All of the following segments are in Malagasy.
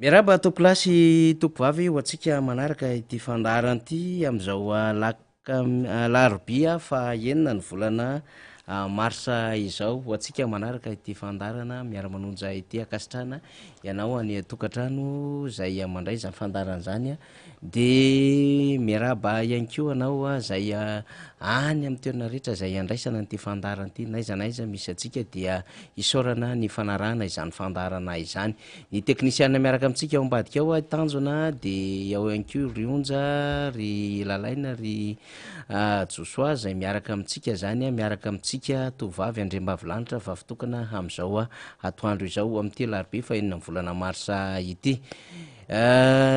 Miaraba tokolasy tokovavy ho atsika manaraka ity fandaranty am'izao larobia fa enina ny volana marsa izao ho atsika manaraka ity fandarana miara-manonja ity akasitrana ianao any tokantrano zay mandray zany fandarana zany a de miaraba ihany ko anao zay any amin'ny toerana rehetra zay andraisana nyity fandarana ity naiza naiza misy atsika dia isaorana ny fanarahana izany fandarana izany ny teknisiana miaraka amitsika ao ambadika ao tanjona de ao ihany ko ry onja ry lalaina ry josoa zay miaraka amitsika zany miaraka amitsika tovavy andrembavilanitra fa fitokana am'izao atoandro izao am'ty larobia fa enina volana marsa ity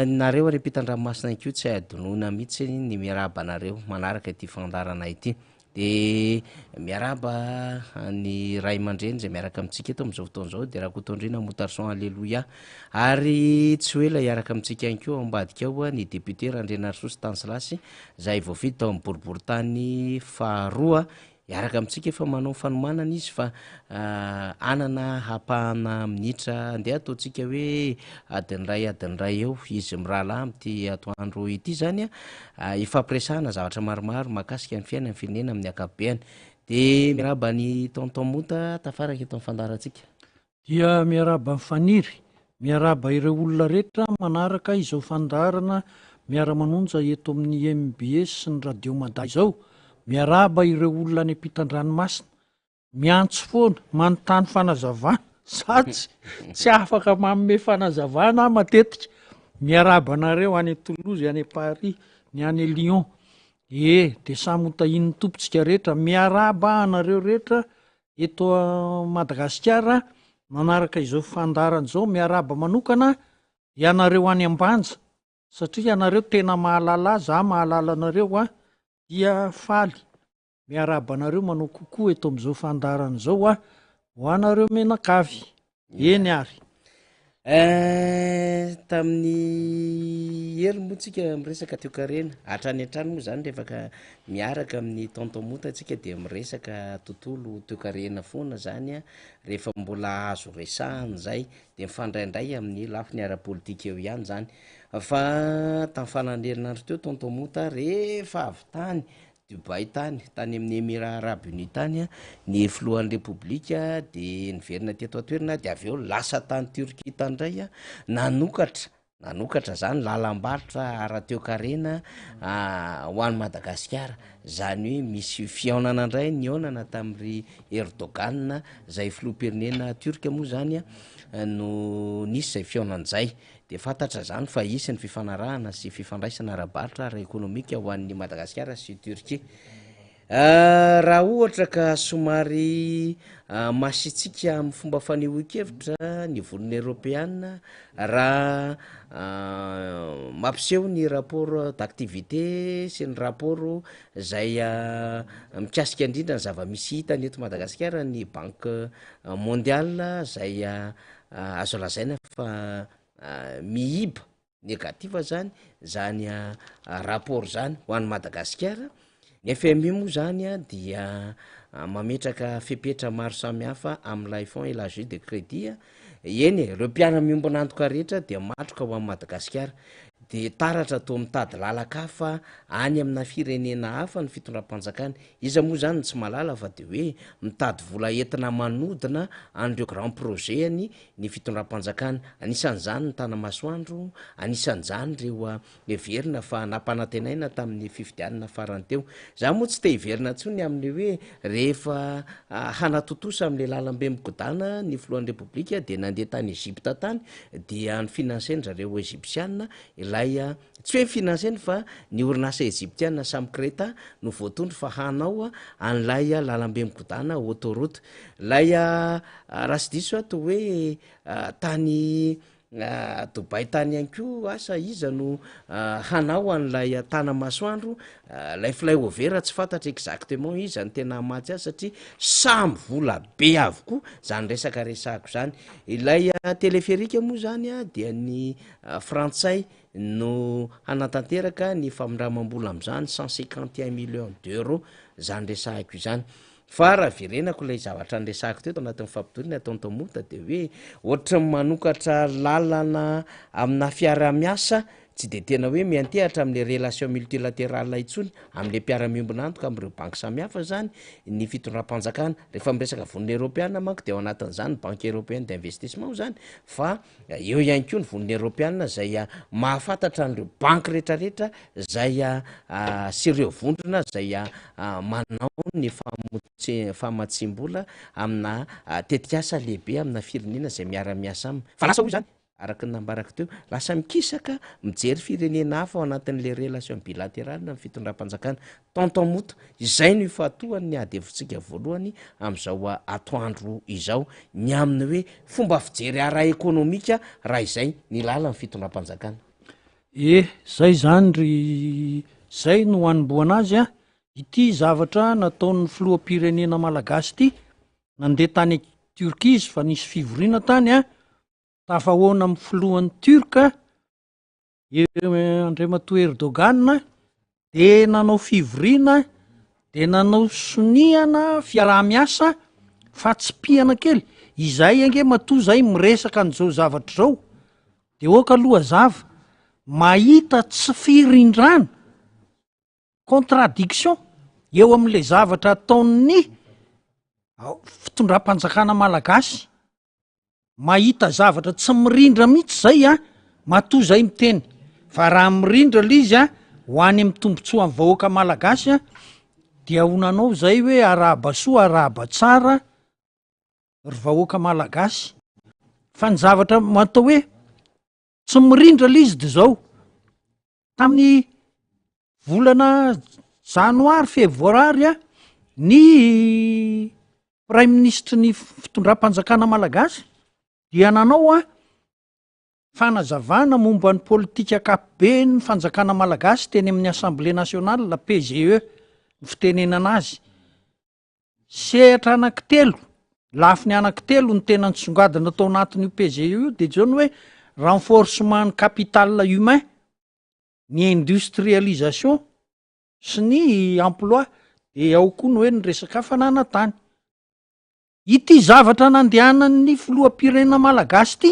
nareo repitan-dranomasina ko tsy adonona mihitsy ny miaraba anareo manaraka ity fandarana ity de miaraba ny ray aman-dreny zay miaraka amitsika eto am'izao fotoan'izao de raha kotondrina motarson alleloia ary tsy hoela iaraka amitsika ihany ko ambadika ao ny député Randrenarysosy Tansilasy zay voafidy tao amin'ny boriboritany faharoa iaraka amitsika efa manao fanomanana izy fa anana hapahana minitra andeha ataotsika hoe adinray eo izy mirahalahy amty atoandro ity zany ifampiresahana zavatra maromaro mahakasika ny fiainany firenena amin'ny akabeany de miaraba ny tonton mota tafaraka eto amin'ny fandarantsika dia miaraba mifaniry miaraba ireo olona rehetra manaraka izao fandarana miara-manonja eto amin'ny MBS sy ny radio maday zao miaraba ireo olona ny ampitan-dranomasina miantso foana manontany fanazavana sady tsy afaka manome fanazavana matetika miaraba anareo any Toulouse any Paris ny any Lyon de samy hotahiny tompontsika rehetra miaraba anareo rehetra eto Madagasikara manaraka izao fandarana zao miaraba manokana ianareo any ambanja satria ianareo tena mahalala za mahalala anareo dia faly miaraba anareo manao kokoa eto am'izao fandarana zao ho anareo menakavy eny ary tamin'ny heri moa tsika miresaka teokarena hatrany an-trano moa zany rehefaka miaraka amin'ny tonton mota atsika de miresaka tontolo teokarena foana zany rehefa mbola azo resahany zay de mifandraindray amin'ny lafiny ara-politika eo ihany zany fa tamin'ny fananderinandro teo tonton mota rehefa avy tany Dubai tany amin'ny Émirats Arabes Unis tany ny filohan'ny repoblika de niverina teto atoerana de avy eo lasa tany Turquie tany indray nanokatra zany lalam-barotra ara-teokarena ho an'ny Madagasikara zany hoe misy fihaonana indray nihaonana tamin'ry Erdogan zay filoham-pirenena Turka moa zany no nisy zay fihaonan'izay de fantatra zany fa isy ny fifanarahana sy fifandraisana ara-barotra ara-ekonomika ho an'ny Madagasikara sy Turquie raha ohatra ka somary masitsika amin'ny fomba fanehoan-kevitra ny volony Européenne raha mampiseho ny rapport d'activité sy ny rapport zay mikasika indrindra ny zava-misy hitany eto Madagasikara ny banque mondiale zay azo lazaina fa mihiba negativa zany rapport zany ho an'ny Madagasikara ny FMI moa zany dia mametraka fepetra maro samihafa amin'ilay fonds élargi de crédit eny reo mpiana miombona antoka rehetra de matroka ho an'ny Madagasikara de taratra atao mitady lalakafa any amina firenena hafa ny fitondram-panjakana iza moa zany tsy malala fa de hoe mitady vola entina manodina an'ireo grand projet any ny fitondram-panjakana anisan'izany ny tanamasoandro anisan'izany reo everina fa nampanantenaina tamin'ny fifidianana farany teo za moa tsy te hiverina ntsony amin'ny hoe rehefa hanatotosa amin'le lalambe mikodana ny filohan'ny repoblika de nandeha tany Egypta tany dia ny financendra reo egyptiana ilay tsy hoe financeny fa ny orinasa egyptiana samy Kreta no voatondro fa hanao an'lay lalambe mikodana autoroute lay raha sy diso to hoe tany Dubai tany ihany ko asa iza no hanao an'lay tanamasoandro lay flyover tsy fantatra exactement iza ny tena maty azy satria samy vola be avokoa zany resaka resahako zany ilay téléphérique moa zany dia ny frantsay no hanatanteraka ny famindramam-bola am'izany 151 millions d'euros zany resahako izany fa raha verenako ilay zavatra nresahako teo to anatin'ny fampitoriny ataontomota de hoe ohatra ny manokatra lalana amina fiara-miasa tsy de tena hoe miantehatra am'le relation multilatéral intsony am'le mpiara-miombonantoka am'ireo banky samihafa zany ny fitondram-panjakana rehefa miresaka vonina européana manko de ao anatin'izany banque européenne d'investissement zany fa eo ihany ko ny vonina européana zay mahafantatra an'ireo banky rehetrarehetra zay sy ireo vondrona zay manao ny famatsim-bola amina tetikasa lehibe amina firenena zay miara-miasa aminy fa lasa hoy zany araky ny nambarako teo lasa mikisaka mijery firenena hafa ao anatin'le relation bilatéral na fitondram-panjakana tonton moto izay no ifatohan'ny adevontsika voalohany am'izao atoandro izao ny aminy hoe fomba fijery ara ekônomika raha izay ny lala ny fitondram-panjakana zay zany ry zay no hanomboana azy ity zavatra nataon'ny filoham-pirenena malagasy ity nandeha tany Turquie izy fa nisy fivoriana tany tafahoana amin'ny filohan'ny Turka Andriamatoa Erdogan de nanao fivoriana de nanao soniana fiaraha-miasa fa tsy pihana kely izay ange matoa zay miresaka an'izao zavatra zao de oka aloha zava mahita tsy firindrana contradiction eo am'le zavatra ataon'ny fitondram-panjakana malagasy mahita zavatra tsy mirindra mihitsy zay matoa zay miteny fa raha mirindra le izy ho any amin'ny tombontsoa amin'ny vahoaka malagasy dia honanao zay hoe arahaba-soa arahaba-tsara ry vahoaka malagasy fa ny zavatra matao hoe tsy mirindra le izy de zao tamin'ny volana janoary febroary ny prime ministre ny fitondram-panjakana malagasy dia nanao fanazavana momba ny politika akapobe ny fanjakana malagasy teny amin'ny assemblée nationale la PGE ny fitenenana azy sehatra anankitelo lafiny anankitelo ny tena ntsongadina atao anatin'io PGE io de zao ny hoe renforcement ny capital humain ny industrialisation sy ny emploi de ao koa ny hoe ny resaka fananatany ity zavatra nandehanan'ny filoham-pirenena malagasy ity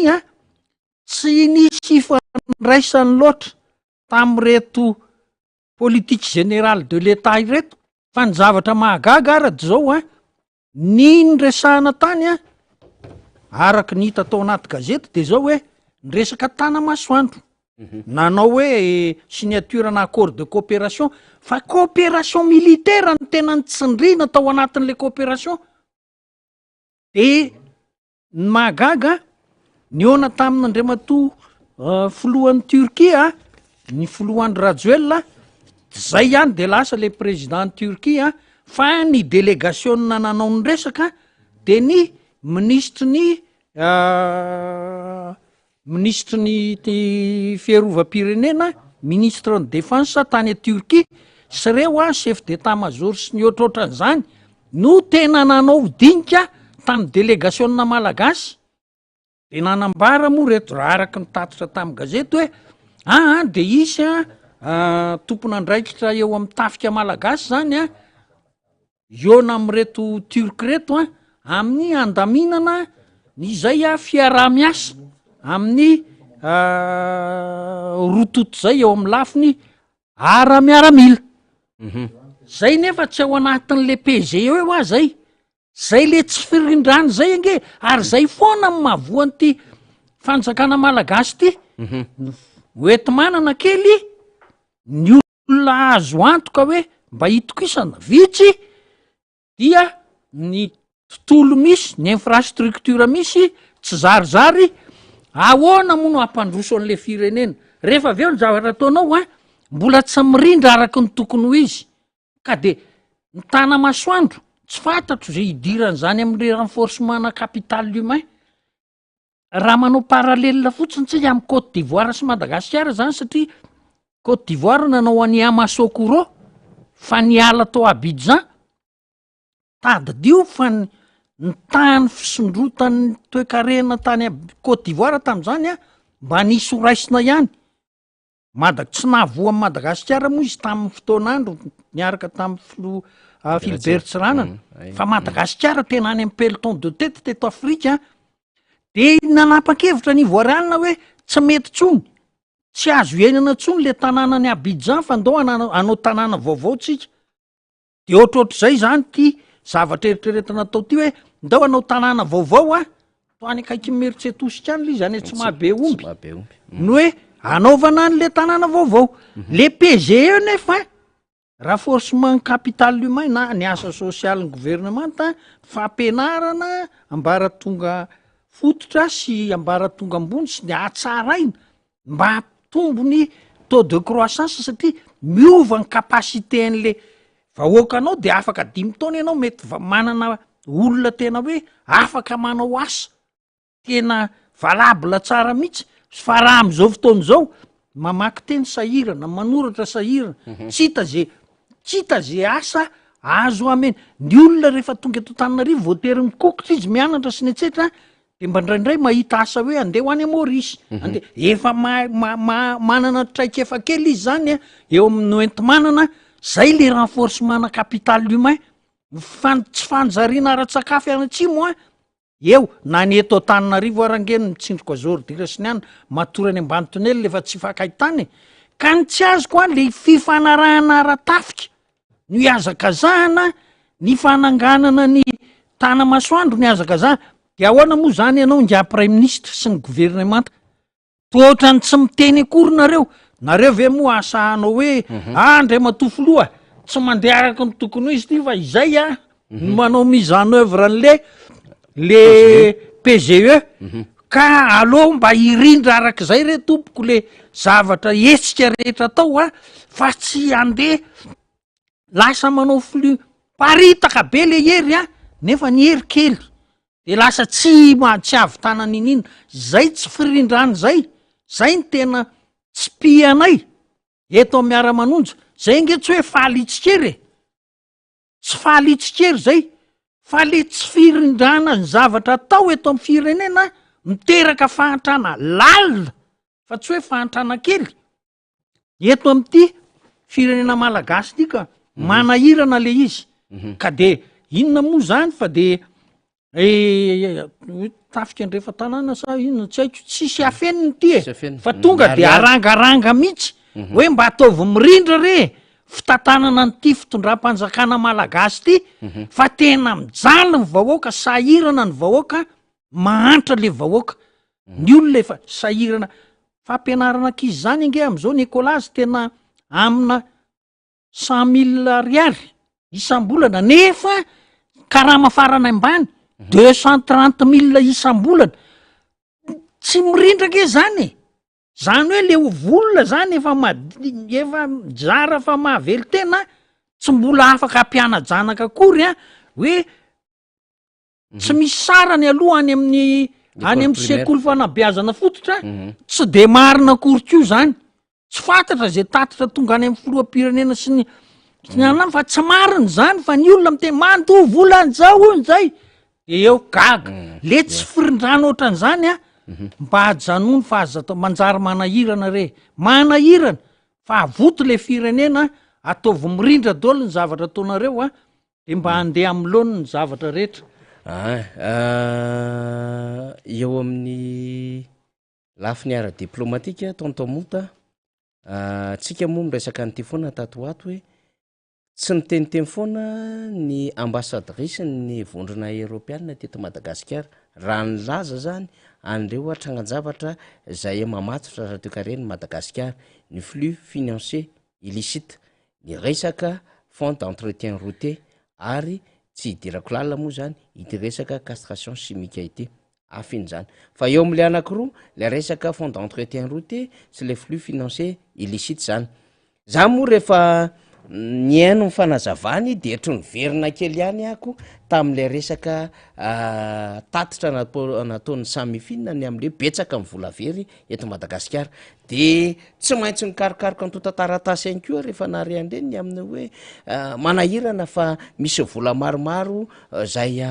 tsy nisy fandraisany loatra tam'reto politique générale de l'état ireto fa ny zavatra mahagaga arady zao ny resahana tany araky ny hita tao anaty gazety de zao hoe ny resaka tanamasoandro nanao hoe signature na accord de coopération fa coopération militaire ny tena nitsindrina tao anatin'le coopération de ny mahagaga ny ona tamin'Andriamatoa filohan'ny Turquie ny filohan'ny Rajoelina zay ihany de lasa le président Turquie fa ny délégation nanao ny resaka de ny ministre ny fiarovam-pirenena ministre ny défense tany a Turquie sy reo chef d'état-major sy ny ohatrohatran'izany no tena nanao dinika tamin'ny délégation na malagasy de nanambara moa reto raha araky nitatitra tamin'ny gazety hoe de isy tompona andraikitra eo amin'ny tafika malagasy zany iona am'reto turk reto amin'ny andaminana izay fiaraha-miasa amin'ny rototo zay eo amin'ny lafiny ara-miaramila zay nefa tsy ao anatin'le PGE eo zay le tsy firindrany zay ange ary zay foana amin'ny mahavoan'ity fanjakana malagasy ty hoeti manana kely ny olona azo antoka hoe mba hitokisana vitsy dia ny tontolo misy ny infrastructure misy tsy zarizary ahoana moa no ampandroso an'le firenena rehefa aveo ny zavatra ataonao mbola tsy mirindra araky ny tokony ho izy ka de ny tanamasoandro tsy fantatro zay idiran'zany am'le renforcement na capital humain raha manao parallèle fotsiny tsika amin'ny Côte d'Ivoire sy Madagasikara zany satria Côte d'Ivoire nanao any Yamoussoukro fa niala tao Abidjan tadidio fa ny tany fisondrotan'ny toe-karena tany Côte d'Ivoire tam'izany mba nisy horaisina ihany tsy nahavoa amin'ny Madagasikara moa izy tamin'ny fotoan'andro niaraka tamin'ny Philbert Tsiranana fa Madagasikara tena any amin'ny peloton de tête teto Afrika de nanapa-kevitra ny Ivoirianina hoe tsy mety tsony tsy azo iainana tsony le tanàna ny Abidjan fa ndao anao tanàna vaovao tsika de ohatrohatr'izay zany ty zavatra eritreretina tao ty hoe ndao anao tanàna vaovao to any akaiky Mertsetosika any le zany tsy mahabe omby no hoe anaovana an'le tanàna vaovao le PGE nefa renforcement capital humain na ny asa sosialin'ny gouvernemanta fampianarana ambaratonga fototra sy ambaratonga ambony sy ny atsaraina mba hampitombo ny taux de croissance satria miova ny capacité an'le vahoaka anao de afaka 5 taona ianao mety manana olona tena hoe afaka manao asa tena valable tsara mihitsy fa raha am'izao fotoana zao mamaky teny sahirana manoratra sahirana tsy hita ze asa azo amena ny olona rehefa tonga eto Antananarivo voatery mikokotra izy mianatra sy ny etsetra de mba ndraindray mahita asa hoe andeha ho any Maurice andeha efa manana traikefa kely izy zany eo amin'ny oenty-manana zay le renforcement capital humain tsy fanjariana ara-tsakafo anatsimo eo na ny eto Antananarivo arangeny mitsindroko azordira sy ny any matory any ambany tonely lefa tsy fakahitany ka ny tsy azoko le fifanarahana ara-tafika ny iazakazahana ny fananganana ny tanamasoandro ny azakazahana de ahoana moa zany ianao ngia prime ministre sy ny gouvernemanta toatrany tsy miteny akory nareo ve moa asahanao hoe ndray matofoloa tsy mandeha araka ny tokony ho izy ty fa izay manao mise en œuvre le PGE ka alo mba irindra arak'izay re tompoko le zavatra hetsika rehetra tao fa tsy andeha lasa manao paritaka be le hery nefa ny hery kely de lasa tsy avy tanana inina zay tsy firindrany zay ny tena tsy pianay eto amin'ny miara-manonja zay nge tsy hoe fahalitsikery tsy fahalitsikery zay fa le tsy firindrana ny zavatra tao eto amin'ny firenena miteraka fahantrana lalina fa tsy hoe fahantrana kely eto amin'ity firenena malagasy tika manahirana le izy ka de inona moa zany fa de tafika andrefa tanàna sa inona tsy haiko tsisy afeniny ty fa tonga de arangaranga mihitsy hoe mba ataovy mirindra re fitatanana nyty fitondram-panjakana malagasy ty fa tena mijaly ny vahoaka sahirana ny vahoaka mahantra le vahoaka ny olona efa sahirana fampianarana ankizy zany nge am'izao Nicolas tena amina 100 000 ariary isam-bolana nefa karama farana ambany 230 000 isam-bolana tsy mirindra ke zany zany hoe le volona zany efa jara fa mahavely tena tsy mbola afaka ampianajanaka akory hoe tsy misy sarany aloha any amin'ny sekoly fanabeazana fototra tsy de marina akory ko zany tsy fantatra zay tatitra tonga any amin'ny filoham-pirenena sy ny anany fa tsy mariny zany fa ny olona miteny mandoha volan'izao ony zay de eo gaga le tsy firindrana ohatran'izany mba hajanony fa azo manjary manahirana manahirana fa avoto le firenena ataovy mirindra daholo ny zavatra ataonareo de mba handeha am'lony ny zavatra rehetra eo amin'ny lafiny ara-diplomatika tontomota tsika moa miresaka nyity foana tatoato hoe tsy miteniteny foana ny ambassadrice ny vondrona européenne teto Madagasikara raha nylaza zany andreo atrangan-javatra zay mamatotra radio-kareny Madagasikara ny flux financier illicite ny resaka fond d'entretien routier ary tsy hidirako lalina moa zany ity resaka castration chimique ity afiny zany fa eo am'le anakiroa le resaka fond d'entretien routier sy le flux financier illicite zany za moa rehefa ny aino ny fanazavany de etrony verina kely ihany ako tam'lay resaka tatitra nataony samifina ny am'le betsaka my volavery eto Madagasikara de tsy maintsy nikarokaroka ntotataratasy any koa rehefa nary andreny aminy hoe manahirana fa misy vola maromaro zay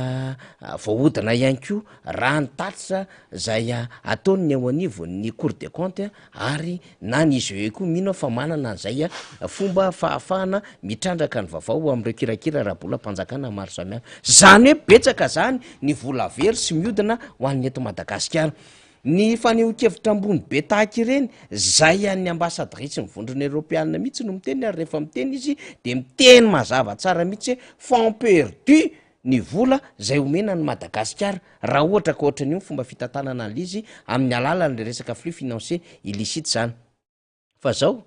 voahodina ihany ko raha ny tatitra zay ataony ny ao anivon'ny cour des comptes ary na ny izy hoe koa mino fa manana an'izay fomba fahafahana mitrandraka ny vaovao am'ireo kirakira rahabola mpanjakana maro samihafa zany hoe betsaka zany ny vola very sy miodina ho an'ny eto Madagasikara ny faneho-kevitra ambony be tahaka ireny zay an'ny ambassadrice mivondrona Europiana mihitsy no miteny ary rehefa miteny izy de miteny mazava tsara mihitsy hoe fonds perdu ny vola zay omena ny Madagasikara raha ohatra ka ohatran'io fomba fitantanana an'izy amin'ny alalan'le resaka flux financier illicite zany fa zao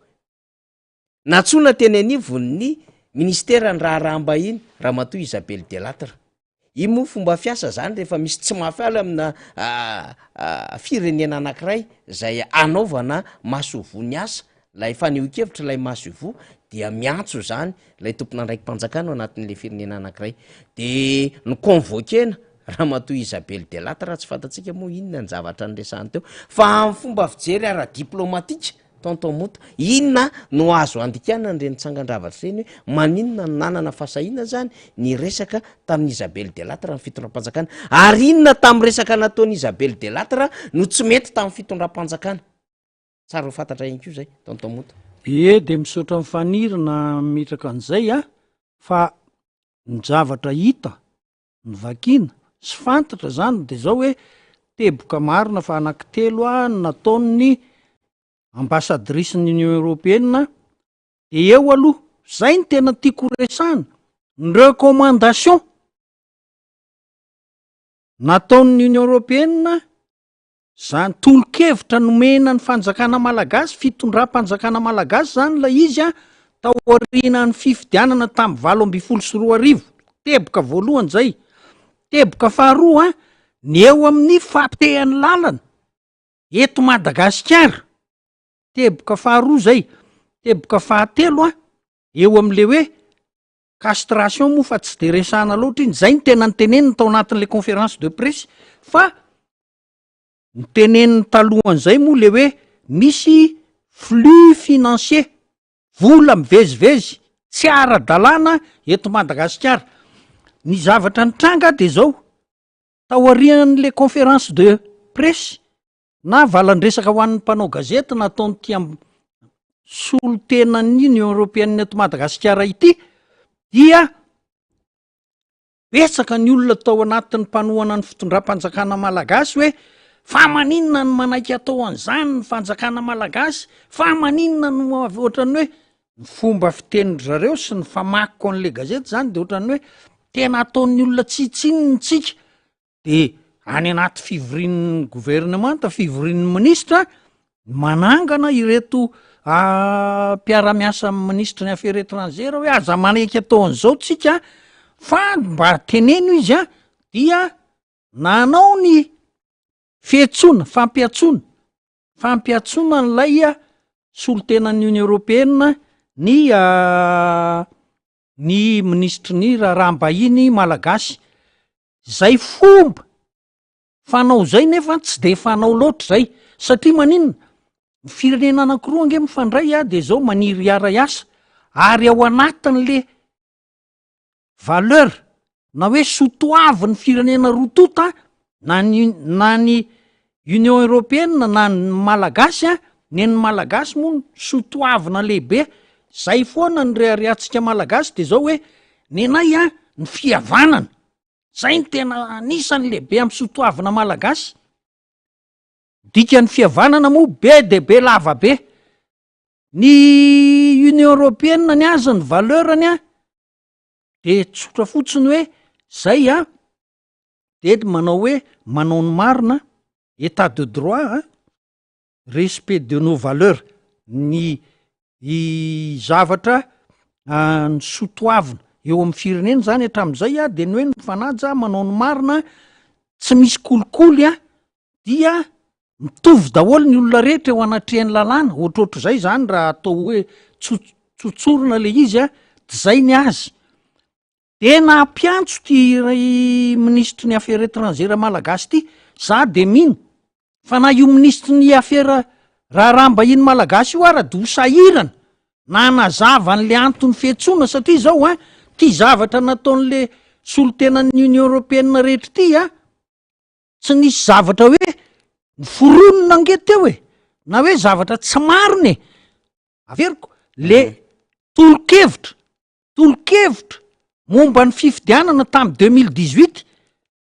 natsona teny anivon'ny ministera ny raharaham-bahiny Ramatoa Isabelle Delattre i moa fomba fiasa zany rehefa misy tsy mahafiala amina firenena anankiray zay anaovana masovo ny asa lay faneho-kevitra lay masovo dia miantso zany lay tompona andraiky mpanjakana ao anatin'le firenena anankiray de ny convoquena Ramatoa Isabelle Delattre raha tsy fantatsika moa inona ny zavatra nyresahany teo fa amin'ny fomba fijery ara-diplomatika tonton Mota inona no azo andikana nyreny tsangan-dravatra reny hoe maninona nanana fasahina zany ny resaka tamin'ny Isabelle Delattre amin'ny fitondram-panjakana ary inona tamin'ny resaka nataony Isabelle Delattre no tsy mety tamin'ny fitondram-panjakana tsara ho fantatra ihany koa zay tonton Mota de misaotra mifanirina mitraka an'izay fa ny zavatra hita ny vakina sy fantatra zany de zao hoe teboka marina fa anankitelo nataony ambassadrice ny Union Européenne de eo aloha zay ny tena tiako resahana ny recommandation nataon'ny Union Européenne zany tolo-kevitra nomena ny fanjakana malagasy fitondram-panjakana malagasy zany la izy tao aoriana ny fifidianana tamin'ny 2024 teboka voalohany zay teboka faharoa ny eo amin'ny fampitehan'ny lalana eto Madagasikara teboka faharoa zay teboka fahatelo eo am'le hoe castration moa fa tsy de resahana loatra iny zay ny tena nyteneniny tao anatin'le conférence de presse fa nyteneniny talohan'izay moa le hoe misy flux financier vola mivezivezy tsy ara-dalàna eto Madagasikara ny zavatra nitranga de zao tao aorian'le conférence de presse na valan-dresaka ho an'ny mpanao gazety nataony ty solo-tenan'ny Union Européenne eto Madagasikara ity dia betsaka ny olona tao anatin'ny mpanohana ny fitondram-panjakana malagasy hoe fa maninona no manaiky atao an'izany ny fanjakana malagasy fa maninona no ohatrany hoe ny fomba fitenindry zareo sy ny famakiko an'le gazety zany de ohatrany hoe tena ataon'ny olona tsitsininy tsika de any anaty fivorian'ny gouvernemanta fivorian'ny ministra manangana ireto mpiara-miasa ministra ny affaires étrangères hoe aza manaiky atao an'izao tsika fa mba teneno izy dia nanao ny fiantsoana fampiantsoana n'lay solo-tenan'ny Union Européenne ny ministry ny raharaham-bahiny malagasy zay fomba fanao zay nefa tsy de fanao loatra zay satria maninona ny firenena anankiroa ange mifandray de zao maniry ara-iasa ary ao anatin'le valeur na hoe sotoavy ny firenena roa tota na ny Union Européenne na ny malagasy ny malagasy moa sotoavina lehibe zay foana ny reariatsika malagasy de zao hoe nenay ny fihavanana zay ny tena anisany lehibe amin'ny sotoavina malagasy dika ny fihavanana moa be de be lava be ny Union Européenne ny azy ny valeurany de tsotra fotsiny hoe zay de manao hoe manao ny marina état de droit respect de nos valeurs ny zavatra ny sotoavina eo amin'ny firenena zany hatramin'izay de ny hoe ny fanaja manao ny marina tsy misy kolikoly dia mitovy daholo ny olona rehetra eo anatrehany lalàna ohatrohatr'izay zany raha atao hoe tsotsorona le izy de zay ny azy tena ampiantso ty ministry ny affaire étrangera malagasy ty za de mino fa na io ministry ny affaire raha mbahiny malagasy io ara de ho sahirana na nazava an'le antony fiantsoana satria zao ty zavatra nataon'le solotenan'ny union européenne rehetra ty tsy nisy zavatra hoe foronona ange teo na hoe zavatra tsy mariny averiko le tolokevitra momba ny fifidianana tamy 2018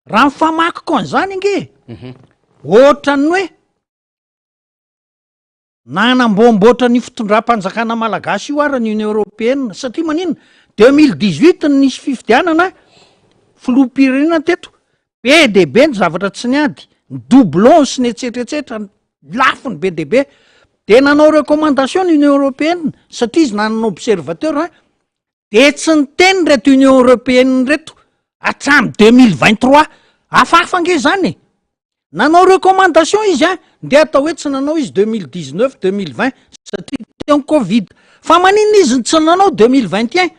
raha mifamakiko an'izany ange ohatrany hoe nanamboamboatra ny fitondram-panjakana malagasy io ara ny union européenne satria manina 2018 ny nisy fifidianana filoham-pirenena teto be deabe ny zavatra tsy niady ny doublon sy ny etsetretsetra lafiny be deabe de nanao recommandation ny union européenne satria izy nanana observateur de tsy niteny reto union européenne reto hatramy 2023 afafa ange zany nanao recommandation izy de atao hoe tsy nanao izy 2019 2020 satria teony covid fa maninona izy ny tsy nanao 2021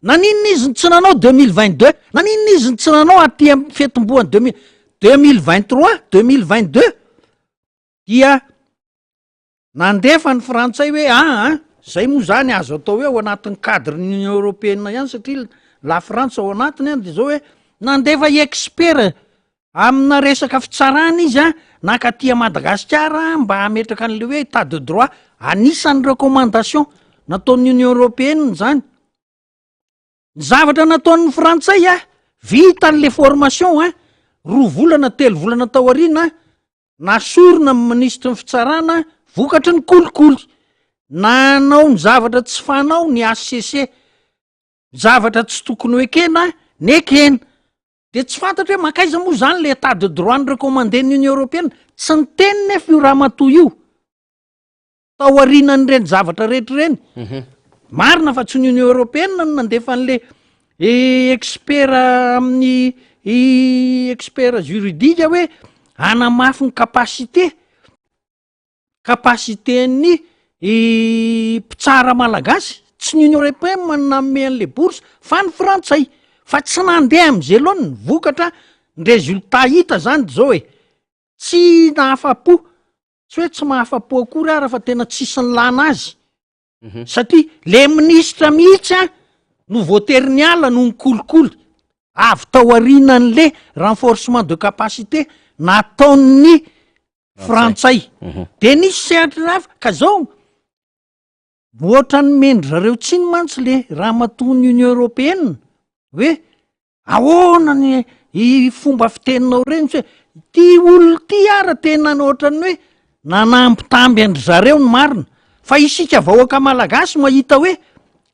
naninona izy ny tsy nanao 2022 naninona izy ny tsy nanao aty am fetim-boany 2023 2022 dia nandefa ny frantsay hoe zay moa zany azo atao hoe ao anatin'ny cadre ny union européenne ihany satria la frantsa ao anatiny de zao hoe nandefa expert amina resaka fitsarana izy nakatia Madagasikara mba hametraka an'le hoe état de droit anisan'ny recommandation nataon'ny union européenne zany ny zavatra nataon'ny frantsay vita n'le formation 2 volana 3 volana tao arina nasorona amin'ny ministre ny fitsarana vokatry ny kolikoly nanao ny zavatra tsy fanao ny ACC zavatra tsy tokony hoe kena ny ekena de tsy fantatra hoe makaiza moa zany le état de droit ny recommandé ny union européenne tsy niteny nefa io raha matoa io tao arinany reny zavatra rehetra reny marina fa tsy ny union européenne no nandefa an'le expert amin'ny expert juridique hoe anamafy ny capacité-ny mpitsara malagasy tsy ny union européenne maname an'le bourse fa ny frantsay fa tsy nandeha am'izay loany ny vokatra ny résultat hita zany zao hoe tsy nahafapo tsy hoe tsy mahafapo akory ara fa tena tsisy ny lana azy satria le ministra mihitsy no voatery ala no ny kolikoly avy tao arinan'le renforcement de capacité nataon'ny frantsay de nisy sehatra rafa ka zao ohatra ny mendry zareo tsy ny mantsy le raha matoan'ny union européenne hoe ahoana ny fomba fiteninao reny hoe ty olo ty ara tena ny ohatrany hoe nanampitamby andry zareo ny marina fa isika vahoaka malagasy mahita hoe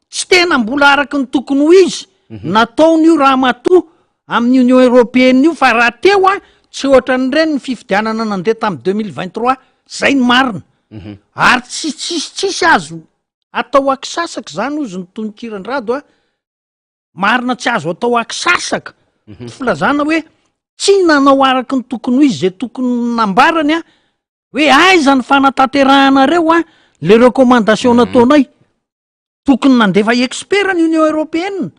tsy tena mbola araky ny tokony ho izy nataony io raha matoa amin'ny union européenne io fa raha teo tsy ohatrany reny ny fifidianana nandeha tamy 2023 zay ny marina ary tsisy azo atao akisasaka zany ozy ny tonikiran-drado marina tsy azo atao akisasaka filazana hoe tsy nanao araky ny tokony ho izy zay tokony nambarany hoe aiza ny fanataterahanareo le recommandation nataonay tokony nandefa expert ny union européenne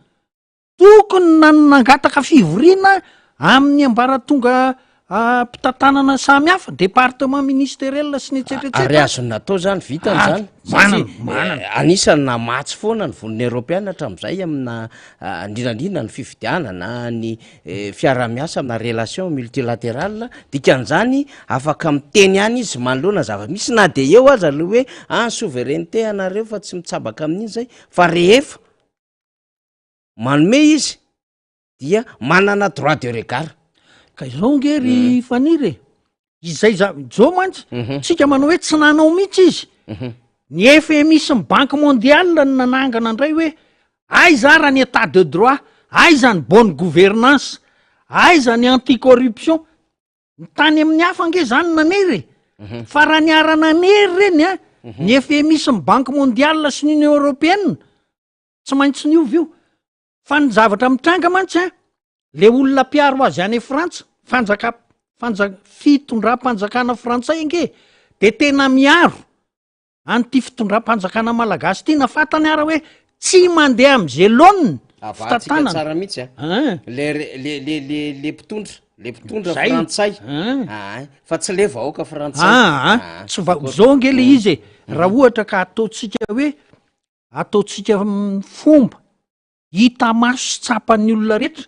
tokony nangataka fivoriana amin'ny ambaratonga mpitantanana samy hafa département ministériel sy ny etsetretsetra ary azony natao zany vitany zany anisany namatsy foana ny volony européenne hatram'izay amina indrindrandrindra ny fifidianana ny fiara-miasa amina relation multilatéral dikan'izany afaka miteny any izy manoloana zava-misy na de eo aza le hoe souveraineté anareo fa tsy mitsabaka amin'iny zay fa rehefa manome izy dia manana droit de regard ka izao ngery faniry izay zao mantsy tsika manao hoe tsy nanao mihitsy izy ny FMI sy ny banque mondiale ny nanangana indray hoe aiza raha ny état de droit aiza ny bonne gouvernance aiza ny anticorruption ny tany amin'ny hafa nge zany nanery fa raha ny ara-nanery reny ny FMI sy ny banque mondiale sy ny union européenne tsy maintsy niovy io fa ny zavatra mitranga mantsy le olona mpiaro azy any frantsa fitondram-panjakana frantsay nge de tena miaro an'ty fitondram-panjakana malagasy ty nafatany ara hoe tsy mandeha am'izay laoniny avatsika tsara mihitsy le mpitondra frantsay fa tsy le vahoaka frantsay tsy zao nge le izy raha ohatra ka ataotsika hoe ataotsika fomba hita maso sy tsapan'ny olona rehetra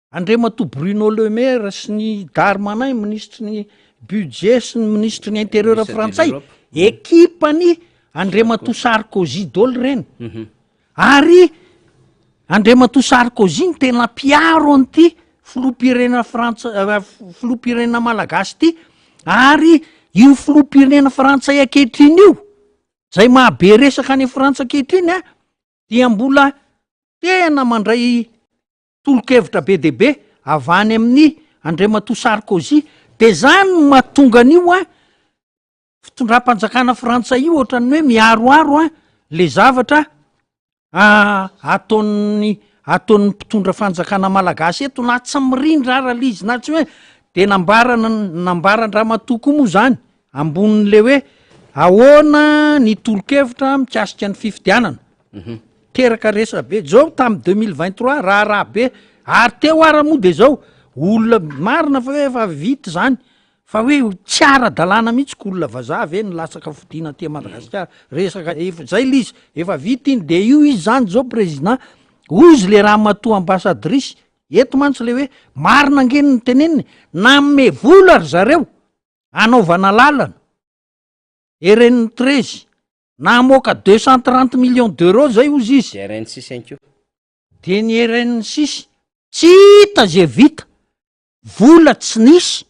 Andriamato Bruno Le Maire sy ny Darmanin ministre ny budget sy ny ministre ny intérieur frantsay ekipany Andriamato Sarkozy dolo reny ary Andriamato Sarkozy ny tena piaro an'ity filoham-pirenena filoham-pirenena malagasy ty ary io filoham-pirenena frantsay ankehitriny io zay mahabe resaka any Frantsa ankehitriny dia mbola tena mandray tolo-kevitra be deaibe avany amin'ny Andriamato Sarkozy de zany mahatonga an'io fitondram-panjakana frantsay io ohatrany hoe miaroaro le zavatra ataon'ny mpitondra fanjakana malagasy eto na tsy mirindra ara lizy na tsy hoe de nambaran-dramatoko moa zany ambonin'le hoe ahoana ny tolo-kevitra mikasika ny fifidianana teraka resa be zao tamy 2023 raha be ary teo ara moa de zao olona marina fa hoe efa vity zany fa hoe tsy ara-dalàna mihitsy ko olona vazavy ny lasaka fodiana ty Madagasikara resaka zay lizy efa vity iny de io izy zany zao président ozy le raha matoa ambassadrisy eto mantsy le hoe marina angeny ny teneniny namme vola ry zareo anaovana lalana eren'ny 13 namoaka 230 millions d'euros zay ozy izy de ny eren'ny 6 tsy hita zay vita vola tsy nisy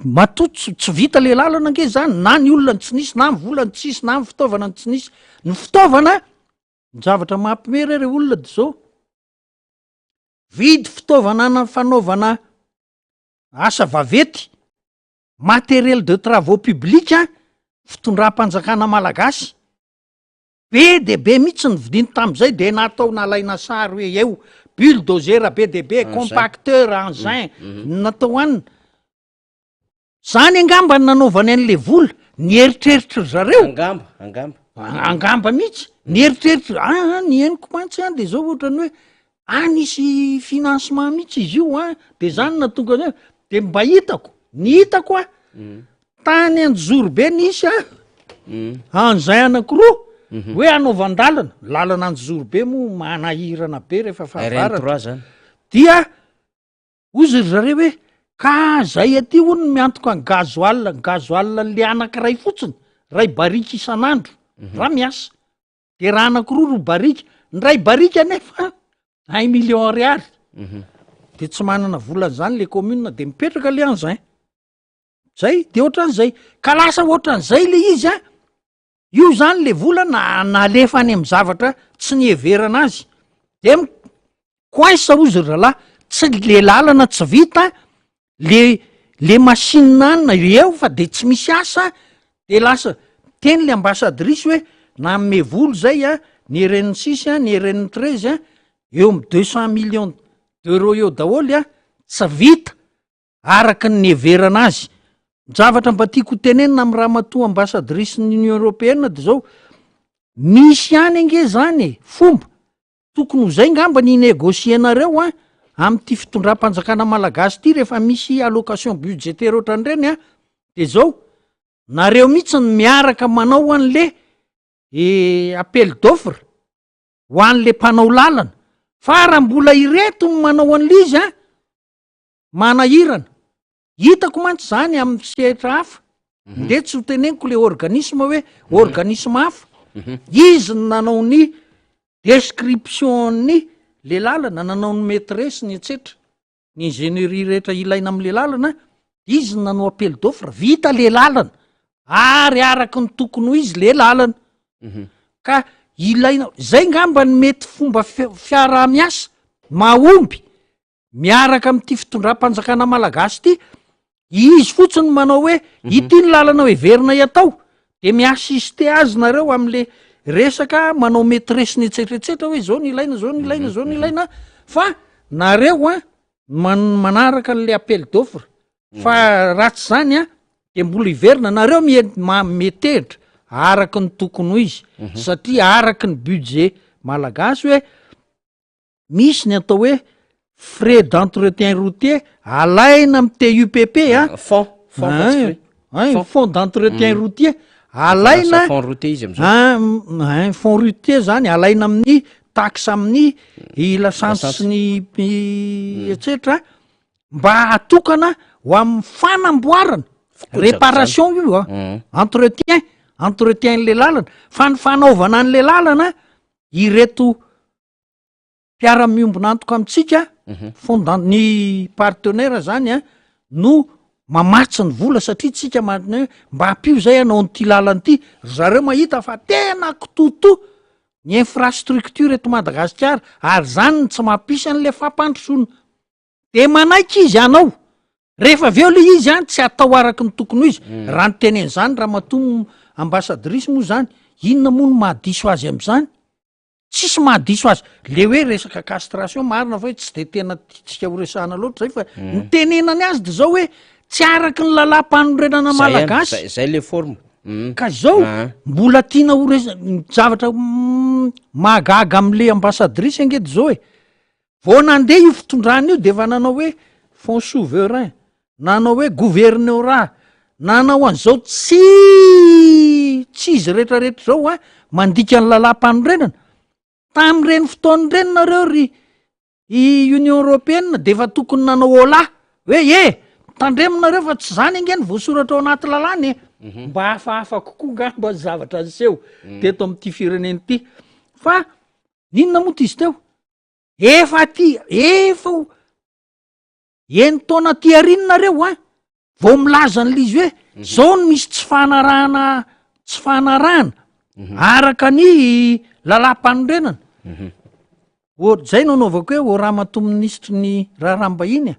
matoto tsy vita le lalana ange zany na ny olona ny tsy nisy na my volany tsisy na my fitaovana ny tsy nisy ny fitaovana ny zavatra mahampimera re olona de zao vidy fitaovana na fanaovana asa vavety matériel de travaux publics fitondram-panjakana malagasy be de be mihitsy ny vidiny tam'izay de natao nalaina sary hoe eo bulldozer be de be compacteur engin natao anina zany angamba ny nanaovany an'le vola ny eritreritra zareo angamba mihitsy ny eritreritra ny eniko mantsy de zao ohatrany hoe anisy financement mihitsy izy io de zany natonga de mba hitako ny hitako tany anjoro be nisy anzay anakiroa hoe anaovan-dalana lalana anjoro be mo manahirana be rehefa fahavaratra dia ozy ry zareo hoe ka zay aty hono miantoka ny gazoal le anakiray fotsiny ray barika isan'andro raha miasa de raha anakiroa ro barika ny ray barika nefa 1 million ariary de tsy manana volan'zany le commune de mipetraka le an'zay zay de ohatran'zay ka lasa ohatran'zay le izy io zany le vola nalefa any amy zavatra tsy nieverana azy de koaisa ozy rahalahy tsy le lalana tsy vita le machine anina eo fa de tsy misy asa de lasa teny le ambassadrisy hoe namme volo zay ny eren'ny 6 ny eren'ny 13 eo amy 200 millions d'euros eo daholy tsy vita araky ny everana azy zavatra mba tiako tenenina amy raha matoa ambassadrisy ny Union Européenne de zao misy any ange zany fomba tokony ho zay ngamba ny négocienareo am'ty fitondram-panjakana malagasy ty rehefa misy allocation budgétaire ohatran'ireny de zao nareo mihitsy ny miaraka manao an'le appel d'offre ho an'le mpanao lalana fa raha mbola ireto ny manao an'le izy manahirana hitako mantsy zany amy sehatra hafa nde tsy ho teneniko le organisme hoe organisme hafa izy ny nanao ny description ny le lalana nanao ny maîtresse ny etsetra ny ingénierie rehetra ilaina am'le lalana izy ny nanao appel d'offre vita le lalana ary araky ny tokony ho izy le lalana ka ilaina zay ngamba ny mety fomba fiaraha-miasa mahomby miaraka am'ty fitondram-panjakana malagasy ty izy fotsiny manao hoe ity ny lalana hoe verina iatao de miasiste azy nareo am'le resaka manao maîtresse ny etsetretsetra hoe zao ny ilaina zao ny ilaina zao ny ilaina fa nareo manaraka an'le appel d'offre fa ratsy zany de mbola iverina nareo metehitra araky ny tokony ho izy satria araky ny budget malagasy hoe misy ny atao hoe frais d'entretien routier alaina am TUPP fond d'entretien routier alaina fond routier izy am'zao fond routier zany alaina amin'ny taxe amin'ny lasance sy ny etsetra mba atokana ho amin'ny fanamboarana réparation io entretien n'le lalana fa ny fanaovana an'le lalana ireto mpiara-miombona antoka amitsika ny partenaire zany a no mamatsy ny vola satria tsika mba hampio zay anao nyty lalany ity zareo mahita fa tena kitoto ny infrastructure eto Madagasikara ary zany ny tsy mampisy an'le fampandrosoana de manaiky izy anao rehefa aveo le izy any tsy atao araky ny tokony ho izy raha ny tenen'zany raha matomo ambassadrisy moa zany inona moa no mahadiso azy am'zany tsisy mahadiso azy le hoe resaka castration marina fa hoe tsy de tena tsika ho resahana loatra zay fa ny tenenany azy de zao hoe tsy araky ny lalam-panorenana malagasy zay le forme ka zao mbola tiana ho zavatra mahagaga am'le ambassadrisy angety zao e vo nandeha io fitondrana io de fa nanao hoe fond souverain nanao hoe gouverneura nanao an'izao tsy izy rehetrarehetra zao a mandika ny lalam-panorenana tam'ireny fotoany reny nareo ry Union Européenne de fa tokony nanao hoe tandreminareo fa tsy zany angeny voasoratra ao anaty lalany mba hafahafa kokoa ngamba zavatra aseho teto am'ty fireneny ity fa inona moa ty izy teo efa eny taona ty arinonareo vao milaza n'le izy hoe zao no misy tsy fahanarahana araka ny lalam-panorenana zay nanaovako hoe o raha mato-ministry ny raharambahiny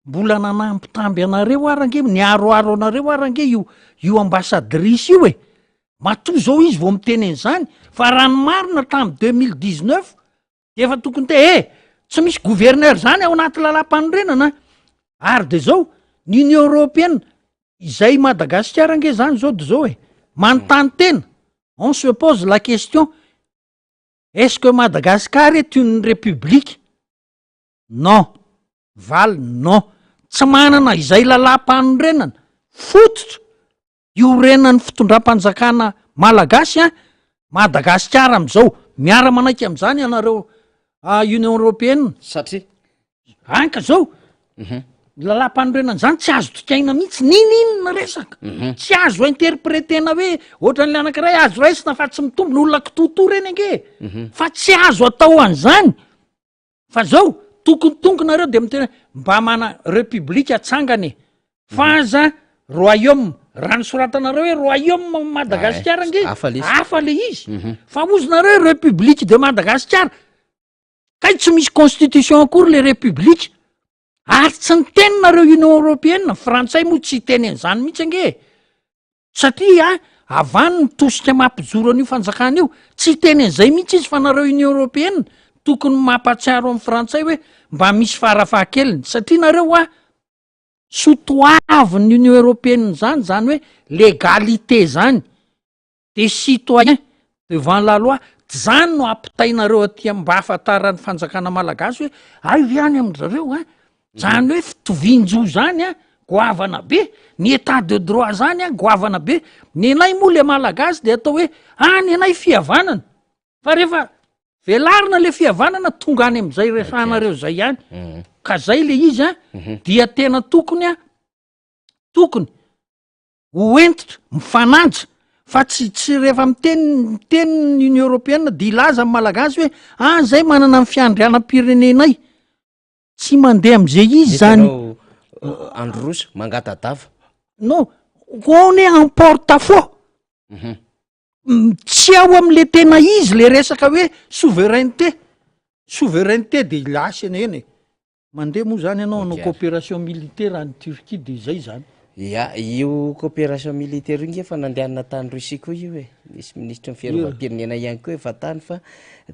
mbola nanampitamby anareo arange niaroaro anareo arange io ambassadrisy io matoa zao izy vao mitenen'zany fa raha ny marina tamy 2019 de efa tokony tsy misy gouverneur zany ao anaty lalam-panorenana ary de zao ny Union Européenne izay Madagasikara ange zany zao de zao manontany tena on se pose la question est-ce que Madagascar est une république non non tsy manana izay lalam-panorenana fototra iorenan'ny fitondram-panjakana malagasy Madagasikara am'izao miara manaiky am'zany anareo Union Européenne satria anka zao lalam-panorenana zany tsy azo tokaina mihitsy ninina resaka tsy azo interpretena hoe ohatran'le anankiray azo raisina fa tsy mitombo ny olona kitoto reny ange fa tsy azo atao an'zany fa zao tokonytonkonareo de mitena mba mana république atsangany faza royaume raha nisoratanareo hoe royaume Madagasikara ange hafa le izy fa ozonareo république de Madagasikara kay tsy misy constitution akory le république ary tsy ny teninareo Union Européenne frantsay moa tsy tenen'zany mihitsy ange satria avany ny tosika mampijoro an'io fanjakana io tsy tenen'zay mihitsy izy fa nareo Union Européenne tokony mampatsiaro amin'ny frantsay hoe mba misy farafahakeliny satria nareo sotoavin'ny Union Européenne zany hoe légalité zany de citoyen devant la loi zany no ampitainareo aty mba ahafantaran'ny fanjakana malagasy hoe ay any am'zareo zany hoe fitovian-jo zany goavana be ny état de droit zany goavana be ny anay moa le malagasy de atao hoe ny anay fihavanana fa rehefa velarina le fihavanana tonga any am'izay resanareo zay ihany ka zay le izy dia tena tokony hoentitra mifananja fa tsy rehefa miteny Union Européenne de ilaza amin'ny malagasy hoe zay manana ny fiandrianam-pirenenay tsy mandeha am'izay izy zany androsa mangatadava non on est en porte-à-faux tsy ao am'le tena izy le resaka hoe souveraineté de ilasina eny mandeha moa zany ianao no coopération militaire any Turquie de zay zany io coopération militaire io nge fa nandehanana tany Russie koa io misy ministre ny fiarovam-pirenena ihany koa efa tany fa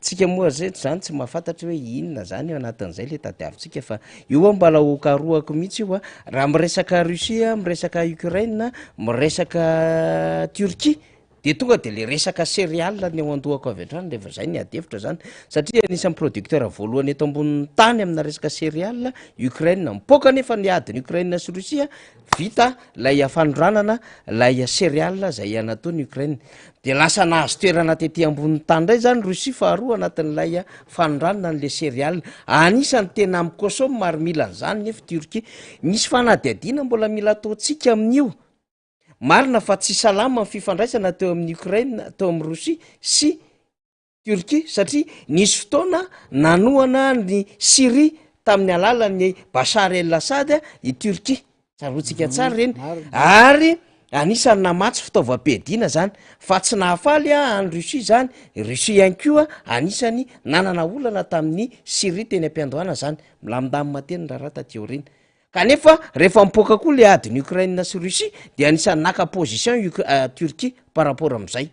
tsika moa zany tsy mahafantatra hoe inona zany eo anatin'izay le tadiavintsika fa io mbala hokaroako mihitsy io raha miresaka Russie miresaka Ukraine miresaka Turquie de tonga de le resaka céréale ny ao andohako avy antrany rehefa zay ny adevitra zany satria anisan'ny producteur voalohany eto ambonin'ny tany amina resaka céréale Ukraine mipoka nefa ny adiny Ukraine sy Russia vita lay fanondranana lay céréale zay anataony Ukraine de lasa nahazo toerana tetỳ ambonin'ny tany ndray zany Russie faharoa anatin'lay fanondranana an'le céréale anisany tena mikosômy maro mila an'zany nefa Turquie misy fanadihadiana mbola mila ataontsika amin'io marina fa tsy salama ny fifandraisana teo amin'ny Ukraine teo amin'ny Russie sy Turquie satria nisy fotoana nanoana ny Syrie tamin'ny alalan'ny Bashar el-Assad i Turquie tsarotsika tsara reny ary anisany namatsy fitaovam-piadiana zany fa tsy nahafaly any Russie zany Russie ihany koa anisany nanana olana tamin'ny Syrie teny am-piandohana zany milamindamina teny raha taty aoriana kanefa rehefa mipoka koa le adiny Ukraine sy Russie de anisany naka position Turquie par rapport am'izay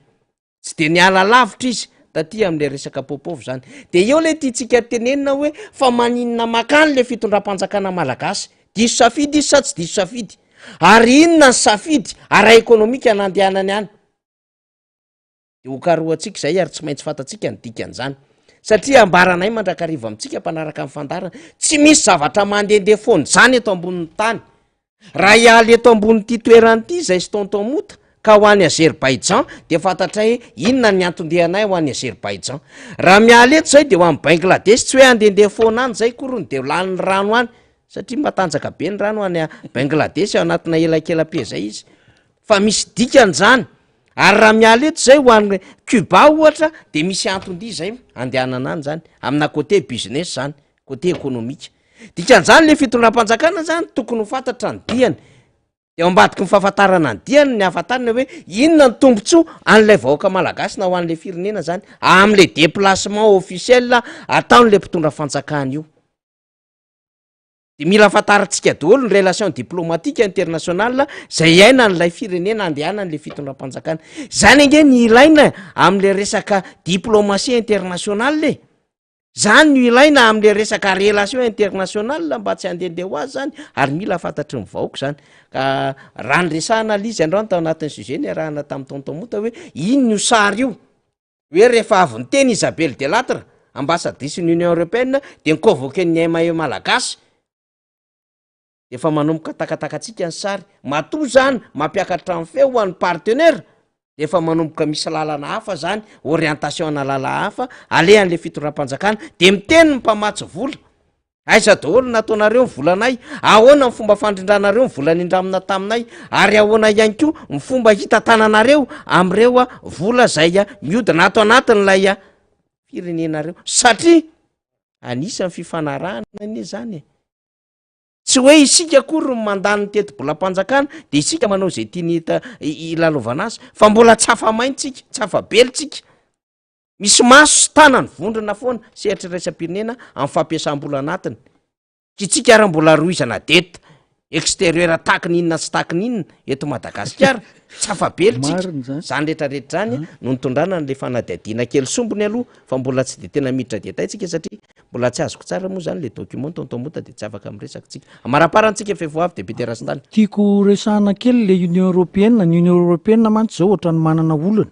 tsy de niala lavitra izy taty am'le resaka popovy zany de eo le tiatsika tenenina hoe fa maninona makany le fitondram-panjakana malagasy diso safidy izy sa tsy diso safidy ary inona ny safidy ara ekonomika nandehanany any de okaroatsika zay ary tsy maintsy fatatsika ny dikan'izany satria ambaranay mandrakariva amintsika mpanaraka amin'ny fandarana tsy misy zavatra mandehandeha foany zany eto ambonin'ny tany raha ialy eto ambon'ity toerany ity zay sy tonton mota ka ho an'ny Azerbaïdjan de fantatra hoe inona ny antondehanay ho an'ny Azerbaïdjan raha mialy eto zay de ho an'ny Bangladesh tsy hoe andehandeha foana any zay korony de lany rano any satria matanjaka be ny rano any Bangladesh anatina elakelam-pe zay izy fa misy dikan'izany ary raha mialy eto zay ho an'ny Cuba ohatra de misy antondia zay andehanana any zany amina côté business zany côté économique dikan'izany le fitondram-panjakana zany tokony ho fantatra ny diany de ambadiky ny fahafantarana ny diany ny ahafantarana hoe inona ny tombotsoa an'lay vahoaka malagasy na ho an'le firenena zany am'le déplacement officiel ataon'le mpitondra fanjakana io de mila fantarantsika daholo ny relation diplomatique internationale zay aina n'lay firenena andehanan'le fitondram-panjakana zany ange ny ilaina am'le resaka diplomatie internationale zany no ilaina am'le resaka relation internationale mba tsy andehandeha ho azy zany ary mila fantatry ny vahoaka zany ka raha nyresahana lizy androany tao anatin'ny sujet ny arahana tamin'ny tonton mota hoe ino io sary io hoe rehefa avy ny teny Isabelle Delattre ambassadrice-ny Union Européenne de niconvoqué ny MAE malagasy efa manomboka takatakatsika ny sary matoa zany mampiakatra amin'ny feo ho an'ny partenaire de efa manomboka misy lalana hafa zany orientation na lala hafa alehan'le fitondram-panjakana de miteny ny mpamatsy vola aiza daholo nataonareo ny volanay ahoana ny fomba fandrindranareo ny vola nindramina taminay ary ahoana ihany koa ny fomba hitantananareo am'ireo vola zay miodina ato anatin'lay firenenareo satria anisan'ny fifanarahana ne zany tsy hoe isika kory ny mandany ny teti-bolam-panjakana de isika manao zay tiany ilalovana azy fa mbola tsy afa-maintsika tsy afa-belitsika misy maso sy tanany vondrona foana sehatra raisam-pirenena amin'ny fampiasam-bola anatiny kitsika raha mbola roizana deta extérieur taky ninona sy taky ninona eto Madagasikara tsy afa-belitsika zany rehetrarehetra zany no nitondrana n'le fanadihadiana kely sombony aloha fa mbola tsy de tena miditra detaitsika satria mbola tsy azoko tsara moa zany le document tonton mota de tsy afaka miresakytsika amaraparantsika fevoavy de Peterastany tiako resahana kely le Union Européenne ny Union Européenne mantsy zao ohatra ny manana olana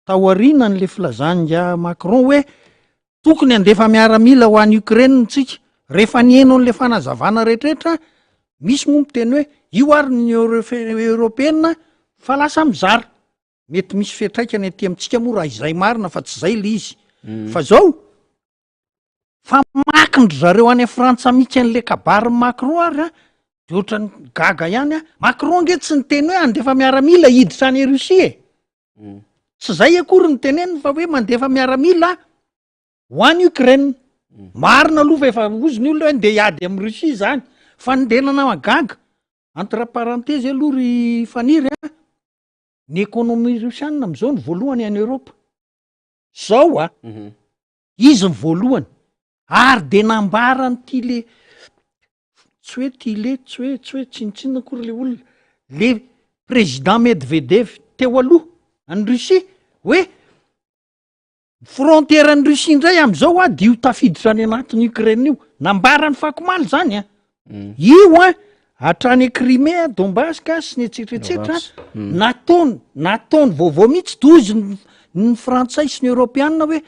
taoriana n'le filazanja Macron hoe tokony andefa miaramila ho an'ny Ukraine tsika rehefa nieno n'le fanazavana rehetrarehetra misy moa miteny hoe io ary ny Union Européenne fa lasa mizara mety misy fetraikany aty amintsika moa raha izay marina fa tsy zay le izy fa zao fa makindry zareo any Frantsa mihitsy an'le kabary Macron ary de ohatrany gaga ihany Macron nge tsy niteny hoe andefa miaramila hiditra any Russie tsy zay akory ny teneniny fa hoe mandefa miaramila ho an'ny Ukraine marina aloha fa efa ozy ny olona hoe nde hiady amin'ny Russie zany fa ndenana magaga entre parenthèse aloha ry faniry ny économie russiane am'izao ny voalohany any Europe zao izy ny voalohany ary de nambarany ty le tsy hoe ty le tsy hoe tsinitsinina akory le olona le président Medvedev teo aloha any Russie hoe frontière any Russie indray am'izao de io tafiditra any anatin'ny Ukraine io nambarany fakomaly zany io hatrany Crimea, Donbaska sy ny etsetretsetra nataony vaovao mihitsy tozy ny frantsay sy ny europeanina hoe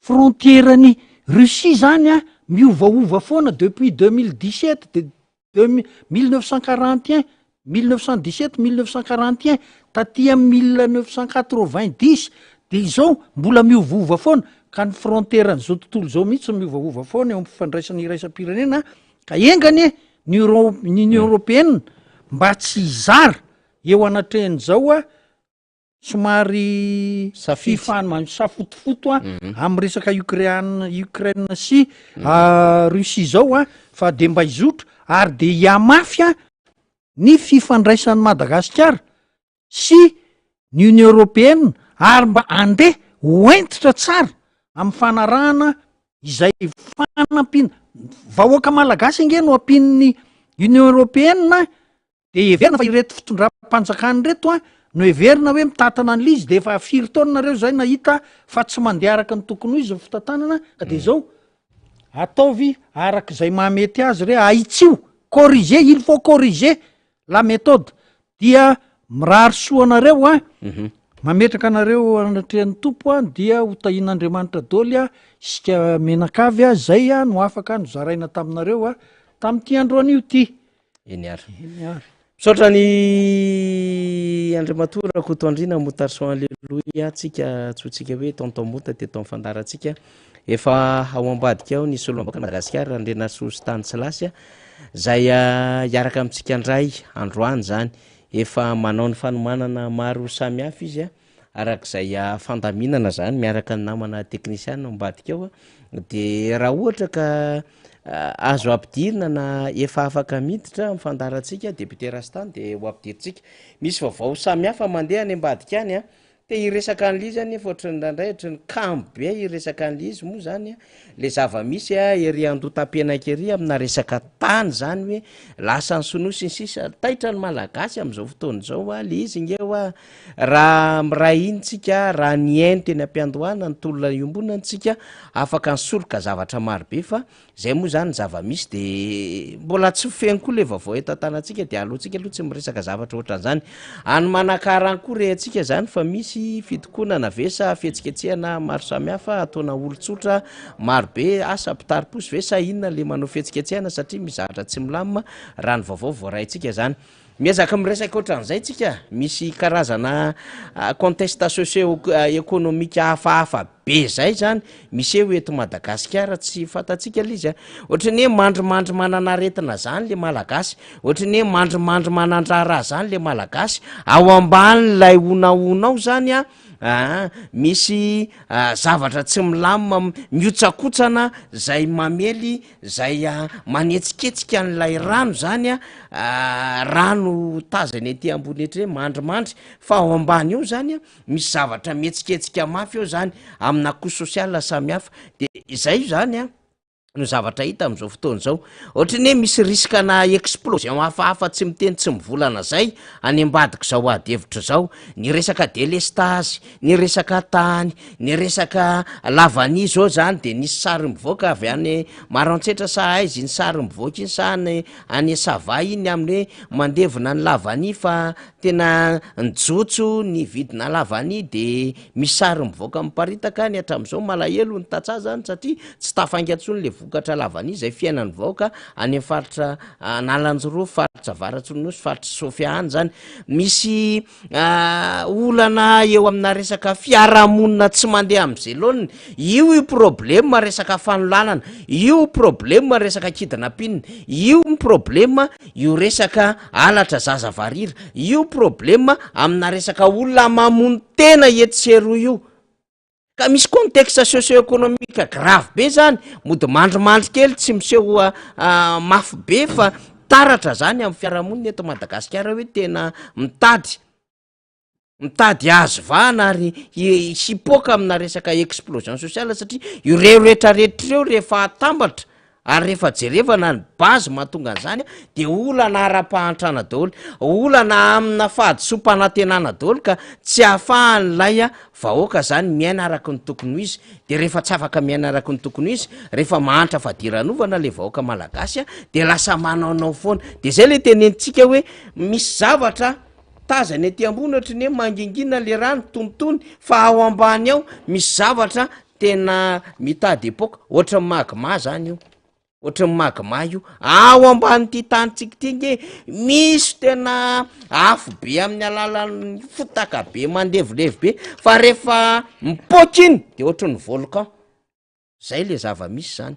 frontierany Russie zany a miovaova foana depuis 2017 de 1941 1917 1941 taty amy 1990 de izao mbola miovaova foana ka ny frontièran'izao tontolo zao mihitsy miovaova foana eo ampifandraisany iraisam-pirenena ka engany ny Union européenne mba tsy hizara eo anatrehan'izao a somary safotofoto amy resaka Ukraine sy Russie zao a fa de mba hizotra ary de hiamafy ny fifandraisan'ny Madagasikara sy ny Union européenne ary mba andeha hoentitra tsara amy fanarahana izay fanampina vahoaka malagasy nge no ampin'ny Union européenne de everina fa ireto fitondram-panjakany reto a no everina hoe mitatana an'le izy de efa 4 taona nareo zay nahita fa tsy mandeha araka ny tokony ho izy ny fitantanana ka de zao ataovy arak'izay mahamety azy re aitsio corriger il faut corriger la méthode dia mirary soa anareo a mametraka anareo anatrehan'ny tompo a dia hotahin'Andriamanitra daoly a isika menakavy a zay a no afaka no zaraina taminareo a tam'ty androan'io ty eny ary misaotra ny Andriamatorako tondrina motarson alleluia tsika tsotsika hoe tonton mota te ton fandaratsika efa ao ambadika ao nisy olo ambaka Madagasikara andrena sosy tany tsilasy a zay iaraka amitsika andray androany zany efa manao ny fanomanana maro samihafa izy a arak'izay fandaminana zany miaraka ny namana teknisiana ambadika ao a de raha ohatra ka azo ampidirina na efa afaka miditra mifandaratsika député Rastany de ho ampidiritsika misy vaovao samihafa mandeha any ambadika any a te iresaka an'le izy any efa ohatrany ndraindray ohatrany kambo be iresaka an'le izy moa zany a le zava-misy a ery andotam-pianakary amina resaka tany zany hoe lasa ny sonosy ny sisa taitra ny malagasy am'izao fotoana zao a le izy ingeo a raha miray intsika raha ny ainy teny ampiandohana ny tolona iombonantsika afaka nysoroka zavatra marobe fa zay moa zany zava-misy de mbola tsy feny koa le vaovao etantanantsika de alohantsika aloha tsy miresaka zavatra ohatran'izany any manakarany koa rehantsika zany fa misy fitokonana vesa fihetsiketsehana maro samihafa ataona olotsotra marobe asa mpitariposy ve sa inona le manao fihetsiketsehana satria mizahatra tsy milamina raha ny vaovao voaraintsika zany miezaka miresaka ohatran'izay tsika misy karazana contexte socio-économique hafahafa be zay zany misy eo eto Madagasikara tsy fantatsika le izy a ohatrany hoe mandrimandry mananaretina zany le malagasy ohatrany hoe mandrimandry manandrara zany le malagasy ao amban'lay onaonao zany a misy zavatra tsy milamina miotsakotsana zay mamely zay manetsiketsika an'lay rano zany a rano tazany ety ambony etra hoe mandrimandry fa ao ambany eo zany a misy zavatra mietsiketsika mafy eo zany amina ko sosiala samihafa de izay zany a no zavatra hita am'izao fotoana zao ohatrany hoe misy riskana explosion hafahafa tsy miteny tsy mivolana zay any ambadika zao adevitra zao ny resaka délestage ny resaka tany ny resaka lavany zao zany de nisy sary mivoaka avy any Maroantsetra sa aizy ny sary mivoaka iny sa any Savay iny amin'ny hoe mandevina ny lavany fa tena njotso ny vidina lavany de misy sary mivoaka miparitaka any hatram'izao malahelo ny tatsa zany satria tsy tafaingatsony le vokatra lavany zay fiainany vaoka any faritra Nalanjoro faritra Varatsonosy faritra Sofiane zany misy olana eo amina resaka fiarahamonina tsy mandeha am'zelona io problème resaka fanolanana io problème resaka kidnapping io problème io resaka alatra zaza varira io problème amina resaka olona mamono tena etsero io ka misy contexte socio-économique grave be zany mody mandrimandry kely tsy miseho mafy be fa taratra zany amin'ny fiarahamonina eto Madagasikara hoe tena mitady azo vana ary hipoaka amina resaka explosion sociale satria io reo rehetrarehetra reo rehefa atambatra ary rehefa jerevana ny bazy mahatonga an'izany de olana ara-pahantrana daholo, olana amina fahadisom-panantenana daholo ka tsy ahafahan'lay vahoaka zany miaina araky ny tokony ho izy. De rehefa tsy afaka miaina araky ny tokony ho izy, rehefa mahantra fadiranovana le vahoaka malagasy de lasa manaonao foana. De zay le tenenitsika hoe misy zavatra tazany aty ambony ohatrany hoe mangingina le rano tonotony, fa ao ambany ao misy zavatra tena mitady epoka, ohatra ny magma zany io, ohatra ny magma io ao amban'ity tanytsika ty nge misy tena afo be amin'ny alalan'ny fotaka be mandevilevy be, fa rehefa mipoaka iny de ohatra ny volcan. Zay le zava-misy zany.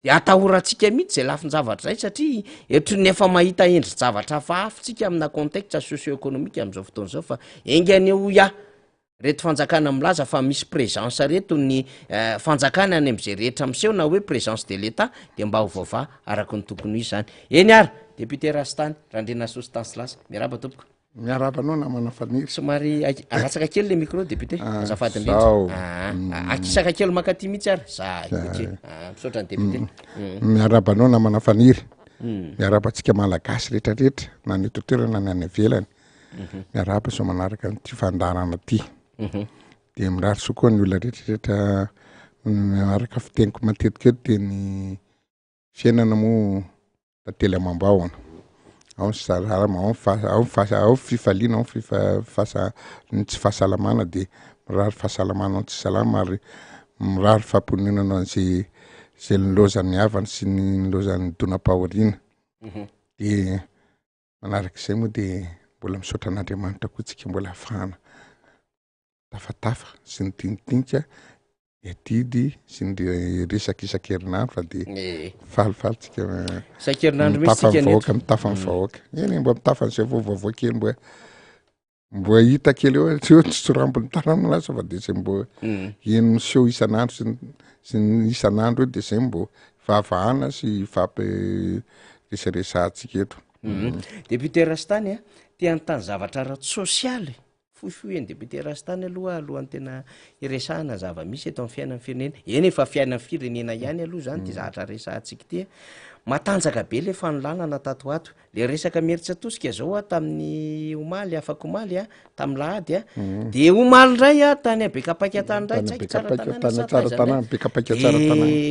De atahorantsika mihitsy zay lafiny zavatra zay satria eto ny efa mahita endry zavatra hafahafa tsika amina contexte socio-économique am'izao fotoana zao, fa engany ho reto fanjakana milaza fa misy présence reto ny fanjakana any am'izay rehetra miseho na hoe présence de l'État de mba ho vaovà araky ny tokony izy zany. Eny ary député Rastany Randrena Sositansy miaraba tompoko. Miaraba anao namana faniry. Somary alatsaka kely le micro député azafady indrindra. Akisaka kely makaty mihitsy ary za misaotra ny député. Miaraba anao namana faniry. Miaraba antsika malagasy rehetrarehetra na ny toerana na ny ivelany. Miaraba so manaraka nyty fandarana ty. De mirary sokoa ny olona rehetrarehetra miaraka fiteniko matetika eto de ny fiainana moa tantely amam-bahona. Ao ny salama, ao fifaliana, ao ny tsy fahasalamana de mirary fahasalamana ny tsy salama ary mirary famponenana an'izay nilozan'ny havany sy ny nilozan'ny donam-pahoriana. De manarak'izay moa de mbola misaotra an'Andriamanitra koa tsika mbola ahafahana tafatafa sy ny tinitinika etidy sy ny resaka isan-kerinandro fa de falifaly tsika isan-kerinandro mihitsy tsika neto mitafa ny vahoaka. Eny mba mitafa n'izay vaovao kely mbo hita kely eo tsy tsy rambony tanana lasa fa de zay mbo eny miseho isan'andro sy ny isan'andro de zay mbo vahavahana sy fampiresaresantsika eto. Député Rastany tia ny tany zavatra ara-sosialy fohifohy ny député Rastany alohan'ny tena iresahana zava-misy eto amin'ny fiainan'ny firenena. Eny efa fiainan'ny firenena ihany aloha zany ty zavatra resahantsika ty. Matanjaka be le fanolanana tato ato. Le resaka Meritra Tosika zao tamin'ny omaly afaka omaly tamin'ny lahady de omaly ndray tany Bekapaka tany ndray tsaiky tsara tanàna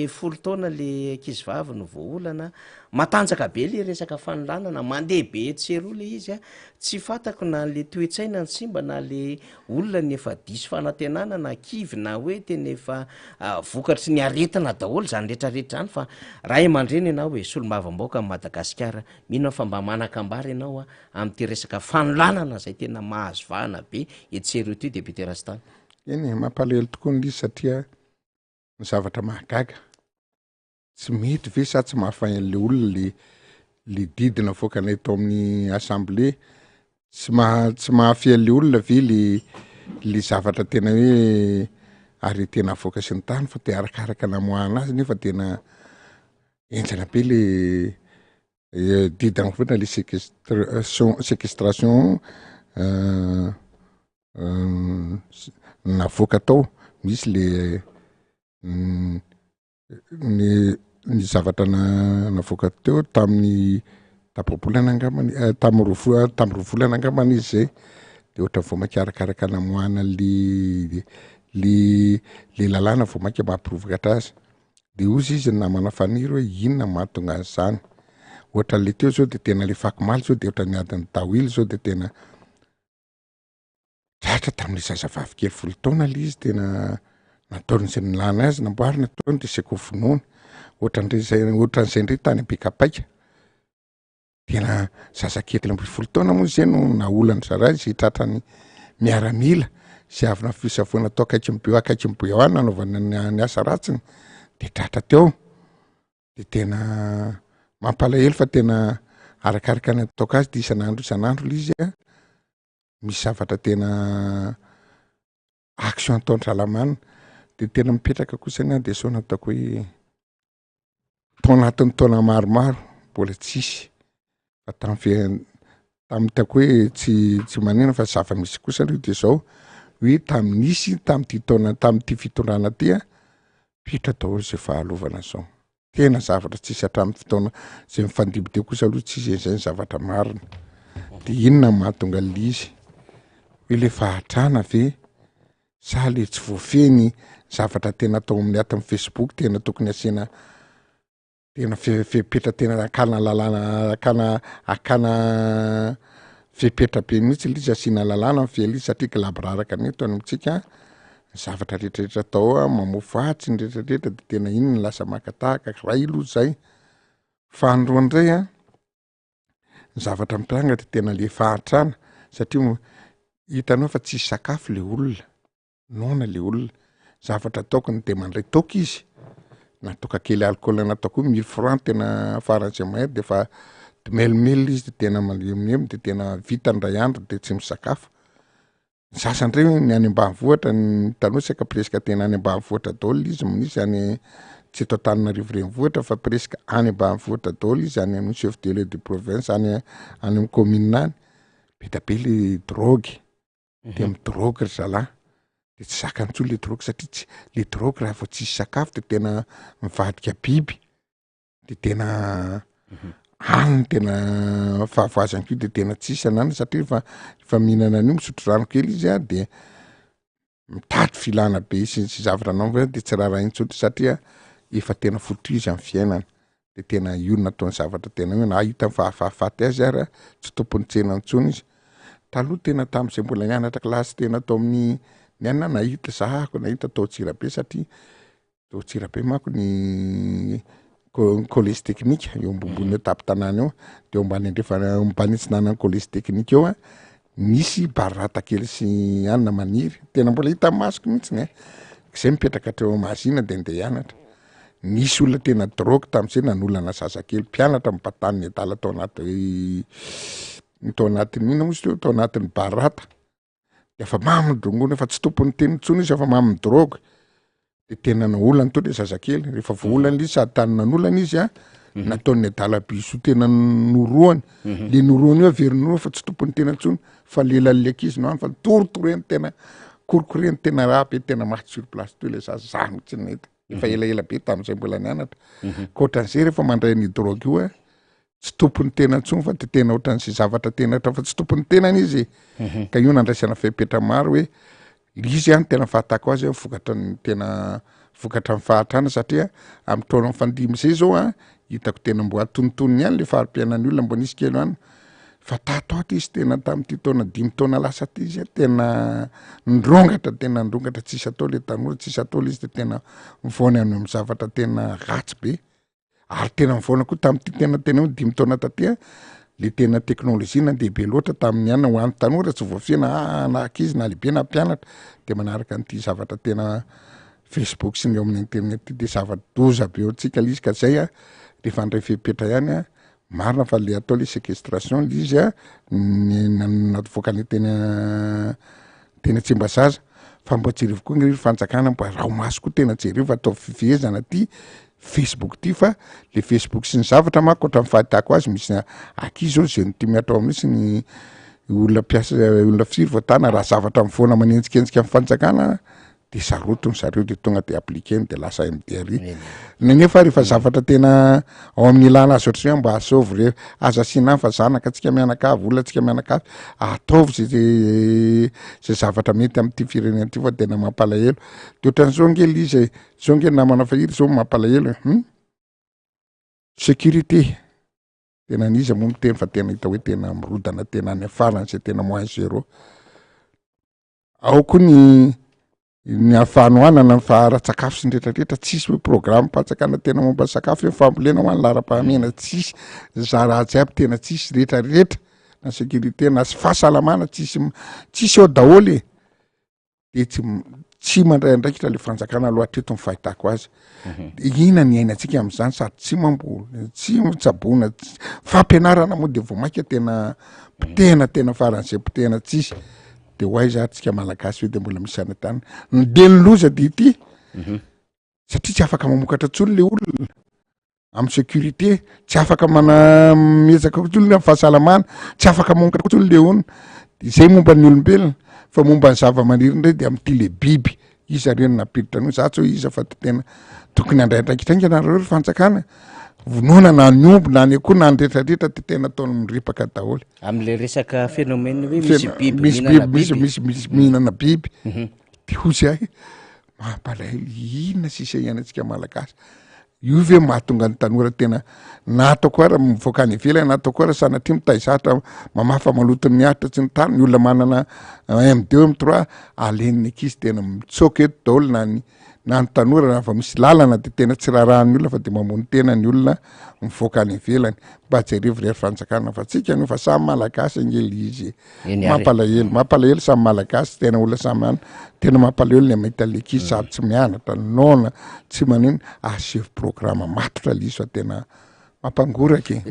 folo taona le ankizy vavy no voaolana. Matanjaka be le resaka fanolanana, mandeha be tsero le izy tsy fantako na le toetsaina ny simba na le olona ny efa diso fanantenana na kivy na hoe tena efa vokatry ny aretina daholo zany rehetrarehetra zany, fa raha aman-dreny ianao hoe solombavambaoka amin'ny Madagasikara mino fa mba manakambary ianao am'ty resaka fanolanana zay tena mahazo vahana be etsero ty député Rastany. Eny mampalahelo tokoa ny izy satria ny zavatra mahagaga tsy mety ve sa tsy mahafahan'le olona le didina voakanay tao amin'ny assemblée tsy mahafian'le olona ve le zavatra tena hoe ary tena voaka sy ny tany fa te arakaraka namoahana azy nefa tena enjana be le didina voana le séquestration navoaka tao misy le ny zavatra navoaka teo tamin'ny tapabolana angambany tamin'ny roavolana angambany izy zay de ohatra vao mainka arakaraka namoahana le lalàna vao mainka mampirovokatra azy de ozy izy namana faniry hoe inona mahatonga an'izany. Ohatra le teo zao de tena le fakomaly zao de ohatra ny adiny tawily zao de tena tratra tamin'le zazavavy kely 10 taona le izy tena nataony zay nilana azy namboarina taony de seko finoana ohatran'izay ndray tany Bekapaka tena zazakely 10 taona moa zay no naolany zaray zay tratrany miaramila sy avy fisavoana tao akaiky mibeo any nanaovana ny asa ratsiny de tratra teo de tena mampalahelo fa tena arakaraka ny ataoko azy de isan'andro le izy misy zavatra tena action ataon-dralamana de tena mipetraka kosany de so nataoko hoe tao anatin'ny taona maromaro mbola tsisy fa tamin'ny taoko hoe tsy manena fa zava-misy kosa aloha de zao hoe tamin'ity taona tamin'ity fitondrana ty pitra daholo zay fahalovana zao. tena zavatra tsisy hatramin'ny fotoana zay mifandibodeo kosa aloha tsisy zay ny zavatra marina de inona mahatonga lizy hoe le fahatrana ve sa le tsy voafeny zavatra tena atao amin'ny atin'ny Facebook tena tokony asiana tena fepetra tena akana lalàna akana fepetra be mihitsy lizy asiana lalàna mifely izy satria kilabraraka neto any amintsika zavatra rehetrarehetra atao mamofo atsy ny rehetrarehetra de tena iny ny lasa makatahaka ray aloha zay fahandroany ndray ny zavatra mitranga de tena le fahatrana satria hitanao fa tsisy sakafo le olona nona le olona zavatra ataoko de mandray toka izy natoka kely alcool nataoko 1000 francs tena faran'izay mahery de fa melimely izy de tena malemilemy de tena vita ndray andro de tsy misakafo sasany regny ny any ambanivohitra ny tanosaka presque tena any ambanivohitra daholo izy misy any tsy eto Antananarivo renivohitra fa presque any ambanivohitra daholo izy any amin'ny chef de de province any amin'ny commune any be da be le drogue de amin'ny drogue ry zalahy de tsy zakantsolo le drogue satria tsy le drogue raha vao tsisy sakafo de tena mivadika biby de tena any tena fahavoazany ko de tena tsisy anany satria fa mihinana an'io misotro rano kely izy de mitady filana be sy zavatra anao de tsy raha intsotro satria efa tena foto izy amin'ny fiainana de tena io nataony zavatra tena hoe na hita fahafaty azy ary tsy tompony tsena intsony izy taloha tena tamin'izay mbola nianatra kilasy tena atao amin'ny nianana nahita zahako nahita tao Tsirabe satria tao Tsirabe manko ny collège technique eo ambombony tapin-tanàna eo de eo ambany andrefa ambany tsinanany collège technique eo misy barata kely sy anina maniry tena mbola hita masoko mihitsy ny zay mipetraka hatreo mazina de ndeha hianatra nisy olona tena drogue tamin'izay nanolana zazakely mpianatra mipatany ny adala tao anaty tao anatin'ny ina mozy tao anatin'ny barata de efa mamindrongona fa tsy tompony teny intsony izy efa mamindrogue de tena naolany to le zazakely rehefa voolany izy sady tany nanolana izy nataon'ny adala biso tena noroany le noroany io averinoroa fa tsy tompony tena intsony fa lelan'ny ankizy no any fa torotoreny tena korokoreny tena raha be tena maty sur place to le zaza zany tsy nety efa elaela be tamin'izay mbola nianatra koatran'izay rehefa mandray ny drogue io tsy tompony tena intsony fa de tena ohatran'izay zavatra tena fa tsy tompony tenany izy ka io nandraisana fepetra maro hoe izy any tena fahatako azy vokatra ny tena vokatra amin'ny fahatrana satria amin'ny taona mifandimy zay zao hitako tena mbo atonontonony any le farim-piainan'ny olona mbo nisy kely any fa tatoato izy tena tamin'ity taona 5 taona lasa ty izy tena ndrongatra tena ndrongatra tsisy atao le tanora tsisy atao le izy de tena mivoana any amin'ny zavatra tena ratsy be ary tena mivoana koa tamin'ity tena hoe 5 taona taty le tena teknôlôjia nandehabe loatra tamin'ny anina ho an'ny tanora tsy voafiana na ankizy na lehibe na mpianatra de manaraka an'ity zavatra tena Facebook sy ny eo amin'ny internet de zavatra doza be antsika le izy ka zay rehefa andray fepetra ihany marina fa le atao le séquestration le izy navoakany tena Tsimbazaza fa mbo tsy rivo koa ny fanjakana mbo raha maso koa tena tsy rivo atao fifehezana ty Facebook ty fa le Facebook sy ny zavatra manko ohatran'ny fahitako azy misy ankizy zao zay ty miatao amin'isy ny olona mpiasa olona firy voatana raha zavatra mivoana manenjikenzika amin'ny fanjakana de sarotony zareo de tonga de appliqueny de lasa MDR nefa rehefa zavatra tena ao amin'ny ilana azy ohatry hoe mba asovy re aza siana fa zanaka atsika mianakavy olona atsika mianakavy ataovy zay zavatra mety amin'ity firenena ty fa tena mampalahelo de ohatran'izao ngely izy zao ngely namana fahiry zao mampalahelo sécurité tena niza moa miteny fa tena hita hoe tena mirodana tena any afarany zay tena moins zéro ao koa ny afanoanana ny faharatsakafo sy ndretrarehetra tsisy hoe programme patsakana tena momba sakafo hoe fambolena ho any lara-pahamena tsisy zaratsy aby tena tsisy rehetrarehetra na sécurité na sy fahasalamana tsisy eo daholy de tsy mandray andraikitra le fanjakana lohatreto ny fahitako azy ina ny ainatsika amin'izany sady tsy mamboly tsy mitsabona fampianarana moa de vao maika tena faran'izay potena tsisy de hoay za tsika malagasy hoe de mbola misy any tany de ny loza de ity satria tsy afaka mamokatra tsolo le olona amin'ny sécurité tsy afaka miezaka kotsolo amin'ny fahasalamana tsy afaka mamokatra kotsolo le olona zay momba ny olombelona fa momba ny zava-maniry ndray de amin'ity le biby iza reny napiditra no za tsy hoe iza fa tena tokony andraitrakitrainganareo ry fanjakana vonoana na ny omby na ny akoho na nyretraretra ty tena ataony miripaka daholy am'le resaka phénomène hoe misy biby misy mihinana biby de hozy ahy mampalahelo inona sisa ianatsika malagasy io ve mahatonga ny tanora tena natao raha mivoaka any ivelany natao raha sanatria mitaizatra mamafa malotony ny ahitra tsy ny tany ny olona manana M2 M3 aleniny ankizy tena mitsoka eto daholo na ny tanora raha fa misy lalana de tena tsy raharahan'ny olona fa de mamony tena ny olona mivoaka any ivelany mba jerevy fanjakana fa tsika no fa samy malagasy angely izy mampalahelo samy malagasy tena olona samy any tena mampalahelo ny mahita le ankizy sady tsy mianatra nona tsy manino asevy programme matotra liso tena mampangoraka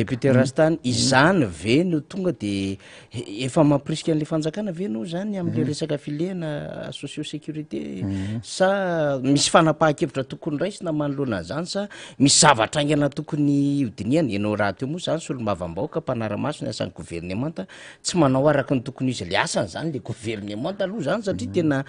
député Rastany izany ve no tonga de efa mampirisika an'le fanjakana ve no zany am'le resaka filena socio sécurité sa misy fanapahan-kevitra tokony raisina manoloana zany sa misy zavatra aingana tokony hodiniana ianao raha teo moa zany solo-mavambaoka mpanara-maso ny asan'ny gouvernemanta tsy manao araka ny tokony izy le asany zany le gouvernemanta aloha zany satria tena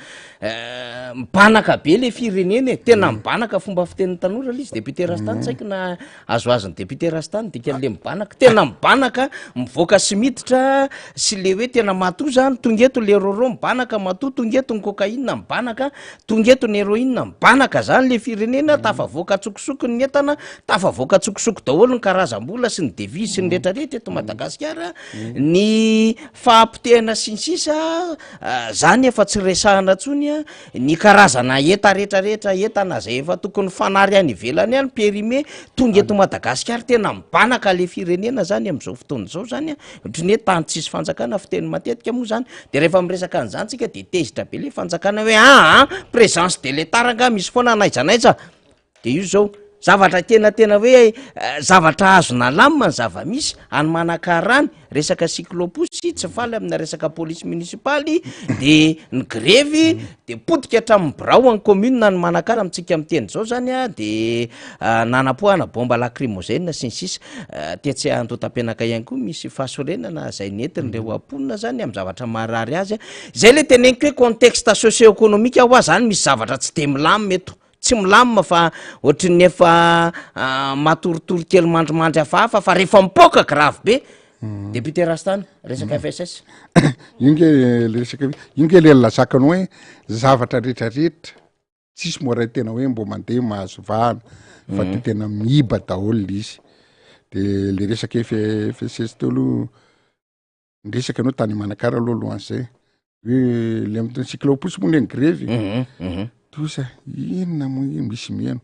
mibanaka be le firenena tena mibanaka fomba fitenin'ny tanora le izy député Rastany tsaiko na azo azony député Rastany de kale mibanaka tena mibanaka mivoaka sy miditra sy le hoe tena matoa zany tongeto le roro mibanaka matoa tongeto ny cocaïne mibanaka tongeto ny héroïne mibanaka zany le firenena tafavoaka tsokosoko ny entana tafavoaka tsokosoko daholo ny karazam-bola sy ny devise sy ny retraretra eto Madagasikara ny fahampitehana sy ny sisa zany efa tsy resahana tsony ny karazana eta retraretra entana zay efa tokony fanary any ivelany any périmé tonga eto Madagasikara tena mibanaka le firenena zany am'izao fotoana zao zany ohatrany hoe tany tsisy fanjakana fiteny matetika moa zany de rehefa miresaka an'izany tsika de tezitra be le fanjakana hoe présence de l'état ranga misy foana naijanaiza de io zao zavatra tena hoe zavatra azona lamina ny zava-misy any manakarany resaka cycloposy tsy faly amina resaka police municipaly de ny grevy de potika hatramin'ny birao any commune na ny manakara amitsika miteny zao zany de nanapohana bomba lacrymogène sy ny sisa tetsy andotam-pianaka ihany koa misy fahasorenana zay netiny reo amponina zany amin'ny zavatra marary azy zay le teneniko hoe contexte socio-économique ho zany misy zavatra tsy de milamina eto tsy milamina fa ohatry ny efa matoritory kely mandromandry hafahafa fa rehefa mipoka grave be député Rastany resaka FSS inge le lazakanao hoe zavatra rehetrarehetra tsisy moray tena hoe mbo mandeha mahazo vahana fa de tena miba daholo izy de le resaka FSS tolo ndresaka anao tany manakara aloha lohan'izay hoe le amin'ny cycloposy moa le ny grevy tosa inona moa misy mieno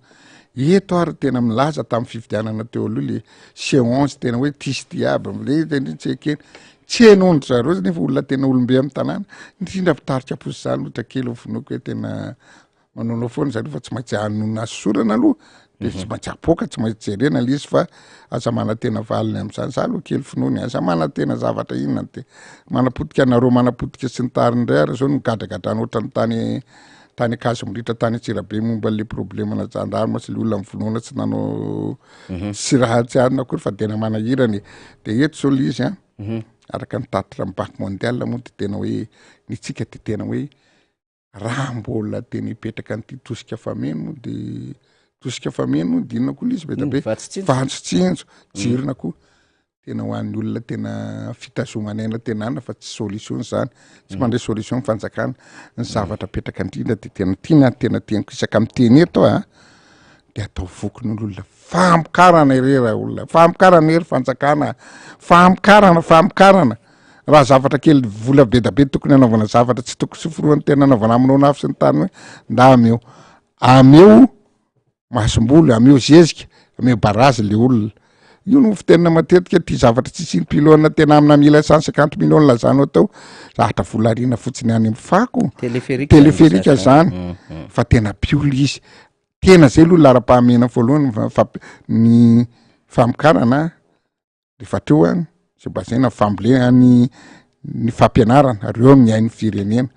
eto ary tena milaza tamin'ny fividianana teo aloha le C11 tena hoe tisty aby le tsy ekeny tsy enondro zareo zany nefa olona tena olombe amin'ny tanàna indrindra mpitarika posy zany ohatra kely vonoako hoe tena manonao foana zareo fa tsy maintsy anona sorana aloha de tsy maintsy apoka tsy maintsy jerena le izy fa aza manatena valiny am'izany za aloha kely finoany aza manatena zavatra inona de manapotika anareo manapotika sy ny tariny ray ary zao migadragadrana ohatra ny tany akazo miritra tany Antsirabe momba le problème na jandarme sy le olona mivonoana tsy nanao sy raha tsy anona akory fa tena manahirany de eto zao le izy araka ny tatitra amin'ny banque mondiale moa de tena hoe ny tsika de tena hoe raha mbola tena hipetraka an'ity tosika fameno de tosika fameno de inona koa le izy be vatsotsinjo jirona koa tena ho an'ny olona tena fitazomanaina tena ana fa tsy solution zany tsy mandray solution fanjakana ny zavatra petraka indrindra de tena tena teniko isaka miteny eto de atao vokony olona fampikarana irera olona fampikarana ery fanjakana fampikarana raha zavatra kely vola be da be tokony anaovana zavatra tsy tokony soforoany tena anaovana aminao nafy sy ny tany hoe nda ameo mahasom-boly ameo zezika ameo barazy le olona io no fitenina matetika ty zavatra tsisy ny pilona tena amina 150 millions lazanao tao zahatra volarina fotsiny any amin'ny fako teleférika zany fa tena piolo izy tena zay aloha lara-pahamena voalohany ny fampikarana rehefa teo any zay mba zay na fambolena ny fampianarana reo amin'ny hain'ny firenena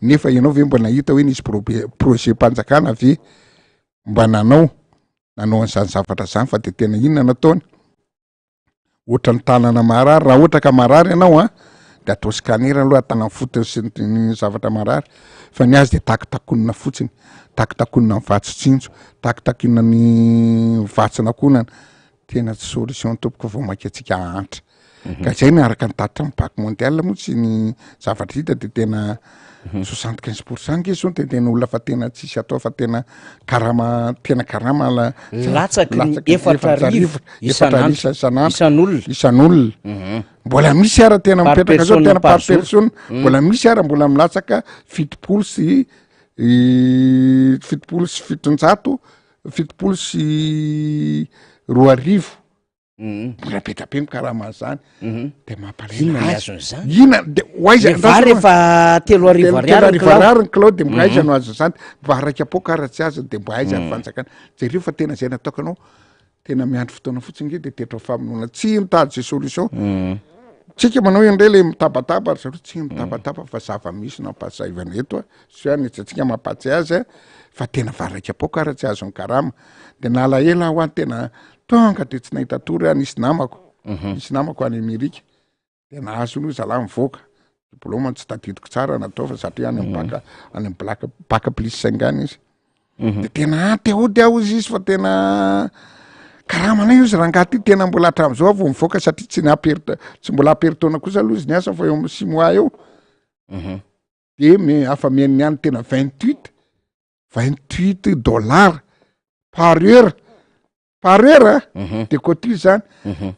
nefa ianao ve mba nahita hoe nisy projet mpanjakana ave mba nanao an'izany zavatra zany fa de tena inona nataony ohatra ny tanana marary raha ohatra ka marary ianao de atao scanner aloha atana fotony sy ny zavatra marary fa ny azy de takitakonina fotsiny takitakonina ny vatsotsinjo takitakonina ny vatsinankonana tena tsy solution tompoko vao maika atsika hantra ka zay miaraka ny tatitra ny bac mondial motsy ny zavatra hita de tena 75% izy zao de tena olona fa tena tsisy atao fa tena karama latsaky ny efatra arivo isan'olona mbola misy ara tena mipetraka zao tena par personne mbola misy ara mbola milatsaka fitopolo sy fitonjato fitopolo sy roa arivo mbola petrabe mikarama zany de mampalina de rehefa telo arivo ariary ny kilao de mba aiza no azo zany mba araiky apoka aratsy azy de mba aiza ny fanjakana jereo fa tena zay nataoko anao tena miandry fotoana fotsiny nge de tetra famonoana tsy mitady zay solution tsika manao indray le mitabataba zareo tsy mitabataba fa zava-misy nampasaivana eto so any tsika mampatsy azy fa tena varaiky apoka aratsy azo ny karama de nalahela ho any tena tonga de tsy nahita tory nisy namako any Amerika de nahazo aloha zalahy mivoaka diplôma tsy tadidiko tsara natao fa satria any amin'ny baka plus 5 any izy de tena antehody aho izy fa tena karamanay izy rangaty tena mbola hatram'izao avo mivoaka satria tsy mbola aperitaona kosa aloha izy niasa fa eo amin'ny 6 mois eo de afa miainy any tena 28 dollars par heure de cotis zany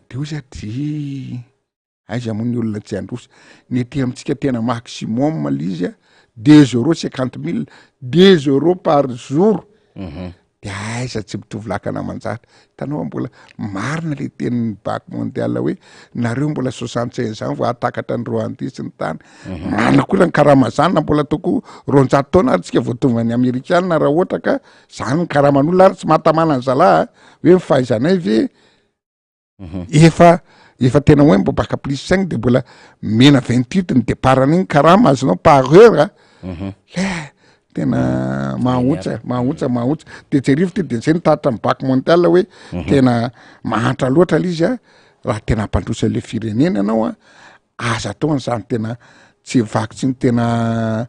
de ozy ady aiza moa ny olona tsy androsa ny ety amitsika tena maximum lizy 2,50,000 €2 par jour de aiza tsy mitovy lakana manjatra tanao mbola marina le tenin'ny bac mondial hoe nareo mbola 65 zany vao atakatra ny Rwanda sy ny tany marina koa ny karamazany mbola toko 200 taona ary tsika voatonga ny Amerikanina raha ohatra ka zany ny karaman'olona ary tsy mahatamana ny zalahy hoe mifahaizanay ve efa tena hoe mbo baka plus 5 de mbola mena 28 ny deparany iny karama azonao par heure tena mahotsa de jerivo ty de zay nitatitra ny bac mondial hoe tena mahantra loatra lizy raha tena ampandrosa le firenena anao aza ataony zany tena tsy vaky ny tena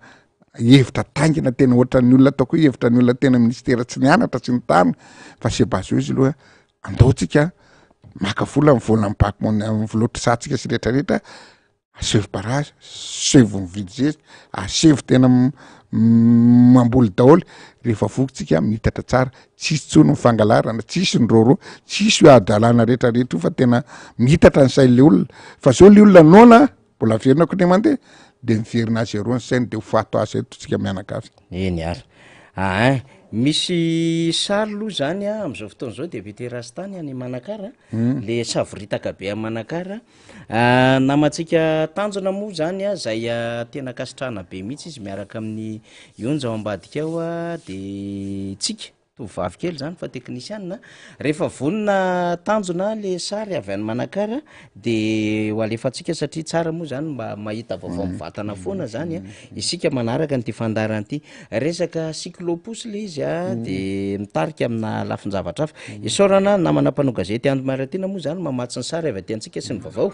hevitra tangina tena ohatran'ny olona ataoko hoe hevitra ny olona tena ministera tsy nianatra tsy ny tany fa sebazo izy aloha andaotsika maka vola amin'ny volana ny bac mondial loatra satsika sy rehetrarehetra asevo barage asevo mividy asevo tena mamboly daholy rehefa vokytsika mitatra tsara tsisy tsony mifangalarana tsisy ny roro tsisy adalana rehetrarehetra io fa tena mitatra ny sain'le olona fa zao le olona nona mbola verina ko ne mandeha de miverina azy ero ny sainy de ho fato azy etotsika mianakavy eny ary misy sary aloha zany am'izao fotoana zao député Rastany any Manakara le savoritaka be amin'ny Manakara namatsika tanjona moa zany zay tena kasitrahana be mihitsy izy miaraka amin'ny Onjy ao ambadika ao de tsika tovavy kely zany fa teknisiana rehefa vonina tanjona le sary avy any Manakara de ho alefatsika satria tsara moa zany mba mahita vaovao mivatana foana zany isika manaraka ny fandarana ty resaka cyclopousse le izy de mitarika amina lafin-javatra hafa isaorana namana mpanao gazety Andro Maratina moa zany mamatsy ny sary avy aty antsika sy ny vaovao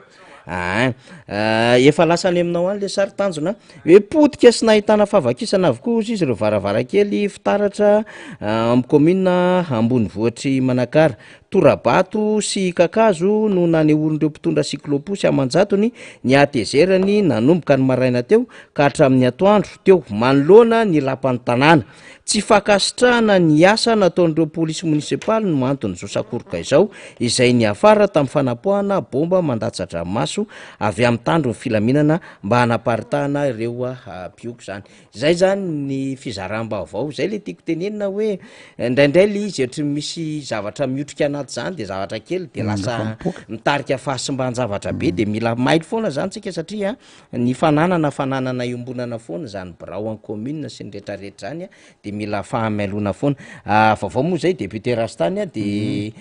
efa lasany aminao any le sary tanjona hoe potika sy nahitana favakisana avokoa izy ireo varavarakely fitaratra amin'ny commune ambony vohitry Manakara torabato sy kakazo no nanehorin'ireo mpitondra cyclopousse amanjatony ny atezerany nanomboka ny maraina teo ka hatramin'ny atoandro teo manoloana ny lapan'ny tanàna tsy fakasitrahana ny asa nataon'ireo polisy munisipaly no antony zao sakoroka izao izay ny afara tamin'ny fanapohana bomba mandatsatra maso avy amin'ny tandro ny filaminana mba hanaparitahana ireo bioko zany zay zany ny fizaram-baovao zay le tiako tenenina hoe indraindray le izy ohatra misy zavatra miotrika anaty zany de zavatra kely de lasa mitarika fahasimban-javatra be de mila maily foana zany tsika satria ny fananana iombonana foana zany birao en commune sy ny rehetrarehetra zany de mila fahamailona foana vaovao moa zay député Rastany de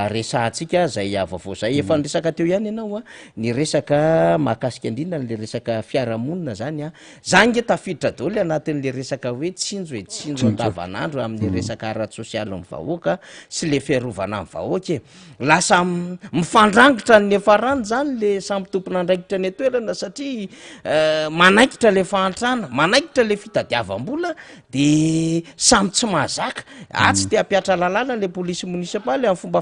resahantsika zay vaovao zay efa niresaka teo ihany ianao ny resaka mahakasika indrindra le resaka fiarahamonina zany zange tafiditra daholo anatin'le resaka hoe tsinjo andavanandro amin'ny resaka ara-tsosialy ny vahoaka sy le fiarovana amin'ny vahoaka lasa mifandrangitra ny efarany zany le samby tompona andraikitra ny atoerana satria manaikitra le fahantrana manaikitra le fitadiavam-bola de samby tsy mahazaka atsy te ampiatra lalàna le polisy munisipaly amin'ny fomba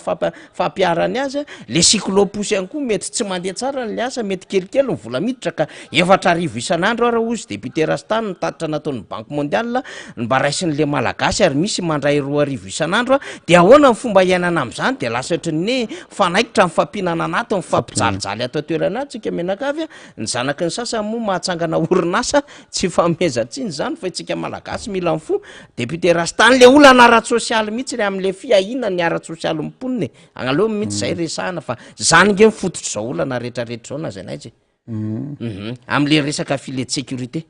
fampiarany azy le cycloposy ihany koa mety tsy mandeha tsara le asa mety kelikely ny vola miditra ka 4 isan'andro ara ozy député Rastany nitatitra nataon'ny banque mondiale mba raisin'le malagasy ary misy mandray 2 isan'andro de ahoana ny fomba iainana am'izany de lasa ohatrin'ny fanaikitra ny fampinana anaty ny fampijalijaly ato toerana tsika menakavy ny zanaky ny sasany moa mahatsangana orinasa tsy famezatsiny zany fa itsika malagasy mila mifo député Rastany le olana ara-tsosialy mihitsy le am'le fiahina ny ara-tsosialy miponiny agnaleo mihitsy zay resahana fa zany nge mifototro zao olana rehetrarehetra zao na zay naitsy am'le resaka filet de sécurité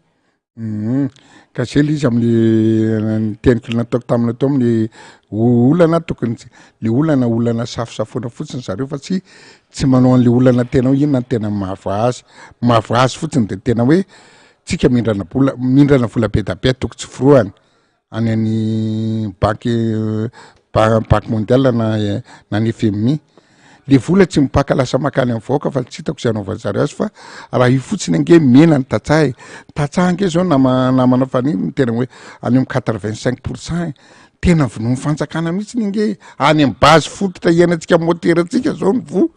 ka zay le izy am'le teniko nataoko tamina tao amin'ny olana tokony le olana safosafoana fotsiny zareo fa tsy manao an'le olana tena hoe inona tena mahavo azy fotsiny de tena hoe tsika mindrana vola be da be toko tsy firohany any any banque mondiale na ny FMI le vola tsy mipaka lasa makany amin'ny vahoaka fa tsy hitako zay anaovany zareo azy fa raha io fotsiny ange mena ny tatsaha ange zao namana faniny tena hoe any amin'ny 85% tena vonomy fanjakana mihitsy nge any amin'ny base fototra iainantsika moteratsika zao ny vo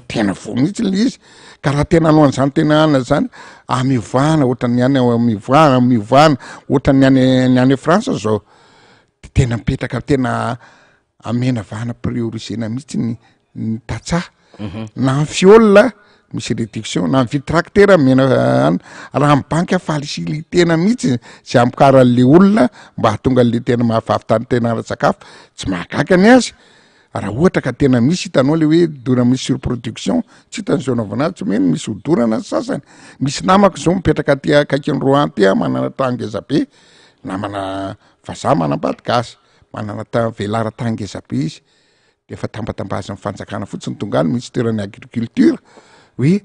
tena vo mihitsy le izy ka raha tena anao an'izany tena ana zany amivana ohatrany any mivana ohatrany any France zao tena mipetraka tena amena vana priorisena mihitsy ny tatsaha na ny fiolona misy réduction na ny vitracteur mena raha my banque facilitena mihitsy zay amikaran'le olona mba hatonga le tena mahavavitany tena ara-sakafo tsy mahagaga ny azy raha ohatra ka tena misy hitanao le hoe dora misy surproduction tsy hitan'izao naovana tsy meny misy hodorana sasany misy namako zao mipetraka ty akaiky ny Roan ty manana tangeza be namana vazaha manambady gasy manana velara tangeza be izy de efa tambatambazany fanjakana fotsiny tonga any ministère-ny agriculture hoe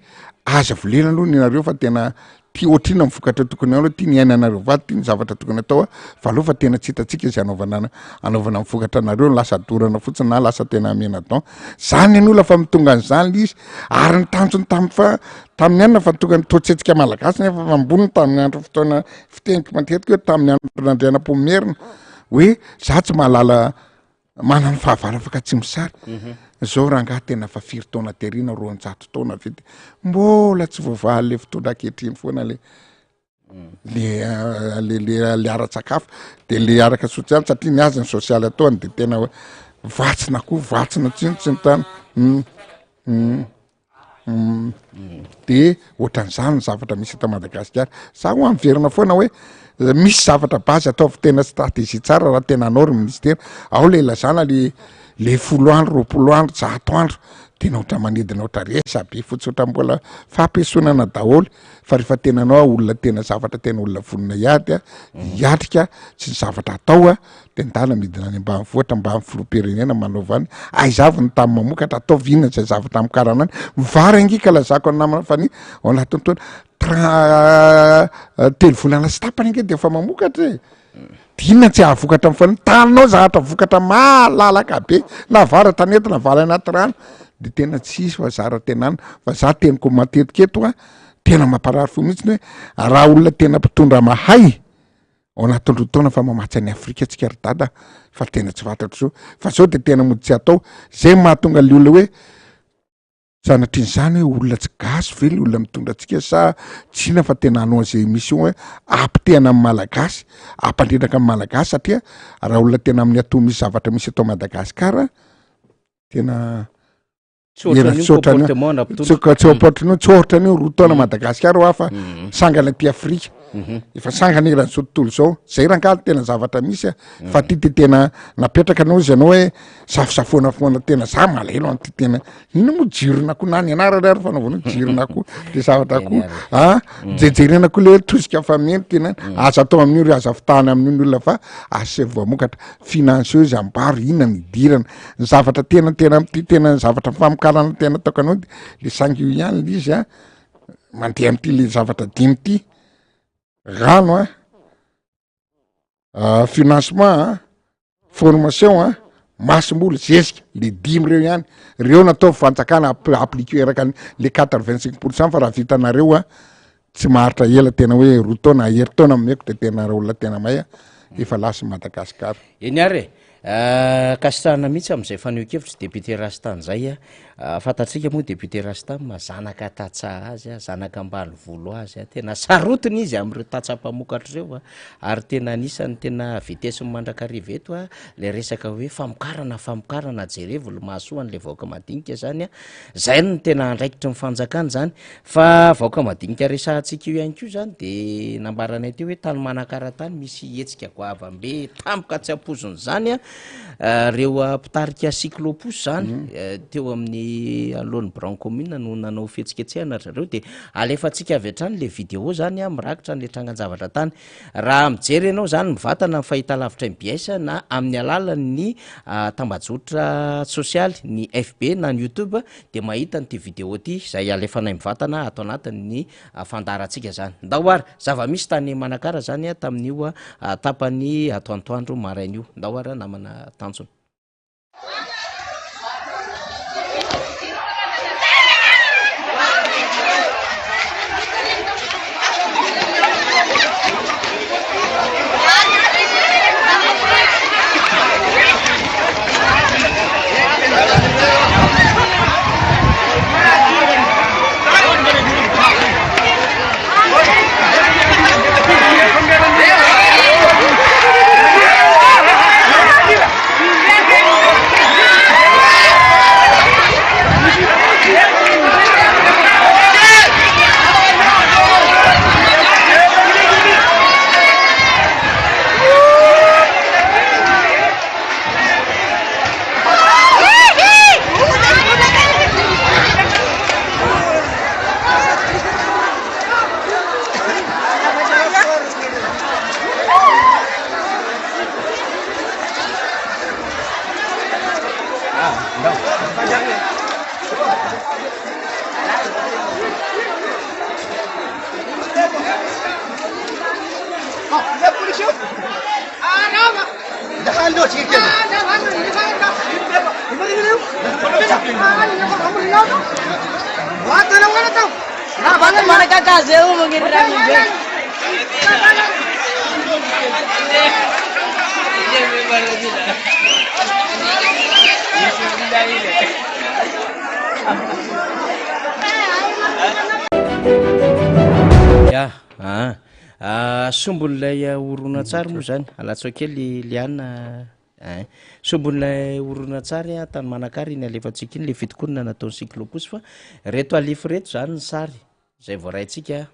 aza volena aloha ny nareo fa tena ty ohatrina mivokatra tokony ao ty ny ainanareo vady ty ny zavatra tokony atao fa aloha fa tena tsy hitatsika izy anaovana mivokatra nareo lasa dorana fotsiny na lasa tena amena don zany ny ola fa mitonga an'izany le izy ary ny tanjony tamin'ny anina fa tonga ny toetsetsika malagasy nefa fa amboniny tamin'ny andro fotoana fiteniko matetika hoe tamin'ny andro nandriana pomerina hoe za tsy mahalala manany fahavara afaka tsy misary zao raha ngaha tena fa 5 taona terina 200 taona vity mbola tsy voavaly le fitondra ankehitriny foana le ara-tsakafo de le araka sosialy satria ny azy ny sosialy ataony de tena hoe vatsina tsinotsy ny tany de ohatran'izany ny zavatra misy eto Madagasikara za ho amverina foana hoe misy zavatra bazy ataovy tena stratégie tsara raha tena anao ry ministera ao le lazana le 10 andro 20 andro 100 andro tena ohatra manidina ohatra resa be fotsy ohatra mbola fampiasonana daholo fa rehefa tena anao olona tena zavatra tena olona vonona iady hiatrika tsy zavatra atao de ndala midina any ambany vohatra mba filoperenena manaovany aizavy ny tamin'ny mamokatra atao vinana zay zavatra amikaranany mivary angika lazako ny namana fany ao anatin'ny taona 3 volana sy tapany ange de efa mamokatra dinona tsy ahavokatra mifany taninao zavatra vokatra malalaka be na vara tanety vala anaty rano de tena tsisy fa zara tenana fa za teniko matetika tena mamparary fo mihitsy hoe raha olona tena mpitondra mahay ao anatin'ny taona fa mamatsy any Afrika tsika ry dada fa tena tsy fantatro zao fa zao de tena mody tsy atao zay mahatonga le olona hoe sanatr'izany hoe olona tsy gasy ve le olona mitondra antsika sa tsina fa tena hanao an'izay émission hoe ampitehana amin'ny malagasy ampandrindraka amin'ny malagasy satria raha olona tena amin'ny ato misy zavatra misy atao Madagasikara tena tsy ohatran'io roa taona Madagasikara ho afa sangana ty Afrika efa sangana eran'izao tontolo zao zay raha ngaly tena zavatra misy fa ty tena napetraka anao izy anao hoe safosafoana foana tena za malahelo anty tena ino moa jirona koa na ny anarany ary fanaovana jirona koa de zavatra koa jejerena koa le tosika fa meno tena aza atao amin'io ry aza fitahana amin'io olona fa asa voamokatra financieuse ambaro inona midirana ny zavatra tena tena zavatra famokarana tena taokanao le sangy io ihany le izy mandeha am'ty le zavatra dimy ty rano financement formation masomboly zezika le 10 reo ihany reo natao fanjakana appliqué raka le 85% fa raha vitanareo a tsy maharitra ela tena hoe roa taona hery taona mameko de tena olona tena may a efa lasa Madagasikara. Eny ary kasitahana mihitsy am'izay faneho-kevitra député Rastan zay a fantatsika moa député Rastan mazanaka tatsa azy a zanaka ambany volo azy a tena sarotiny izy am'ireo tatsa-pamokatra reo a ary tena anisany tena vitesiny mandrakariva eto a le resaka hoe famokarana jerevolo mahasoany le vahoaka madinika zany a zay no tena andraikitry mifanjakany zany fa vahoaka madinika resahantsika io ihany ko zany de nambaranay teo hoe tany manakaratany misy hetsika goavambe tampoka tsy ampozony zany a reo mpitarika cyclopus zany teo amin'ny alohan'ny Bran commune no nanao fihetsiketsehana zareo de alefantsika avy hatrany le vidéo zany a mirakitra ny trangan-javatra tany raha mijery ianao zany mivatana ny fahitalavitra MBS na amin'ny alalan'ny tambajotra sosialy ny FB na ny YouTube de mahita nyty vidéo ty zay alefanay mivatana atao anatin'ny fandarantsika zany ndahoary zava-misy tany Manakara zany a tamin'io tapany atoantoandro marain'io ndahoary namana tanjona. Sombon'ilay horonan-tsary moa zany alatso kely liana sombon'ilay horonan-tsary tany Manakara iny alefantsika iny le fitokonana nataony cyclopus fa reto alifo reto zany ny sary zay voaraintsika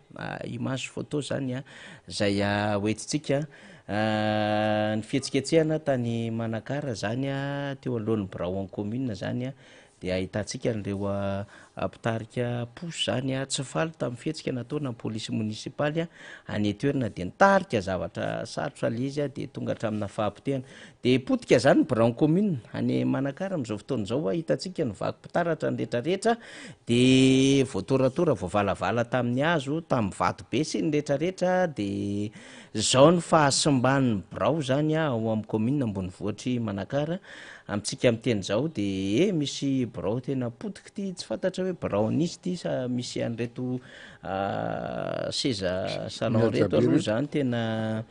image photo zany a zay hoentitsika ny fihetsiketsehana tany Manakara zany a teo alohan'ny Bran commune zany a de ahitantsika an'ireo mpitarika posy zany a tsy faly tamin'ny fihetsika nataona ny polisy munisipaly any toerana de nitarika zavatra sarotra le izy de tonga hatramina fahampitehana de potika zany Bran commune any Manakara am'izao fotoana zao hitantsika ny vaky mpitaratra ny rehetrarehetra de voatoratora voavalavala tamin'ny hazo tamin'ny vato be sy ny rehetrarehetra de zao ny fahasimban'ny Brao zany ao amin'ny commune ambony vohitry Manakara amitsika miteny zao de misy Brao tena potiky ty tsy fantatra hoe Brao nisy ty sa misy an'ireto seza salon reto aloha zany tena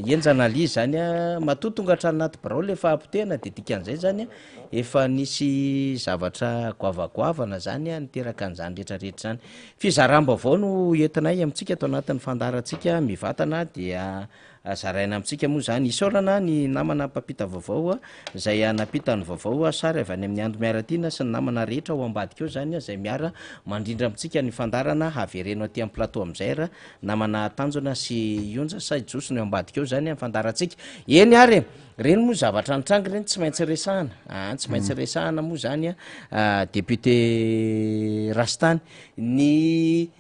enjana li zany a matotonga hatrany anaty Brao le fahampitehana de dikan'izay zany a efa nisy zavatra goavagoavana zany a niteraka an'izany rehetrarehetra zany fizaramba-bao no entinay amitsika atao anatin'ny fandarantsika mivatana dia zaraina amitsika moa zany isaorana ny namana mpampita vaovao zay napita ny vaovao sary avy any amin'ny andro miaratina sy ny namana rehetra ao ambadika eo zany zay miara mandrindra amitsika ny fandarana havereno aty amin'ny plateau amizay ra namana tanjona sy ionja saijosy no ambadika eo zany fandarantsika eny ary reny moa zavatra nitrangy reny tsy maintsy resahana tsy maintsy resahana moa zany député Rastan ny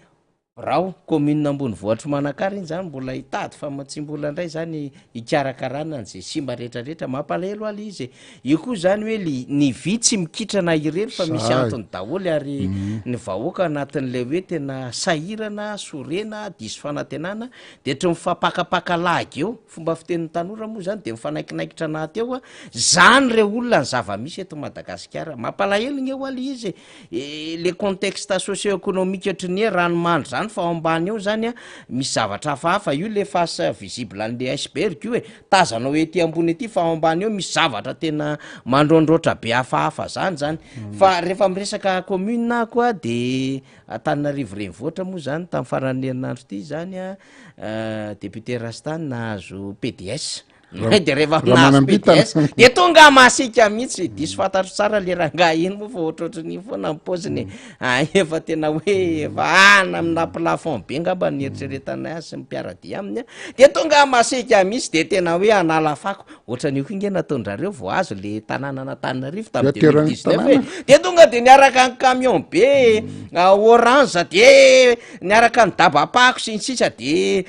rao commune ambony vohatra manakary iny zany mbola hitady fa matsimbola indray zany ikarakarana n'zay simba rehetrarehetra mampalahelo ala izy io koa zany hoe ny vitsy mikitrana ireny fa misy antony daholy ary ny vahoaka anatin'lay hoe tena sahirana sorena diso fanantenana de try mifampakapaka lagy eo fomba fitenin'ny tanora moa zany de mifanainkinaikitra anaty eo a zany re olona ny zava-misy eto Madagasikara mampalahelo ny eo ala izy le contexte socio-économique otriny ranomandry zany fa ao ambany eo zany a misy zavatra hafahafa io le face visible an'le iceberg io tazanao ety ambony ety fa ao ambany eo misy zavatra tena mandrondrotra be hafahafa zany fa rehefa miresaka commune koa de Antananarivo renivohitra moa zany tamin'ny faran'ny herinandro ity zany a député Rastane nahazo PDS de rehefa nahazo PDS de tonga masika mihitsy diso fantatro tsara le ranga iny moa fa ohatrohatrany foana mipoziny efa tena hoe efa ana amina plafond be ngamba ny eritreretana azy sy mipiaradia aminy de tonga masika mihitsy de tena hoe anala fako ohatran'io koa inge nataondrareo vo azo le tanàna Antananarivo tamin'ny 2019 de tonga de niaraka ny camion be orange de niaraka ny dabapako sy ny sisa de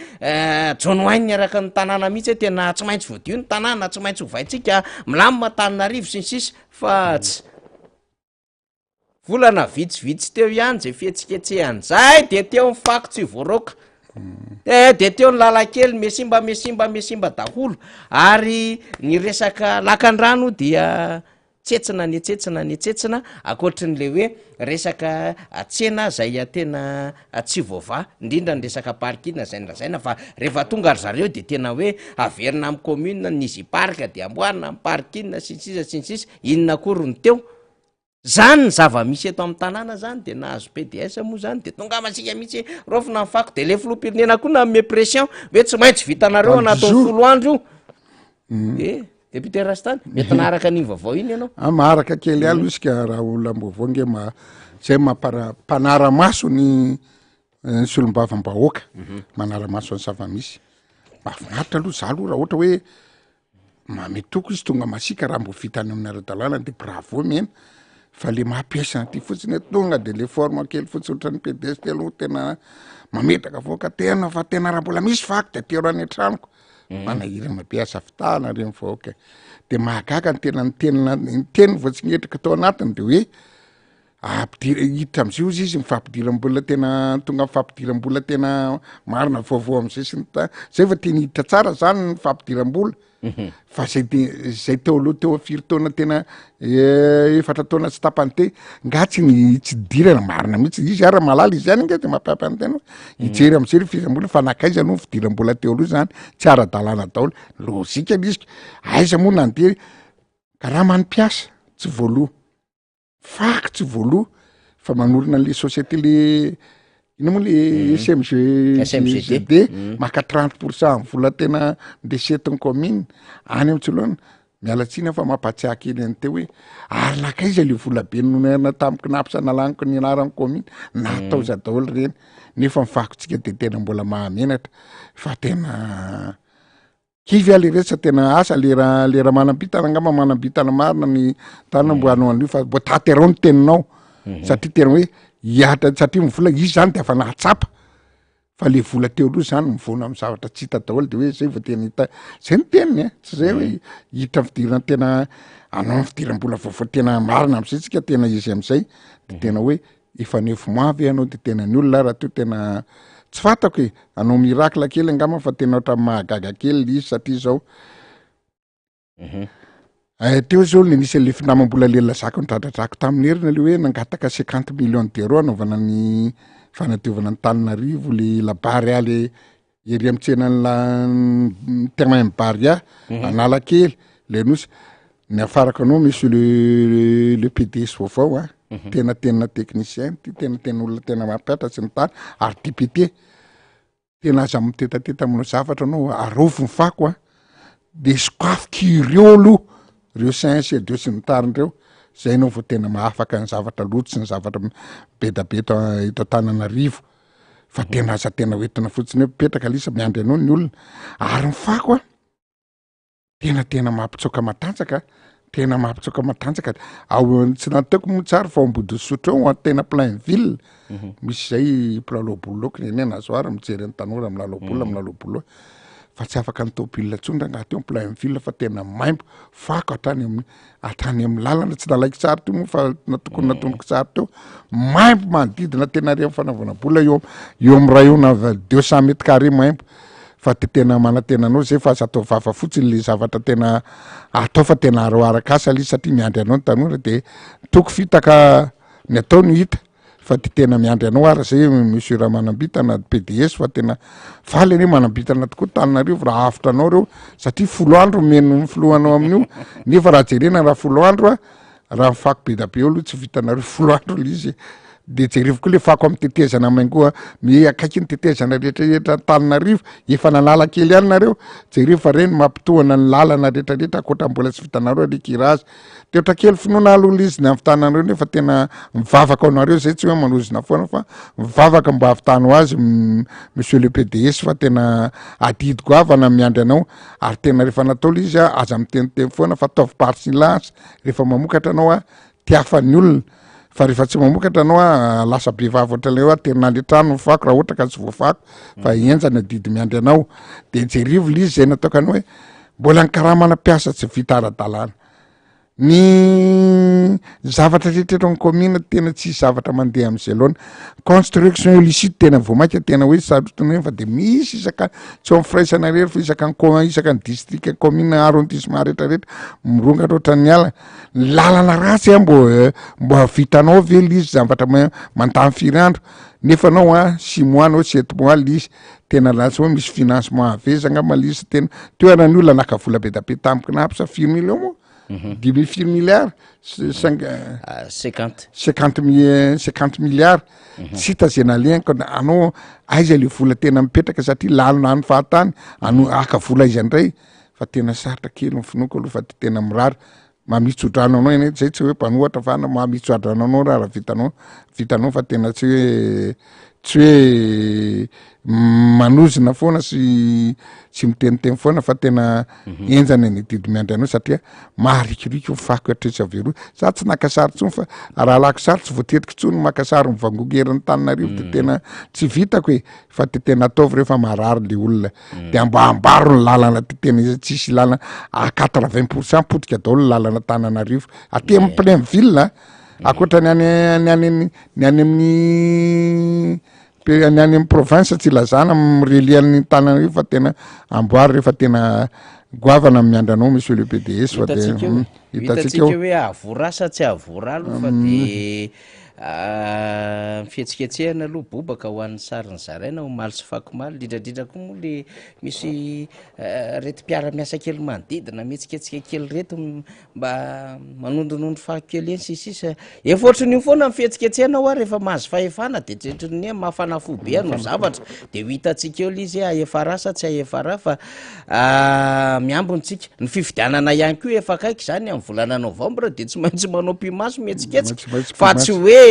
jonoainy niaraka ny tanàna mihitsy tena tsy maintsy voadio ny tanàna tsy maintsy hovaintsika milamina Antananarivo sy ny sisa fa tsy volana vitsivitsy teo ihany zay fihetsiketsehan'zay de teo ny fako tsy voaroka de teo ny lalakely mesimba daholo ary ny resaka lakan-drano dia tsetsina akoatrin'le hoe resaka tsena zay tena tsy voava indrindra ny resaka parkina zay nrazaina fa rehefa tonga ry zareo de tena hoe averina amin'ny commune n'izy parka de amboarina amin'ny parkina sy ny sisa inona korony teo zany ny zava-misy eto amin'ny tanàna zany de nahazo PDS moa zany de tonga masika mihitsy rofina ny fako de le filoham-pirenena koa na me pression hoe tsy maintsy vitanareo anaty 10 andro io député Rastane mety naharaka an'iny vaovao iny ianao maharaka kely alo isika raha olona mbovao nge zay mpanara-maso ny solombavam-bahoaka manara-maso ny zava-misy mahafinaritra aloha za aloha raha ohatra hoe mametoko izy tonga masika raha mbo vitany amin'ny ara-dalàna de bravo mena fa le mampiaisana ty fotsiny tonga de le forme kely fotsiny ohatran'ny PDS ty aloha tena mametraka voaka tena fa tena raha mbola misy vaky de teo raha ny antranoko manahiry mampiasa fitahana reny vahoaka de mahagaga ny teny voatsingetraka tao anatiny de hoe hiditra am'zio izy mifampidiram-bola tena tonga mifampidiram-bola tena marina vaovao am'zay sy zay fa teny hiditra tsara zany ny mifampidiram-bola fa zay teo aloha teo afiry taona tena efatra taona tsy tapany te ngatsy ny tsy dirana marina mihitsy izy ara malala izy any nge de mampiampany tena hijery am'zay fidiram-bola fa nakaiza aloha fidiram-bola teo aloha zany tsy ara-dalàna daholo lozika izy aiza moa nandeha karaha manimpiasa tsy voaloha faky tsy voaloha fa manorina le société le ina moa le SMGD maka 30% amin'ny vola tena ndesetiny commune any am'tsiloana mialatsina fa mampatsiaha kely any teo hoe ary nakaiza le vola be nonana tamiko nampisanalaniky ny anaran'ny commune natao za daholo reny nefa mifakotsika de tena mbola mahamenatra fa tena kivy ale resa tena asa lera manam-bitana angamba manam-bitana marina ny tanana mbo hanao an'io fa mbo taterao ny teninao satria tena hoe hiatra satria mivola izy zany de afa nahatsapa fa le vola teo aloha zany mivona amin'ny zavatra tsy hita daholo de hoe zay vao tena hita zay ny teniny tsy zay hoe hita fidirana tena anao fidiram-bola vaovao tena marina am'zay tsika tena izy am'zay de tena hoe efa 9 mois ve anao de tena ny olona raha teo tena tsy fantako hoe anao miracle kely angamba fa tena ohatran'ny mahagaga kely izy satria zao teo zao le nisy le finamam-bola le lazako nydradradrako tamin'ny herina le hoe nangataka 50 millions d'euros anaovana ny fanadiovana ny Antananarivo le labaria le ery am'tsenany termain baria Analakely le nosy ny afaraka anao misy le PDS vaovao tena technicien ty tena olona tena mampiatratsy ny tany ary député tena aza mitetateta aminao zavatra anao arovo ny fako de sokafo ireo aloha reo CNC de sy ny tarindreo zay nao vao tena mahafaka ny zavatra loto sy ny zavatra bedabe eto Antananarivo fa tena aza tena hoentina fotsiny hoe mipetraka lisa miandry anao ny olona ary ny fako tena mampitsoka matanjaka tena mampitsoka matanjaka ao tsy nateoko mo tsara fa ambody sotra eo tena Plainville misy zay mpilalao-bololoko neny nazoara mijery ny tanora milalao-bolo fa tsy afaka ny tômôbila tsony rangah teo Plainville fa tena maimbo fako hatrany amin'ny lalana tsy nalaiky tsara teo moa fa natokony natonoko tsara teo maimbo manodidina tena re fanaovana bola eo amin'ny rayona 200 mètres carrés maimbo fa tena manantenanao zay fa atao vava fotsiny le zavatra tena atao fa tena aroaraka asa le satria miandry anao ny tanora de toko fitaka ny atao no hita fa tena miandry anao ara zay monsieur raha manambitana PDS fa tena faly ane manambitana tokoa Tananarivo raha afitra anao reo satria 10 andro meno filohanao amin'io nefa raha jerena raha 10 andro raha mifako be da be eo aloha tsy vitanareo 10 andro le izy de jerevy koa le fako amin'ny tetezana maingoa akaiky ny tetezana rehetrarehetra Tananarivo efa nalala kely ihany nareo jerevy fa reny mampitohana ny lalana rehetrarehetra akoatra mbola tsy vitanareo alikirazy de otra kely finoana aloha izy ny avitanareo nefa tena mivavaka ao nareo zay tsy hoe manozina foana fa mivavaka mba avitanao azy monsieur le PDS fa tena adidiko avana miandry anao ary tena rehefa natao le izy aza miteniteny foana fa ataovy par silence rehefa mamokatra anao tiafan'ny olona fa rehefa tsy mamokatra anao lasa be vava oatra le tena le trano mifako raha ohatra ka tsy voafako fa enjany adidy miandry anao de jerivo le izy zay nataoko anao hoe mbola ny karaha manam-piasa tsy vita ara-dalàna ny zavatra rehetra ny commune tena tsy zavatra mandeha am'zay loana construction illicite tena voamaika tena hoe sarotiny fa de misy isaka tsy ao firaisana rery fa isaka ny district commune arrondissement rehetrarehetra mirongatra oatra ny ala lalana ratsy mbo vitanao ve le izy zavatra mandamy firy andro nefa anao 6 mois anao 7 mois le izy tena latsy hoe misy financement avezanga malisy tena toerany olona naka vola be da be tampoka na apsa 4 millions moa 10 milliards 50 milliards tsy hita zay nalegnako anao aiza le vola tena mipetraka satria lalina any fahatany aka vola izy andray fa tena sarotra kely mifinoko aloha fa tena mirary mamitsodrano anao eny zay tsy hoe mpanohatra fa mamitsodrano anao raha vitanao fa tena tsy hoe manozina foana sy miteniteny foana fa tena enjany ny didy miandry anao satria marikiriky fako atretsy avero za tsy nakasary tsony fa raha lako sary tsy voatetika tsony makasary mivangogerany Tananarivo de tena tsy vitako e fa tena ataovy rehefa marary le olona de ambaro ny lalana tena izy tsisy lalana 80% potika daholo ny lalana Tananarivo aty amin'ny Plainville akoatra ny any amin'ny province tsy lazana mirelian'ny Tananarivo fa tena amboary rehefa tena goavana miandry anao monsieur le PDS fa de hitatsika hoe avorasa tsy avoralo fa de fihetsiketsehana aloha bobaka ho an'ny sariny zaraina omaly sy fakomaly indrindrandrindra koa moa le misy rety mpiara-miasa kely manodidina mihetsiketsika kely reto mba manondronondro fako kely eny sisisa efa ohatran'io foana mifihetsiketsiana ho rehefa mahazo fahefana de tretrin'ny mafana fo be no zavatra de ho hitatsika eo le izy aefa rasa tsy aefa raha fa miambontsika ny fifidianana ihany ko efa akaiky zany amin'ny volana novembre de tsy maintsy manao pimaso mihetsiketsiky fa tsy hoe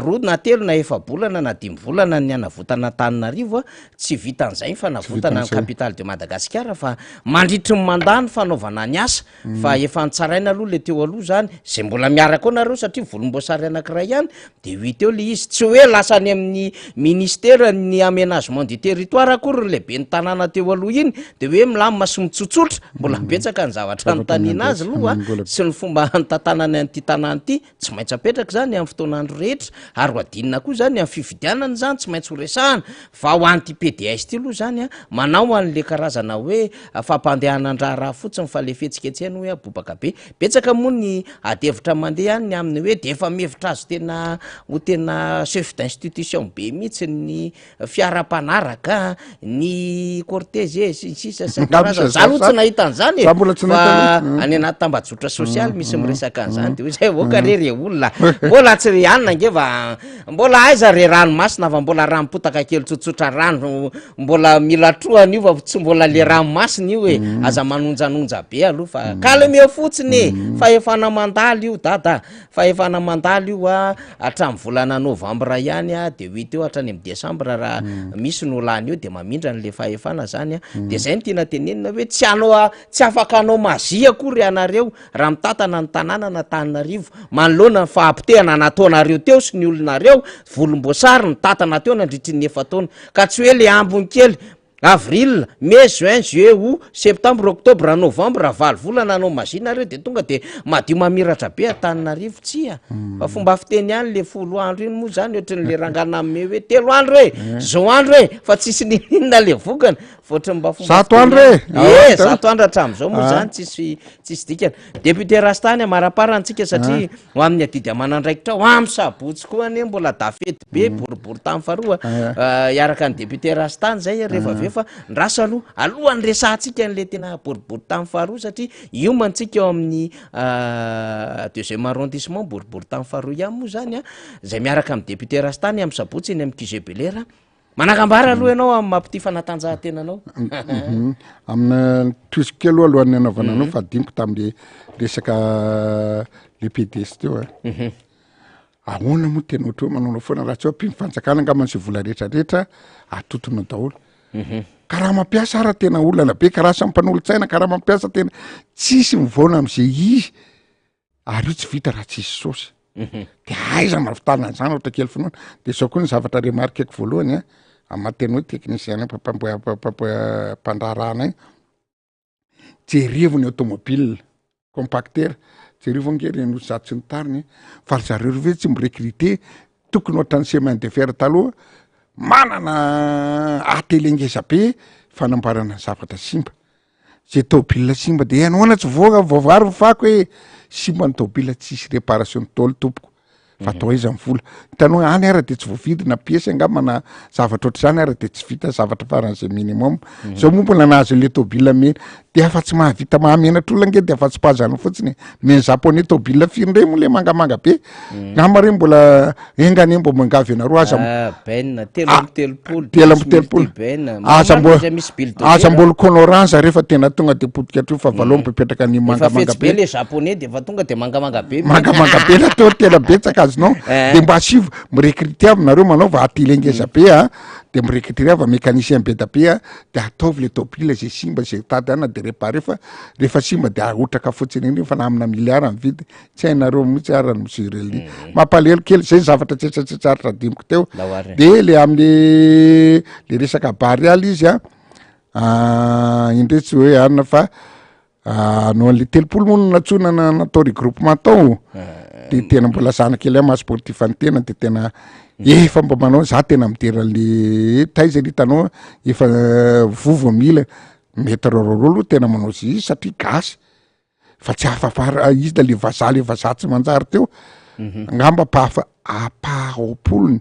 roa na telo na efa bolana na 5 volana ny anavotana Tananarivo tsy vitan'izay fa navotana ny capitale de Madagasikara fa mandritry ny mandany fanaovana ny asa fa efa nitsaraina aloha le teo aloha zany zay mbola miaraka ao nareo satria volomboasary anankiray ihany de ho teo le izy tsy hoe lasany amin'ny ministère ny aménagement du territoire akory ny lehibe ny tanàna teo aloha iny de hoe milamina sy mitsotsotra mbola betsaka ny zavatra notaniana azy aloha sy ny fomba nytantanany an'ity tanàna ity tsy maintsy apetraka zany amin'ny fotoanandro rehetra ary hoadinina koa zany amin'ny fividianana zany tsy maintsy ho resahana fa ho an'ity PDS ty aloha zany manao an'le karazana hoe fampandehanandraha raha fotsiny fa le fihetsiketsehany hoe abobaka be betsaka moa ny adevitra mandeha any ny aminy hoe de efa mihevitra azy tena ho tena chef d'institution be mihitsy ny fiara-panaraka ny cortège sisa sy karazana za aloha tsy nahita an'izany fa any anaty tambajotra sosialy misy miresaka an'izany de hoe zay voaka rery olona mbola tsy hoe anina ngeva mbola aiza re ranomasina fa mbola ranom-potaka kely tsotsotra rano mbola mila troany io fa tsy mbola le ranomasina io hoe aza manonjanonja be aloha fa kalme fotsiny fa efana mandaly io dada fa efana mandaly io a hatramin'ny volana novambra ihany a de hoe teo hatrany amin'ny desambra raha misy no lany eo de mamindra n'le faefana zany a de zay ny tiana tenenina hoe tsy anao tsy afaka anao mazia akory anareo raha mitatana ny tanàna na Tananarivo manoloana fa apitehana nataonareo teo sy ny olonareo volomboasary ny tatana teo nandritry ny 9 taona ka tsy hoe le ambony kely avril, mai, juin, juillet, août, septembre, octobre, novembre, valo volana anao mazinareo de tonga de madio mamiratra be Antananarivo tsia fa fomba fiteny ihany le 10 andro iny moa zany ohatran'le rangana ame hoe 3 andro e zao andro e fa tsisy ninina le vokana fotrany mba fomba 7 andro e 7 andro hatramin'izao moa zany tsisy dikany député Rastany amarapara antsika satria ho amin'ny adidy amanandraikitra ho amin'ny sabotsy koa ane mbola dafety be boribory tamin'ny faharoa iaraka ny député Rastany zay rehefa fa ndrasa alohan'ny resantsika n'le tena boribory tamin'ny faharoa satria io mantsika eo amin'ny 2e arrondissement boribory tamin'ny faharoa ihany moa zany a zay miaraka amin'ny député Rastany amin'ny sabotsy eny amin'ny Kizebelera manakambara aloha ianao amin'ny mampity fanatanjahan-tenanao amina toisika aloha alohan'ny anaovana anao fa dimiko tamin'le resaka le PDS teo ahoana moa tena ohatry hoe manao foana raha tsy hoe mpino fanjakana angambany sy vola rehetrarehetra atotona daholo karaha mampiasa ara tena olana be karaha sampanolo-tsaina karaha mampiasa tena tsisy mivaona am'izay izy ary io tsy vita raha tsisy sosy de aiza mavitana an'izany ohatra kely finoana de zao koa ny zavatra remarkeko voalohany amateny hoe teknicien mpandrarana jerevony automobile compacteur jereo ngereny zato sy ny tariny fa zareo ve tsy mirecruter tokony ohatran'ny chemin de fer taloha manana atelengeza be fanambarana zavatra simba zay tôbila simba de anoana tsy voavary fako hoe simba ny tôbila tsisy réparation tôly tompoko fa atao iza ny vola hitanao any ara de tsy voavidina piesy angambana zavatra ohatr' zany ara de tsy vita zavatra faran'izay minimum zao moa mbola nahazo le tôbila mena de afa tsy mahavita mahamenatr'olona nge de afa tsy pazana fotsiny men japonais tôbila firy ndray moa le mangamanga be ngamba reny mbola engany mbo mangavy anareo aza aza mbola conoranza rehefa tena tonga de potika atreo fa valo mipetraka ny mangamanga be le japonais de fa tonga de mangamanga be nateo tena betsaka azonao de mba asivo mirecruter aminareo manaova atelengeza be de mirecruter ava mécanicien be da be de ataovy le tôbila zay simba zay tady ana de réparer fa rehefa simba de aotraka fotsiny iny fa na amina miliara mividy tsy hainareo mihitsy arany misurely mampalelo kely zay zavatra tsetsatsetsaritra dimiko teo de le am'le le resaka barialy izy indray tsy hoe anina fa no an'le 30 mono natsonana natao regroupement tao de tena mbola zanakely maha sportif any tena de tena efa mba manao za tena midera le taiza hitanao efa vovo mila mety rorolo tena manao zy satria gasy fa tsy afafara izy da le vazaha tsy manjary teo ngamba aparopolony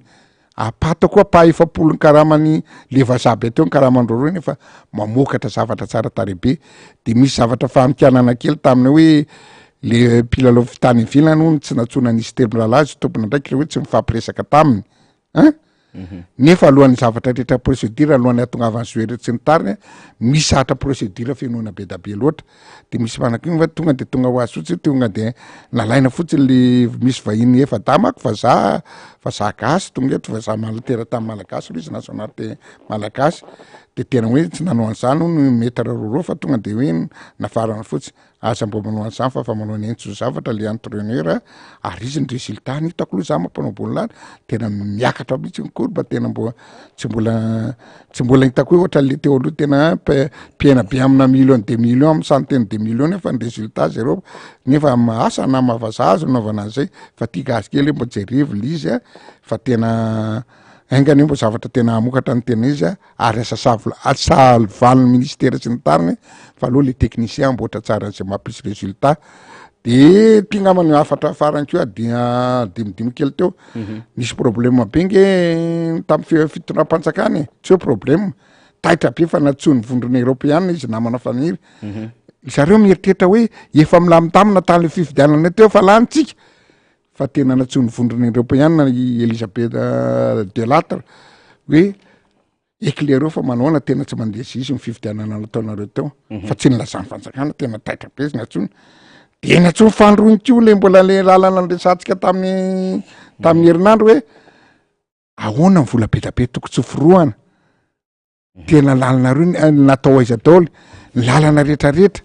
apata koa efapolony karamany le vazabe teo ny karamandroro iny fa mamokatra zavatra tsara tarehibe de misy zavatra fanikanana kely taminy hoe le mpilalao fitany ivilany hono tsy natsona nisy terminalazy tompona ndraiky hoe tsy mifampiresaka taminy nefa alohan'ny zavatra rehetra procédure alohan'ny atongavany zoery tsy ny tariny misy hatra procédure fenoana be da be loatra de misy manakiny fa tonga de tonga ho azy fotsiny tonga de nalaina fotsiny le misy vahiny efa damako vazaha gasy tonga eto vazaha malatera tamin'ny malagasy lo izy nationalité malagasy de tena hoe tsy nanao an'izany no metra roro fa tonga de hoe nafarana fotsiny aza mbo manao an'izany fa manao ny entso zavatra le entraîneur ary izy ny résultat ny hitako loha za mampanao bolina tena miakatra mihitsy ny korba tena tsy mbola hitako hoe ohatran'le teo aloha tena piaina be amina million 2 millions amin'ny centaine de millions nefa ny résultat zero nefa asa na mahavaza azy naovana an'izay fa tia gasy kely mbo jerevy le izy fa tena aingany mbo zavatra tena amokatra ny tena izy ary asavaliny ministère sy ny tariny fa aloha le technicien mboatra tsara zay mampisy résultat de mpignamany afatra farany keo dimidimy kely teo misy problème be nge tamin'ny fitondram-panjakany tsy hoe problème taitra be fa natsony vondrona européenne izy namana faniry zareo mieritreritra hoe efa milamitamina tamin'le fifidianana teo fa lanytsika fa tena natsony vondrona européenne Elisabeth de Latre hoe éclaireo fa manaona tena tsy mandeha zisy ny fividianana nataonareo teo fa tsy nilazany fanjakana tena taitra be izy natsony de natsony fandroiny ko le mbola le lalana nresantsika tamin'ny herinandro hoe ahoana ny vola betabe toko tsy forohana tena lalana roy natao aiza daoly ny lalana rehetrarehetra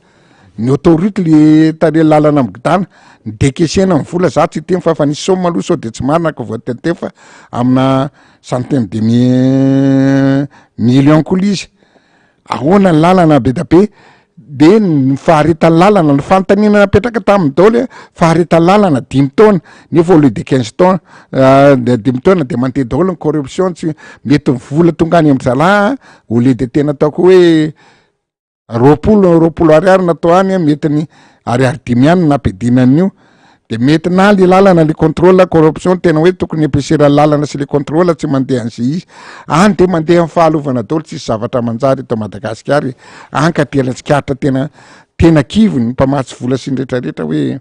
ny autorité le tare lalana amigidana ny dekesena ny vola za tsy teny fa nisy soma aloha sao de tsy marina ka voatete fa amina centaine de million koa izy ahoana ny lalana betabe de ny faharetan'ny lalana ny fanontaniana napetraka tamin'ny daoly faharetan'ny lalana 10 taona nefa au lieu de 15 taona de 10 taona de mandeha daoly ny corruption tsy mety vola tonga any amin'ny zalahy au lieu de tena ataoko hoe roapolo ariary natao any mety ny ariary 10 ihany nampidinan'io de mety na le lalana le contrôle corruption tena hoe tokony ampiasaina lalana sy le contrôle tsy mandeha an'zay izy any de mandeha amin'ny fahalovana daoly tsisy zavatra manjary eto Madagasikara any ka telatsikaritra tena kivy ny mpamatsy vola sy nrehetrarehetra hoe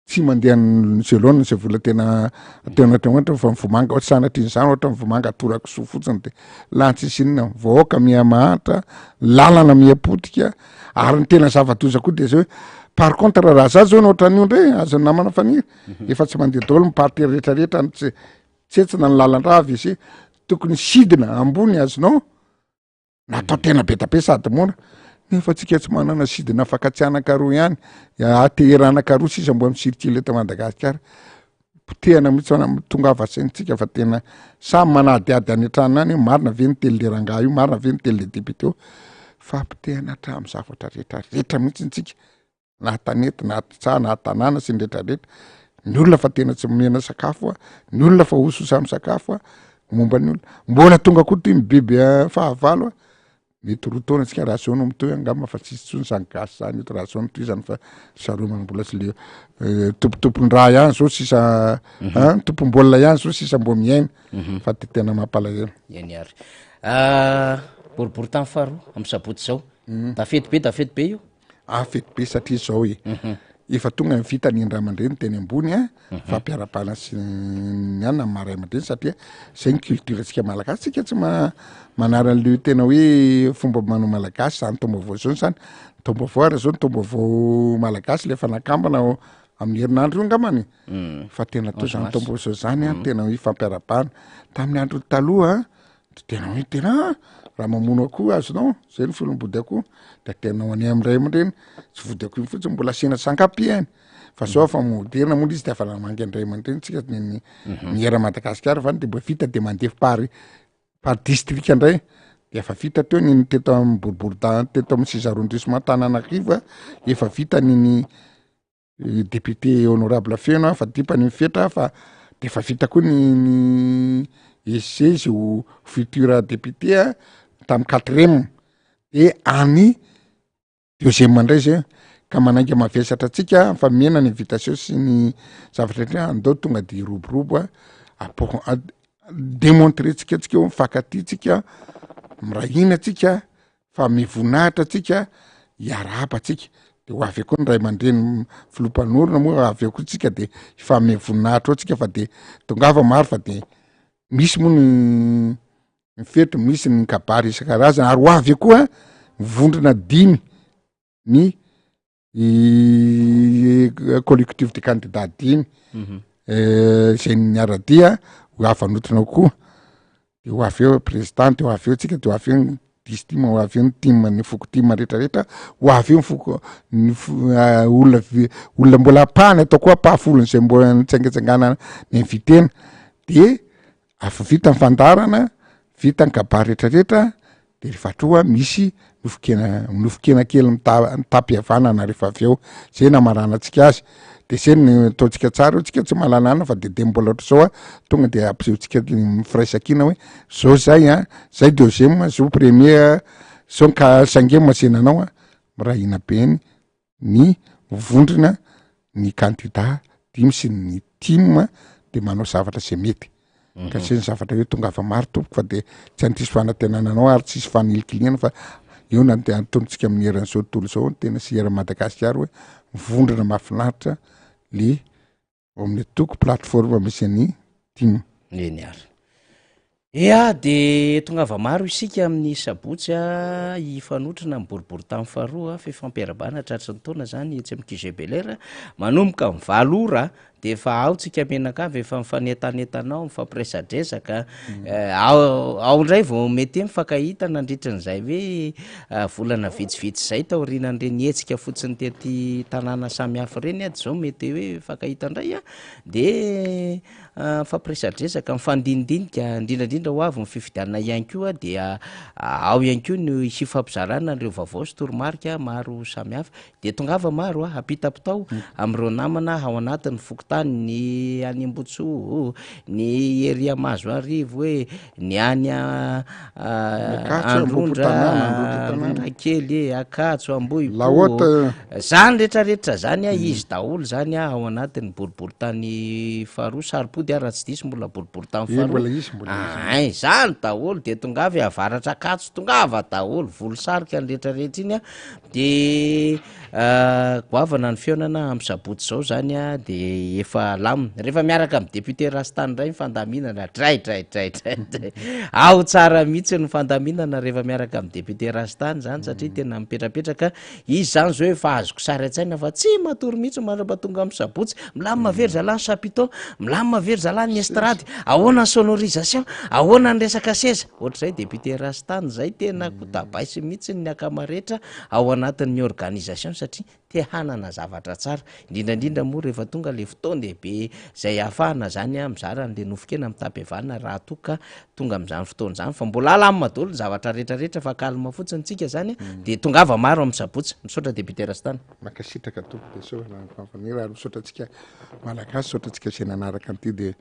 tsy mandeha ny selona zay vola tena ohatra fa mivomanga ohatry sanatr'izany ohatra mivomanga atorako so fotsiny de lantsisy inona vaoaka mihamahatra lalana miapotika ary ny tena zava-doza koa de zao hoe par contre raha za zao no ohatran'io ndray azony namana faniry efa tsy mandeha daoly miparty rehetrarehetra tsetsina ny lalan-drava izy tokony sidina ambony azonao natao tena betabe sady mora nefa tsika tsy manana sidina fakatsianakaroa ihany ateheranakaroa sisa mbo misirikily eto Madagasikara potehana mihitsy tonga avasaintsika fa tena samy manadiady any an-trano any marina ve ny tely le rangahy io marina ve ny tely le député io fa potehana hatramin'ny zavatra rehetrarehetra mihitsy ntsika na tanety na tsa na tanàna sy nrehetrarehetra ny olona fa tena tsy mena sakafo ny olona fa ososa amin'ny sakafo momba ny olona mbola tonga koa ty mibiby fahavalo mety roa taona tsika raha sono mitoy angamba fa tsisy tsony zany gasy zany eto raha sono toy zany fa saromana mbola sy le tompotompon-draha ihany zao sisa tompom-bola ihany zao sisa mbo miaina fa ty tena mampalahelo ianiary boribory tany faharoa amy sabotsy zao tafety be io fety be satria zao efa tonga ny vita ny indray aman-dreny teny ambony fampiarapana sy ny anina ny maray aman-dreny satria zay ny culture tsika malagasy tsika tsy manara an'le tena hoe fomba manao malagasy zany tombavao zao zany tombavao ary zao ny tombavao malagasy le fa nakambana amin'ny herinandro io ngamany fa tena to zany tombavao zany tena hoe fampiarapana tamin'ny andro taloha tena hoe tena raha mamono akoho azonao zay ny filombody akoho de tena ho any amin'ray aman-dreny tsy vody akoho iny fotsiny mbola asiana sankapi any fa zao fa moderna moa izy de afa namangy andray aman-dreny tsika ny era Madagasikara fa de mbo vita de mandeha par district andray de efa vita teo ny teto amin'ny boribory teto amin'ny sizaron-drisement Tananarivo efa vita ny député honorable Feno fa dipany mifetra fa de efa vita koa ny siège au futur député tamin'ny 4e de any 2e mandray zay ka manaiky mavesatra atsika fa mena ny invitation sy ny zavatra rehetra andao tonga de roborobo démontrer tsika eo mifankaty tsika mirahina tsika fa mivonahitra tsika hiaraba tsika de ho avy koa ny ray aman-dreny filompanorona moa avy koa tsika de fa mivonahitra ao tsika fa de tongava maro fa de misy moa ny fety misy ny kabary isan-karazany ary ho avy koa vondrona 10 ny collectif de candidat 10 zay niaradia ho avanotrina koa de ho avy eo présidente ho avy eo tsika de ho avy eo distim ho avy eo ny team ny foko team rehetrarehetra ho avy eo ny foko olona mbola apahany atao koa apahafolony zay mbola nitsangatsangana ny invitena de afa vita ny fandarana vita ny kabary rehetrarehetra de rehefa troa misy nofokena kely mitapy havanana rehefa avy eo zay namarana antsika azy de zay ny ataontsika tsara eo tsika tsy mahalanana fa de mbola ohatra zao tonga de ampisehontsika mifiraisakina hoe zao zay zay deuxième zao premier zao ka cinquième senanao mirahina be ny vondrona ny candidat 10 sy ny team de manao zavatra zay mety ka zay ny zavatra hoe tonga ava maro tompoko fa de tsy antsisy fanantenananao ary tsisy fanilikiliana fa eo na de antontsika amin'ny heran'izao tontolo zao tena sy era Madagasikara hoe vondrona mahafinaritra le amin'ny toko plateforme misy any timo eny ary ia de tongava maro isika amin'ny sabotsy a ifanotrana miboribory tamin'ny faharoa fifampiarabana tratry ny taona zany etsy amin'ny QGBLR manomboka mivalora de efa aotsika menakavy efa mifanetanetana mifampiresadresaka ao ndray vao mety mifankahita nandritra n'izay hoe volana vitsivitsy zay taorinan'ireny hetsika fotsiny tety tanàna samihafa reny a dy zao mety hoe mifankahita ndray a de fampiresadresaka mifandinidinika indrindrandrindra ho avy ny fifidianana ihany koa dia ao ihany koa ny hifampizarana an'ireo vaovao sy toromarika maro samihafa de tongava maro a apitapitao am'ireo namana ao anatin'ny fokotany ny any Ambotsoa ny eria mazo arivo hoe ny any Androndra kely Akatso Ambohipo zany rehetrarehetra zany a izy daholo zany a ao anatin'ny boribory tany faharoa saripody raha tsy diso mbola boribory tany faharoa zany daholo de tongava avaratra Akatso tongava daholo volosarika ny rehetrarehetra iny a de goavana ny fiaonana amin'ny sabotsy zao zany a de efa lamina rehefa miaraka amin'ny député Rastany ndray mifandaminana dray ao tsara mihitsy ny fandaminana rehefa miaraka amin'ny député Rastany zany satria tena mipetrapetraka izy zany zao efa azoko sary an-tsaina fa tsy matory mihitsy mandrapatonga amin'ny sabotsy milamina very zalany chapiteau milamina very zalany estrady ahoana ny sonorisation ahoana ny resaka seza ohatr'izay député Rastany zay tena kotabaisy mihitsy ny akamarehetra ao anatin'ny organisation satria te hanana zavatra tsara indrindrandrindra moa rehefa tonga le fotoan-dehibe zay ahafahana zany a mizara n'le nofokena amin'ny tapevana raha toka tonga amin'izany fotoana zany fa mbola alamina daholo zavatra rehetrarehetra fa kalma fotsiny tsika zany de tongava maro amin'ny sabotsy misaotra député Rastany makasitraka tompo de soana fanfanira ary misaotratsika malagasy saotratsika sy nanaraka an'ity de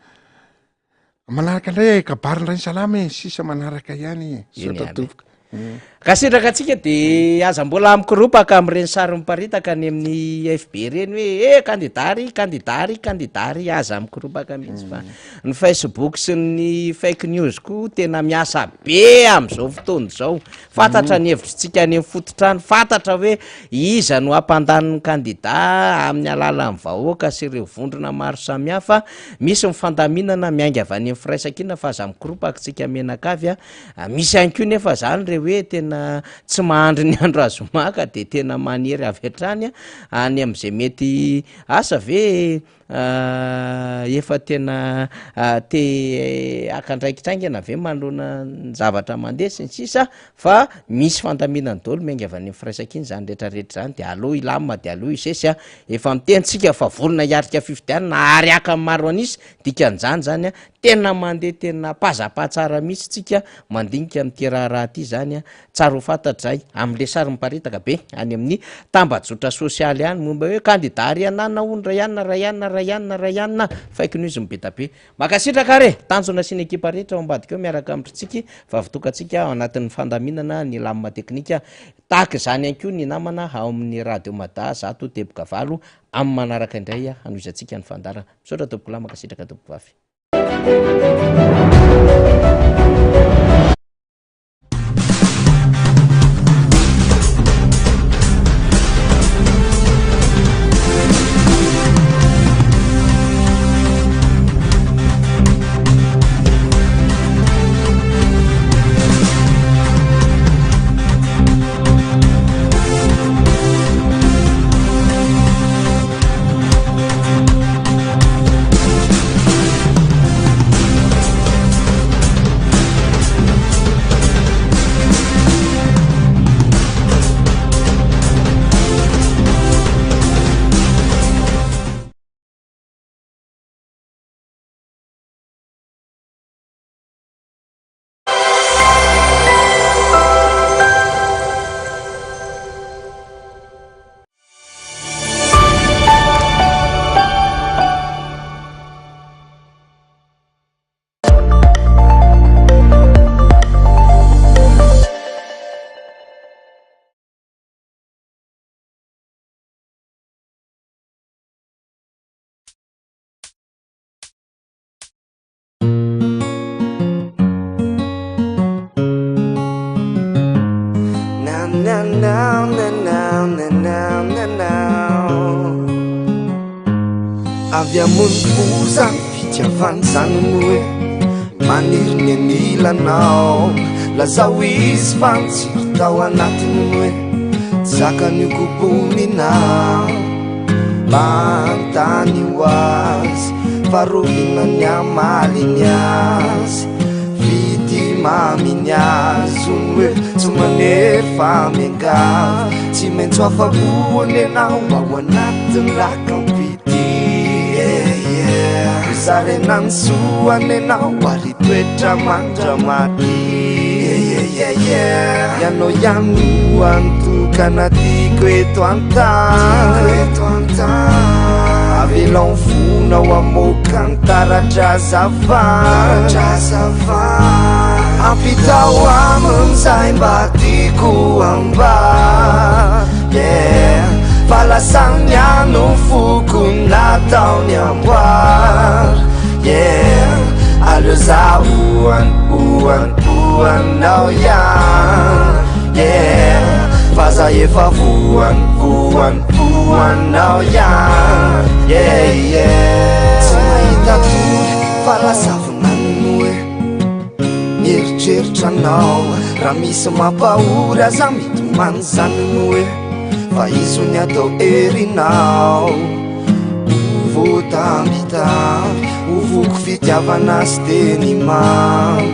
manaraka indray kabarindray salama sisa manaraka ihany saotra tompoka kasitraka atsika de aza mbola amikoropaka am'ireny sary miparitaka any amin'ny FB reny hoe kandidary aza amikoropaka mihitsy fa ny Facebook sy ny fake news ko tena miasa be am'izao fotoana zao fantatra ny hevitritsika any amin'ny fototrano fantatra hoe iza no ampandaniny kandida amin'ny alalan'ny vahoaka sy ireo vondrona maro samihafa misy mifandaminana miainga avy any amin'ny firaisakina fa aza amikoropaka tsika menakavy a misy ihany koa nefa zany re hoe tena tsy mahandry ny andro azomaka de tena maniry avy hatrany any am'izay mety asa ve efa tena te akandraikitraingana ve manoloana ny zavatra mandesy ny sisa fa misy fandaminany daholo miainga avy any firaisakiny zany rehetrarehetra zany de aloha ilamina de aloha isesy a efa mitentsika fa volona hiarika fifidianana ary aka maro anisy dikan'izany zany a tena mandeha tena pazapatsara mihitsy tsika mandinika amin'ity raharaha ty zany a tsara ho fantatray am'le sary miparitaka be any amin'ny tambajotra sosialy ihany momba hoe kandidary anana ondra ihanina fake news mibetabe makasitraka re tanjona sy ny ekipa rehetra ao ambadika eo miaraka amintsika fa vitokatsika ao anatin'ny fandaminana ny lamina teknika tahaka zany ihany koa ny namana ao amin'ny radio mada zato teboka valo amin'ny manaraka indray hanoizatsika ny fandarana misaotra tompokolahy makasitraka tompoko vavy avy amonimpoza fitiavany zanony hoe maniriny anilanao lazao izy fa mitsiry tao anatiny hoe zakany koboninao manontany ho azy farovinany amaliny azy vity maminy azy ony hoe tsy manery fa miangavy tsy maintsy afaboany anao mba ho anatiny lakampity zarenany soany anao ary toetra mandramaty ianao ihany antokana tiako eto antany avelao fonao amoka ny taratra zavatra ampitao amin'izay mba tiako amba falasany ano fokony nataony amboary aleo za oanao ihany fa za efa voanao ihany tsy mahita tory fa lasavinany hoe mieritreritra anao raha misy mampahory aza mitomany zaniny hoe fa izy ny atao erinao votambitamby ovoko fitiavana sy teny mamy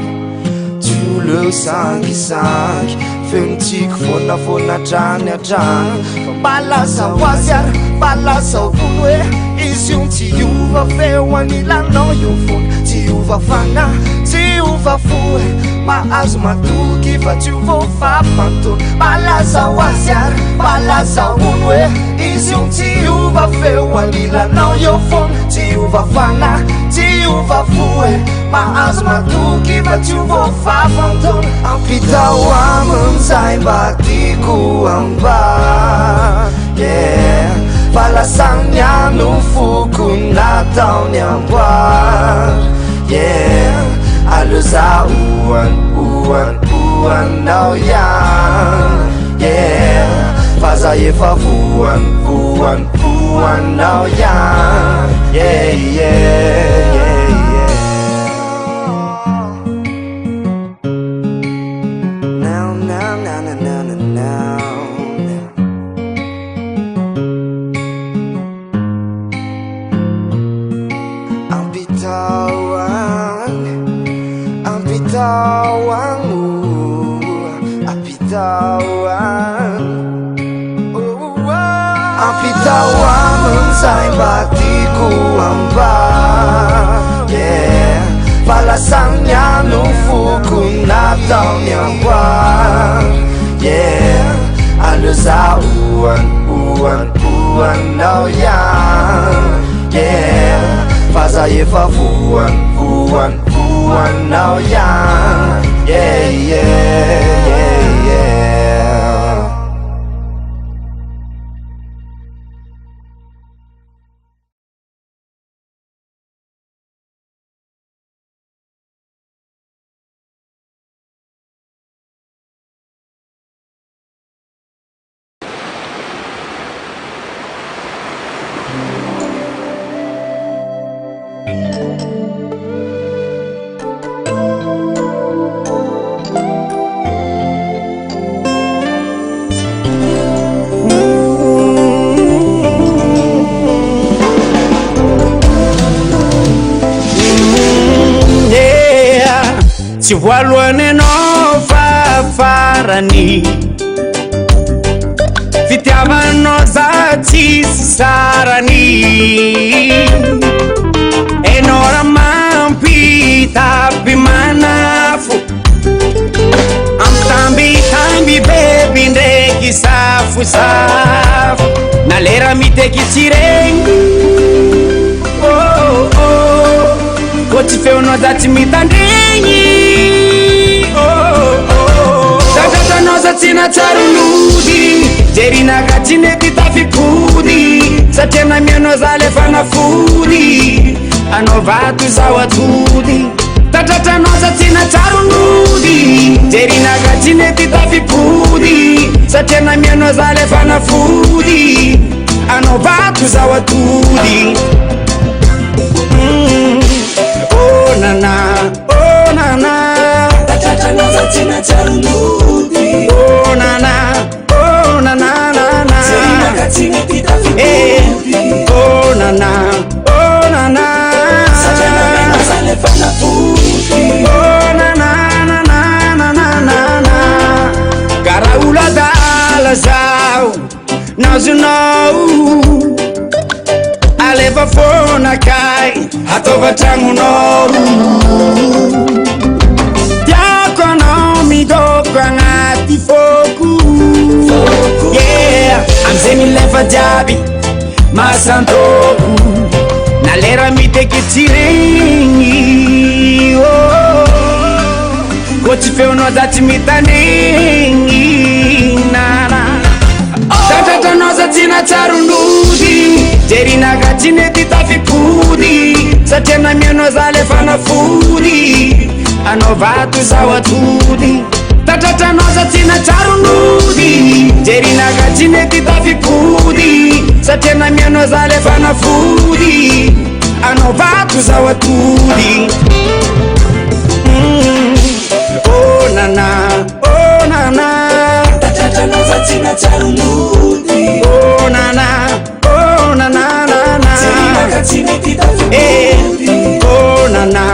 tsy oleo sangisangy feontsiko fonafoana trany atrany fa mbalazao azy ary mbalazao fony hoe izy io tsy ova feo anilanao io fony tsy ova fanahy tsy ova foe mahazo matoky fa tsy voafapantony mbalazao azy ary mbalazao fony hoe izy io tsy ova feo anilanao io fony tsy ova fanahy tsy ova foe mahazo matoky fa tsy voafapantony ampitao amin'izay mba tiako amba falasany ano fokony nataony amboary aleo za oanao ihany fa za efa voanao ihany ampitao amin'izay mba tiako amba falasany ano fokony nataony amboary aleo za oanao ihany fa za efa voanao ihany tsy voalohany anao fafarany fitiavanao za tsisy sarany enao raha mampitapy manafo ampitambitamby beby ndraiky safosafo na lera mitekitsy regny ko tsy feonao za tsy mitandregny tatratanao za tsy natsarolody jerinaka tsy nety tafikody satria namianao za le fanafody anao vato zao atody tatratranao za tsy natsarolody jerinaka tsy nety tafikody satria namianao za le fanafody anao vato zao atody nana oh nana tatatranao za tsena tsarolody oh nana oh nana nana zerinakatsiny ty tafitody oh nana oh nana satranamena za le fanafody oh nana nana nana nana gara oladala zao nazonao alefa fonakay ataova tragnonao tiako anao midoko agnaty foko yeah amizay milefa jiaby masantoko na lera mitekitsy regny ko tsy feonao za tsy mitanegny nana tatratranao za tsina tsaronody jerinakatsiny ty tafikody satria namianao za le fanafody anao vato zao atody tatratranao za tsina tsaronody jerinakatsiny ty tafikody satria namianao za le fanafody anao vato zao atody oh nana oh nana tatratranao za tsina tsaronody oh nana oh nana nana jerinakatsiny ty tafikody oh nana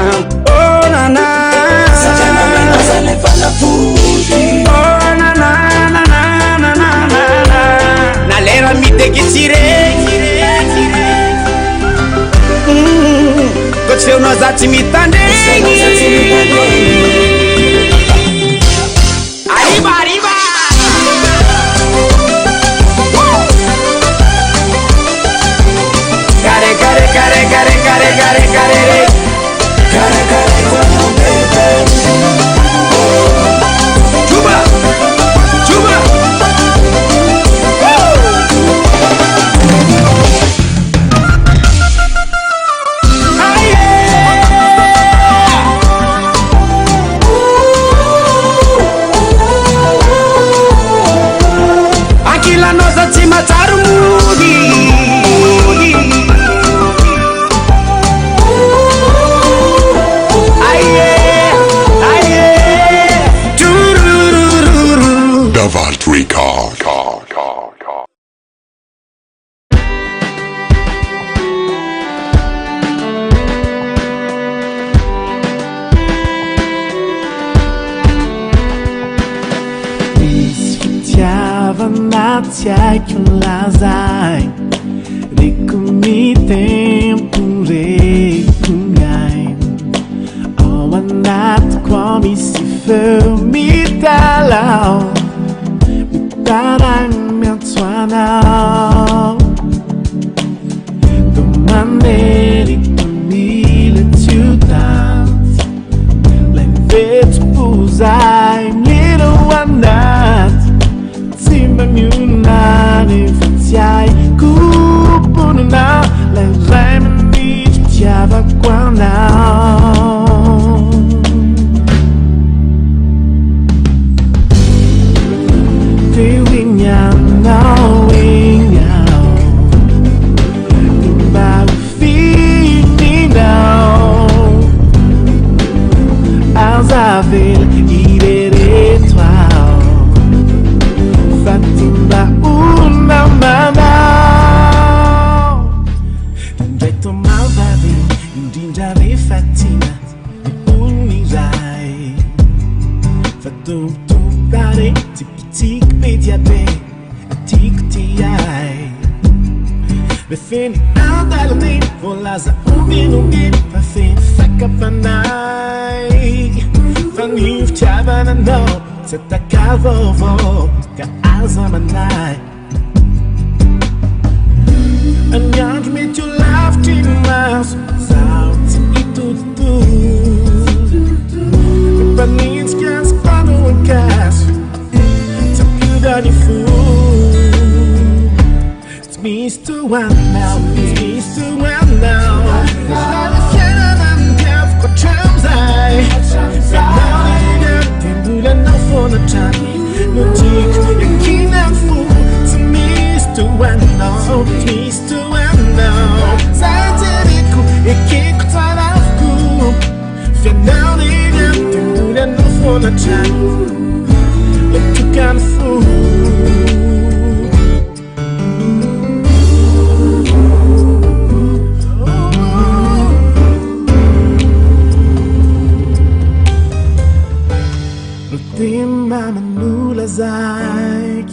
oh nana satria namianao za le fanafody oh nana nana nana nana na lera mitekitsy regny ko tsy feonao za tsy mitandregny arriba arriba care care care care care care care care care chuba chuba akilano za tsy matsaromody Davalt Record. Tsy haiko lazay reko ny tempo reko miaino ao anatiko ao misy feo mitalao mitaragny miantso anao domandeny tomile tiutanty lay mivetiko zay miro anaty simba miunane fatiai kupununa la remni tiava quana te winya ba fini now azavel irere toi fatimba una mana ndetto malvadi indinjare fatina unirai fatto dare tik mediate tik ti ai befin andalni volaza uvinungi befin fakapanai fanif chavana no Setacavovo ka azamanai Anjand me to laugh to mas Sounds itu tu Paninskias pano and gas To you daddy fool It's me to one now It's me to one now Like a cannon and calf got trams I no for the time, no tick, you can't fool to me, to one now, please to one now. Satirico, a kick, time of cool, Finale du den från att jag du kan få Timma nula zaik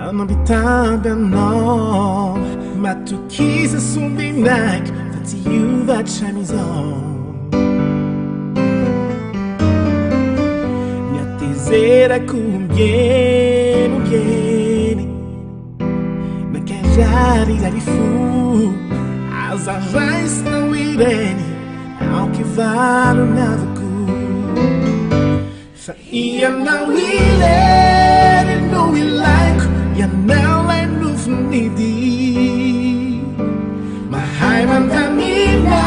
Ana bitaben no Matukisa sumbinak That's you that shines on Zera kumbieni, bieni Ma cajari da di fu As a rice na wireni Ao que vale nada cu Fa ia na wireni No we like Ya na like no funidi Ma haiman da mina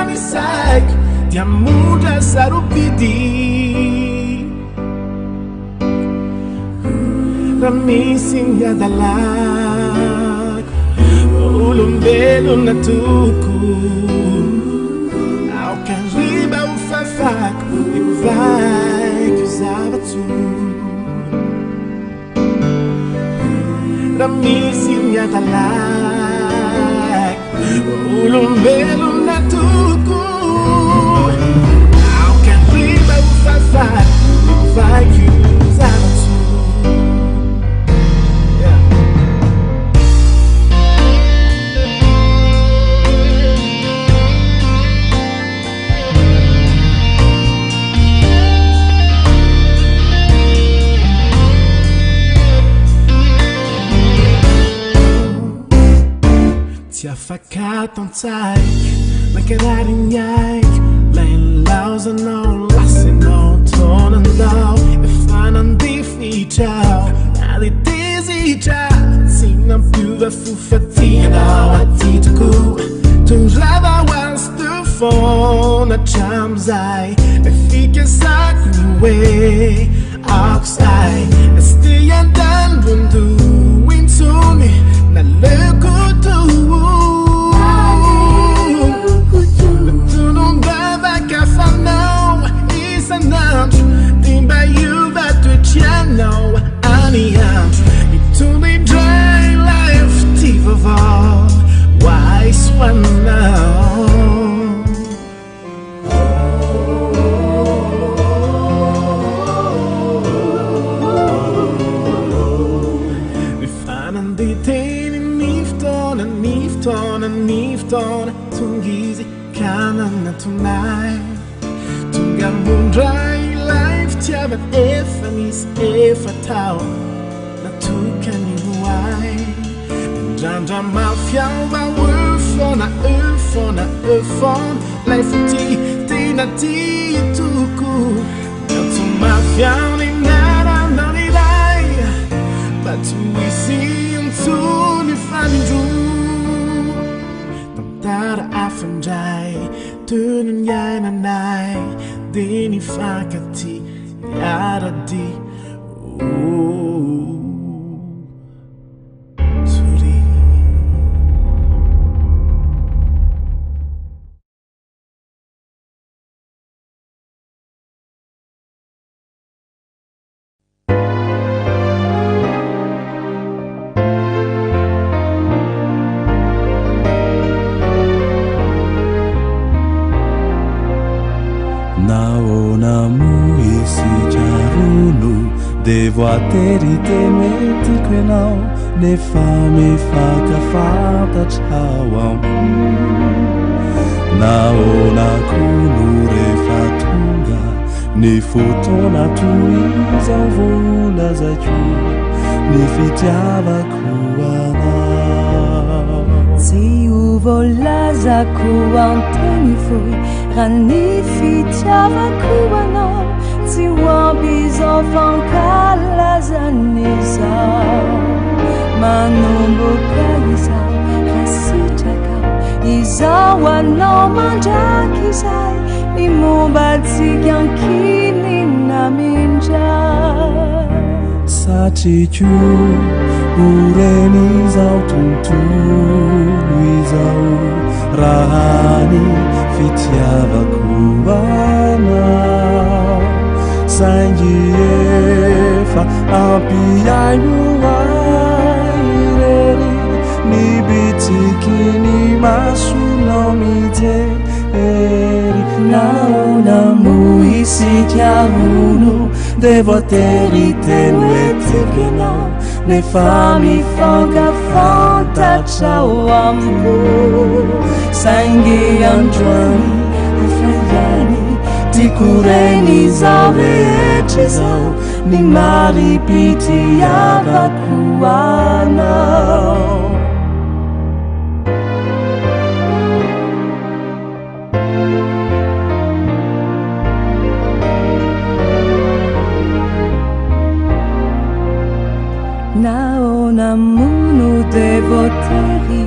Ni saik Dia muda sarupidi Ramising yadalag Ulumbelo na tuku Ao kariba ufafak Eu vai que usava tu Ramising yadalag Ulumbelo na tuku Ao kariba ufafak Eu vai que usava tu Tia fakat taik Ma kerarin jaik Lein lausen no Lassin no Tonen lau Fanan diffi ciao Ali tesi ciao Sinan puva fufatina Atituku Tung rava was the phone A chamzai E fika sak niwe Oxai Estian dan bundu Winsuni Na lekutu No, Aniam, it to be dry life, Tivava, wise one now. We find and detain in Nifton and Nifton and Nifton, Tungizi, Canon tonight, Tungamun dry. Tjaven efanis efatau Na tukan i huai Drandra malfjauva ufona ufona ufon Leifti tina ti tuku Natu malfjauni nara nani lai Batu isi untuni fani du Tantara afenjai Tunun jai nanai Dini fakati Yaradi Turi Devo atterite metico enao Ne fame faca fata ciao Naona kunure fatunga Ne fotona tuiza vola zaciu Ne fitiava kuanao Si uvola za kuanteni foi Rani fitiava kuanao Si wabizon fankalazanizao Manomboka izao Rasitakao Izao anao mandrakizay Imombatsika ankiny namindray Satriku urenizao tontolo izao Rahani fitiavako anao saingy efa ampiaino airery nibitsiky ny masonao mijery naonamo isika rono de voatery teno etikenao nefa mifankafantatrao amiko saingy androany afaiany tikoreny zao rehetra zao ny maripitiavako anao naona muno de voatery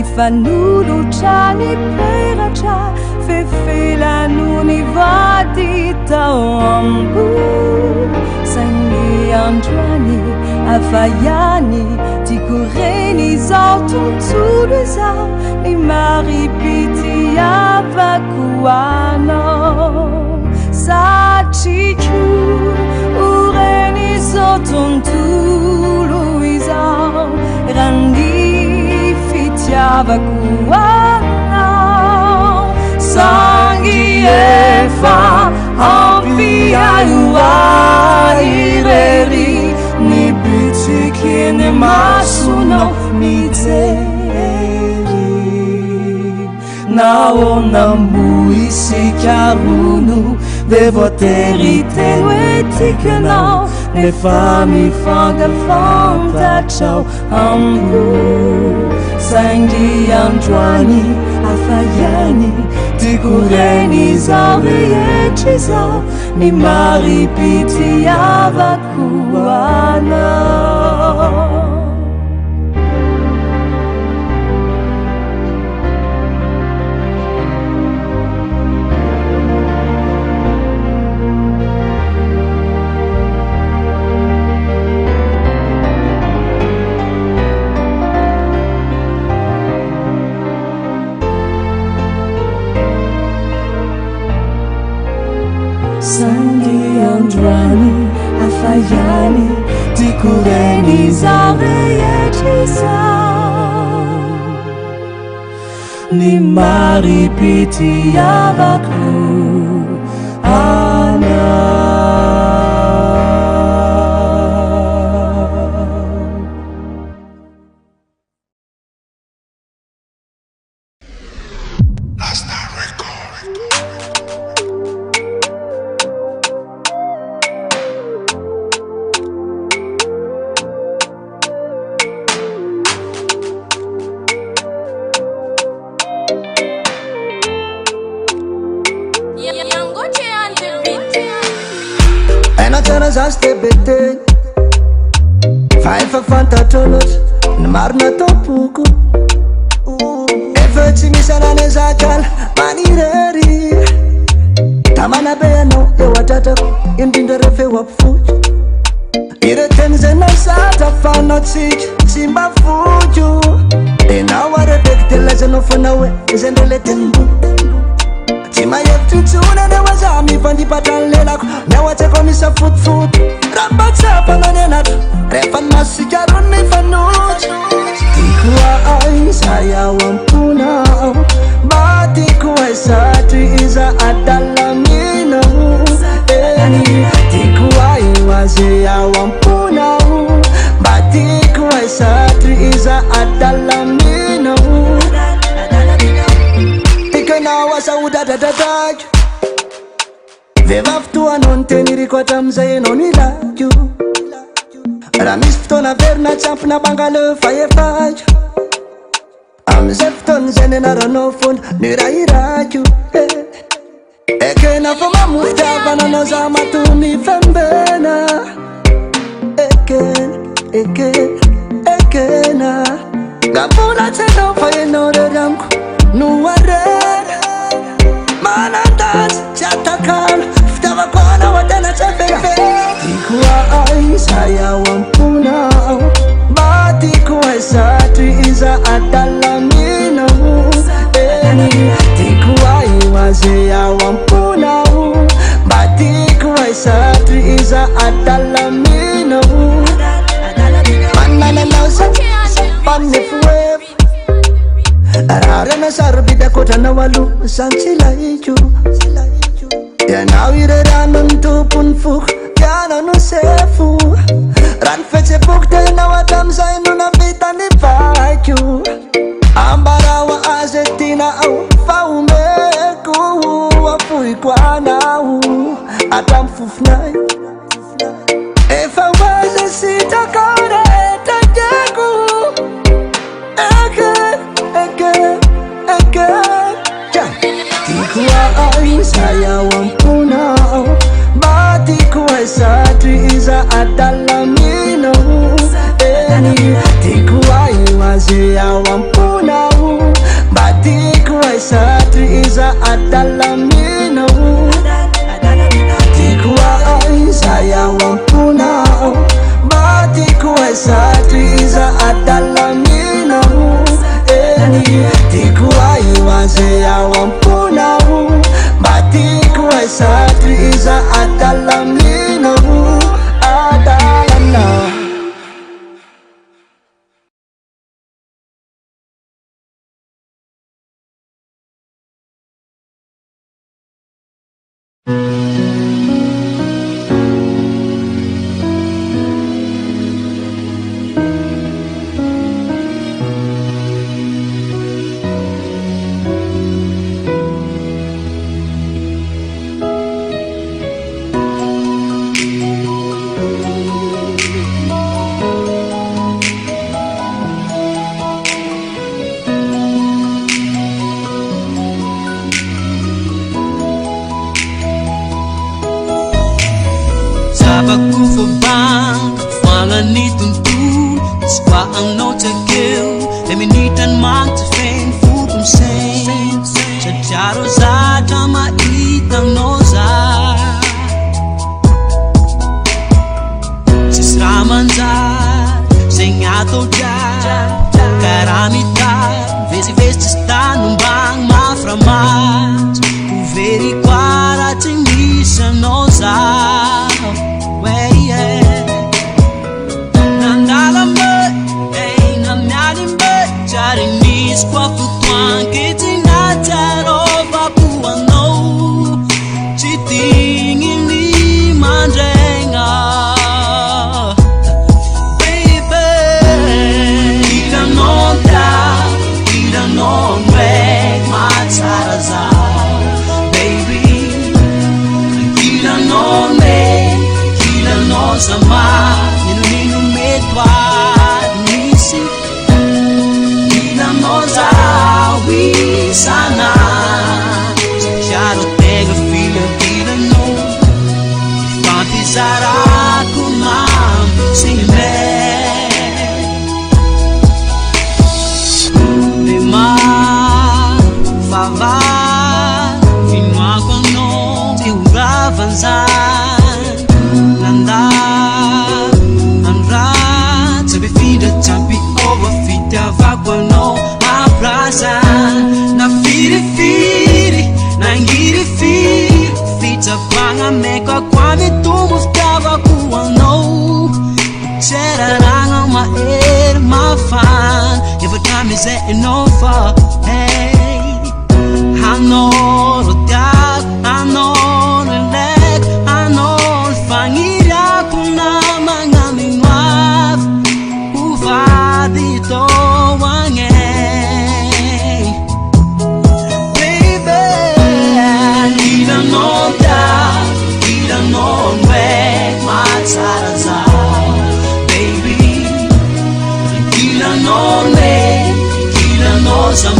ifanolotra ny peratra fefelano ny vady tao ambo saingy androany afaiany tikoreny zao tontolo zao ny maripitiavako anao satriky ureny zao tontolo izao rangi fitiavako anao sangy efa ampiaio airery nibitsiky ny masonao mijery naonambo isika rono de voatery teno etikenao nefa mifankafantatrao amiko saingy androany afaiany tikoreny zao rehetra zao ny maripitiavako anao saingy androany afaiany tikoreny zao rehetra zao ny maripitiavako anao Zastebete Faifa fantatrolot Marna topuku Efa tsy misy anane zakala manirery Tamana be anao eo atratrako indrindra refa eo ampifoky ireteny zay nasatra fanaotsika tsy mba fotyo enao arepeki telazanao fanao hoe zay ndre le tenybo tsy mahevitry tsona ne oaza mifandipatra ny lelako miaoatsako misa fotofoto raha mba tsapanany anatra rehefa ny masika rony mifanoto tiako ai zay ao amponao mba tiako ai satry iza adalaminao tiako ai oazy ao amponao mba tiako ai satry iza adalaminao ikanao asa odadradradako vehivavy toanao ny teniriko hatramizay enao ny lakio raha misy fotoana verina tsampina bangalefa efako amizay fotoana zay nianaranao fonda ny raha irakio ekena fa mamofitiavananao za matony fembena ekena gavola tsenao fa enao rery amiko no arera manandazy tsy atakana fitiavako anao atena tsy afefe tiako ai zay ao amponao mba tiako ai satry iza adalaminao tiako ai adalamino manananausa panefuef ararana sarbida kotana walu sansila ichu yanau ireranun tupun fuk yananu sefu ran fece bukte nawadam sainuna vitani vaiku ambarawa azetina au faumeku wafui kwanau atam fufnai if I was a sitakore tajaku again tikuwa saya wampuna batikuwa satri iza adalamino tikuwa iwazia wampuna batikuwa satri iza adalamino tikuwa saya wampuna batikuwa satri iza adalamino tikuwa iwazia wampuna batikuwa satri iza adalamino adalana. Some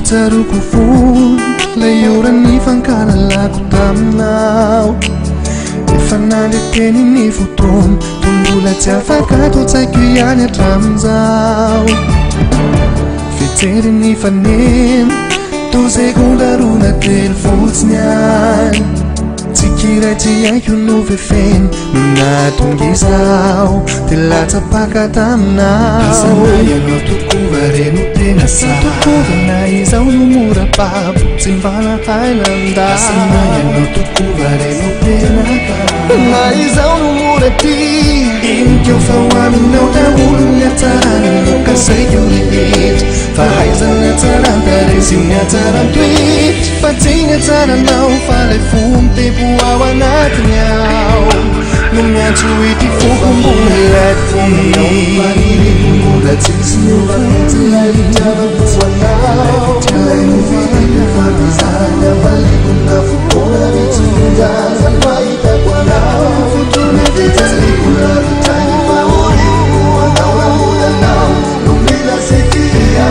Tsaruku fun Layuran ni fangkalalaku tamnaw Ifanali teni ni futon Tungula tjafakato tsaikuyanya tramzaw Fiteri ni fanim Tu segunda runa del futsnyan Tikira tiay kunu vefen Nuna tungizaw Tila tapakatamnaw Samaya no tukuvare no tenasa Tukuvana izaw no mura papo Simvala hailanda Samaya no tukuvare no tenaka Na izaw no mura ti Inkyo fawami no tawulu Nyataran no kasayo lilit Fahaizan nyataran Tarisim nyataran tweet Fating nyataran now Fale fum tepu awanat niyaw Nungatuiti fukumbulat Fuminaw panili Kumulat sisinuwa Tilay jabang puwanaw Tilay mufili Kufatizan Nabalikun na fukuna Vitsugan Salwai takwanaw Futuna vitali Kuna vitali Pauli Kuwanaw na mulanaw Lumila setiya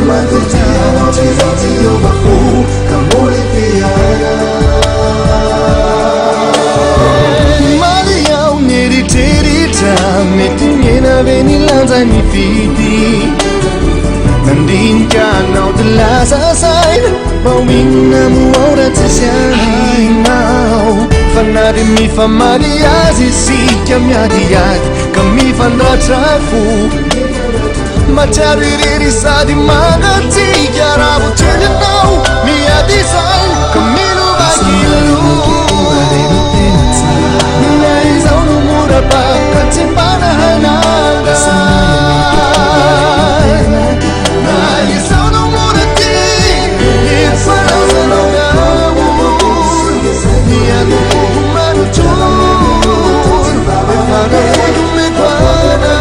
Matutia Tizatiyo baku Kamuli piyaya Metingena venilanza ni fiti Nandin ka now the last aside Bawina mo ora tsiyay now Fanari mi famari azisi Kamyadiyat kami fanratrafu Machariri sadi magati Yarabu change now Mi adisay Kamilu bagilu Naizaw no mura pa Katimbana hananda Naizaw no mura ti Ipanaw sa nangawun Niyano kumano chun Pagmano sa dumikwana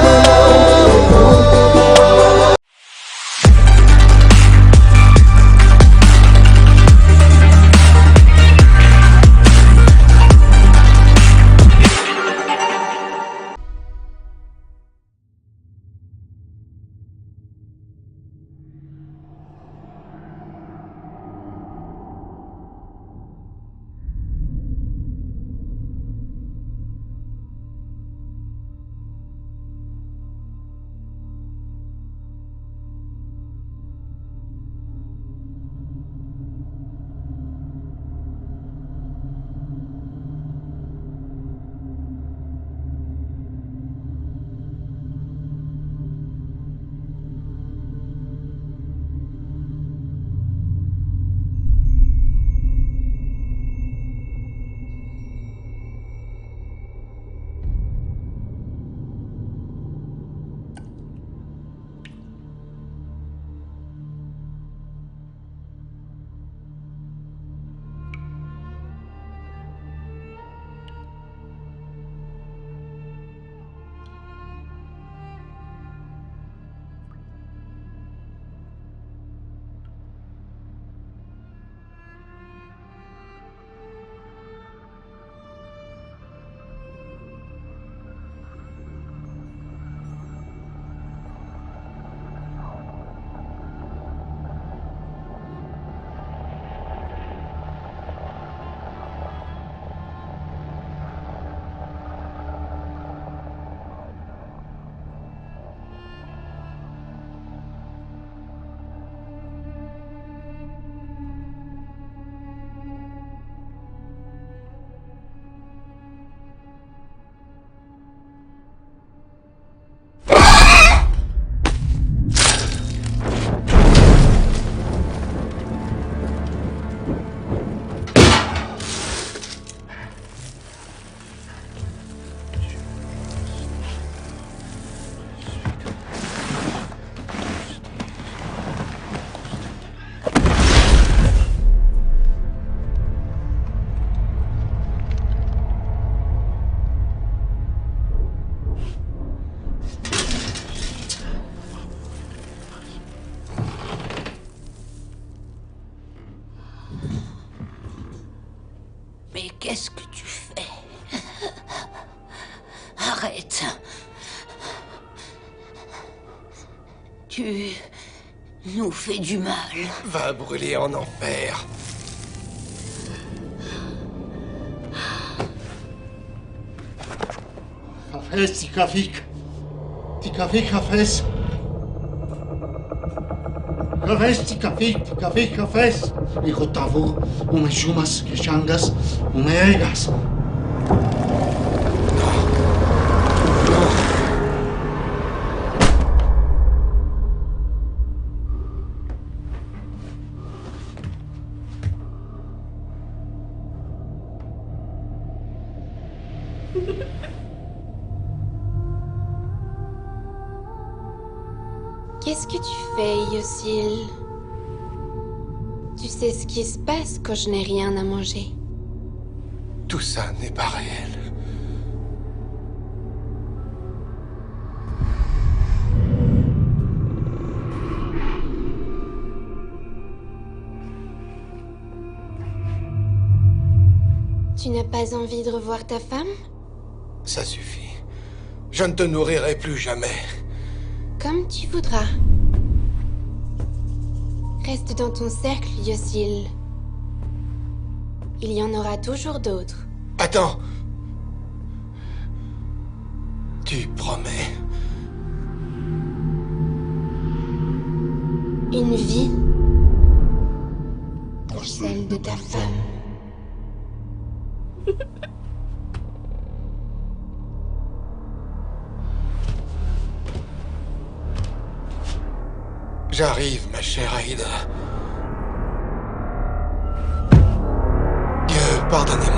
Arrête. Tu nous fais du mal. Va brûler en enfer. Hafez, Tikafik. Tikafik, Hafez. Hafez, Tikafik, Tikafik, Hafez. Hijo tavo, ume shumas, keshangas, ume egas. Qu'est-ce que tu fais, Yosil? Tu sais ce qui se passe quand je n'ai rien à manger. Tout ça n'est pas réel. Tu n'as pas envie de revoir ta femme? Ça suffit. Je ne te nourrirai plus jamais. Comme tu voudras. Reste dans ton cercle, Yosil. Il y en aura toujours d'autres. Attends. Tu promets? Une vie pour celle de ta femme. J'arrive, ma chère Aïda. Pardonnez-moi.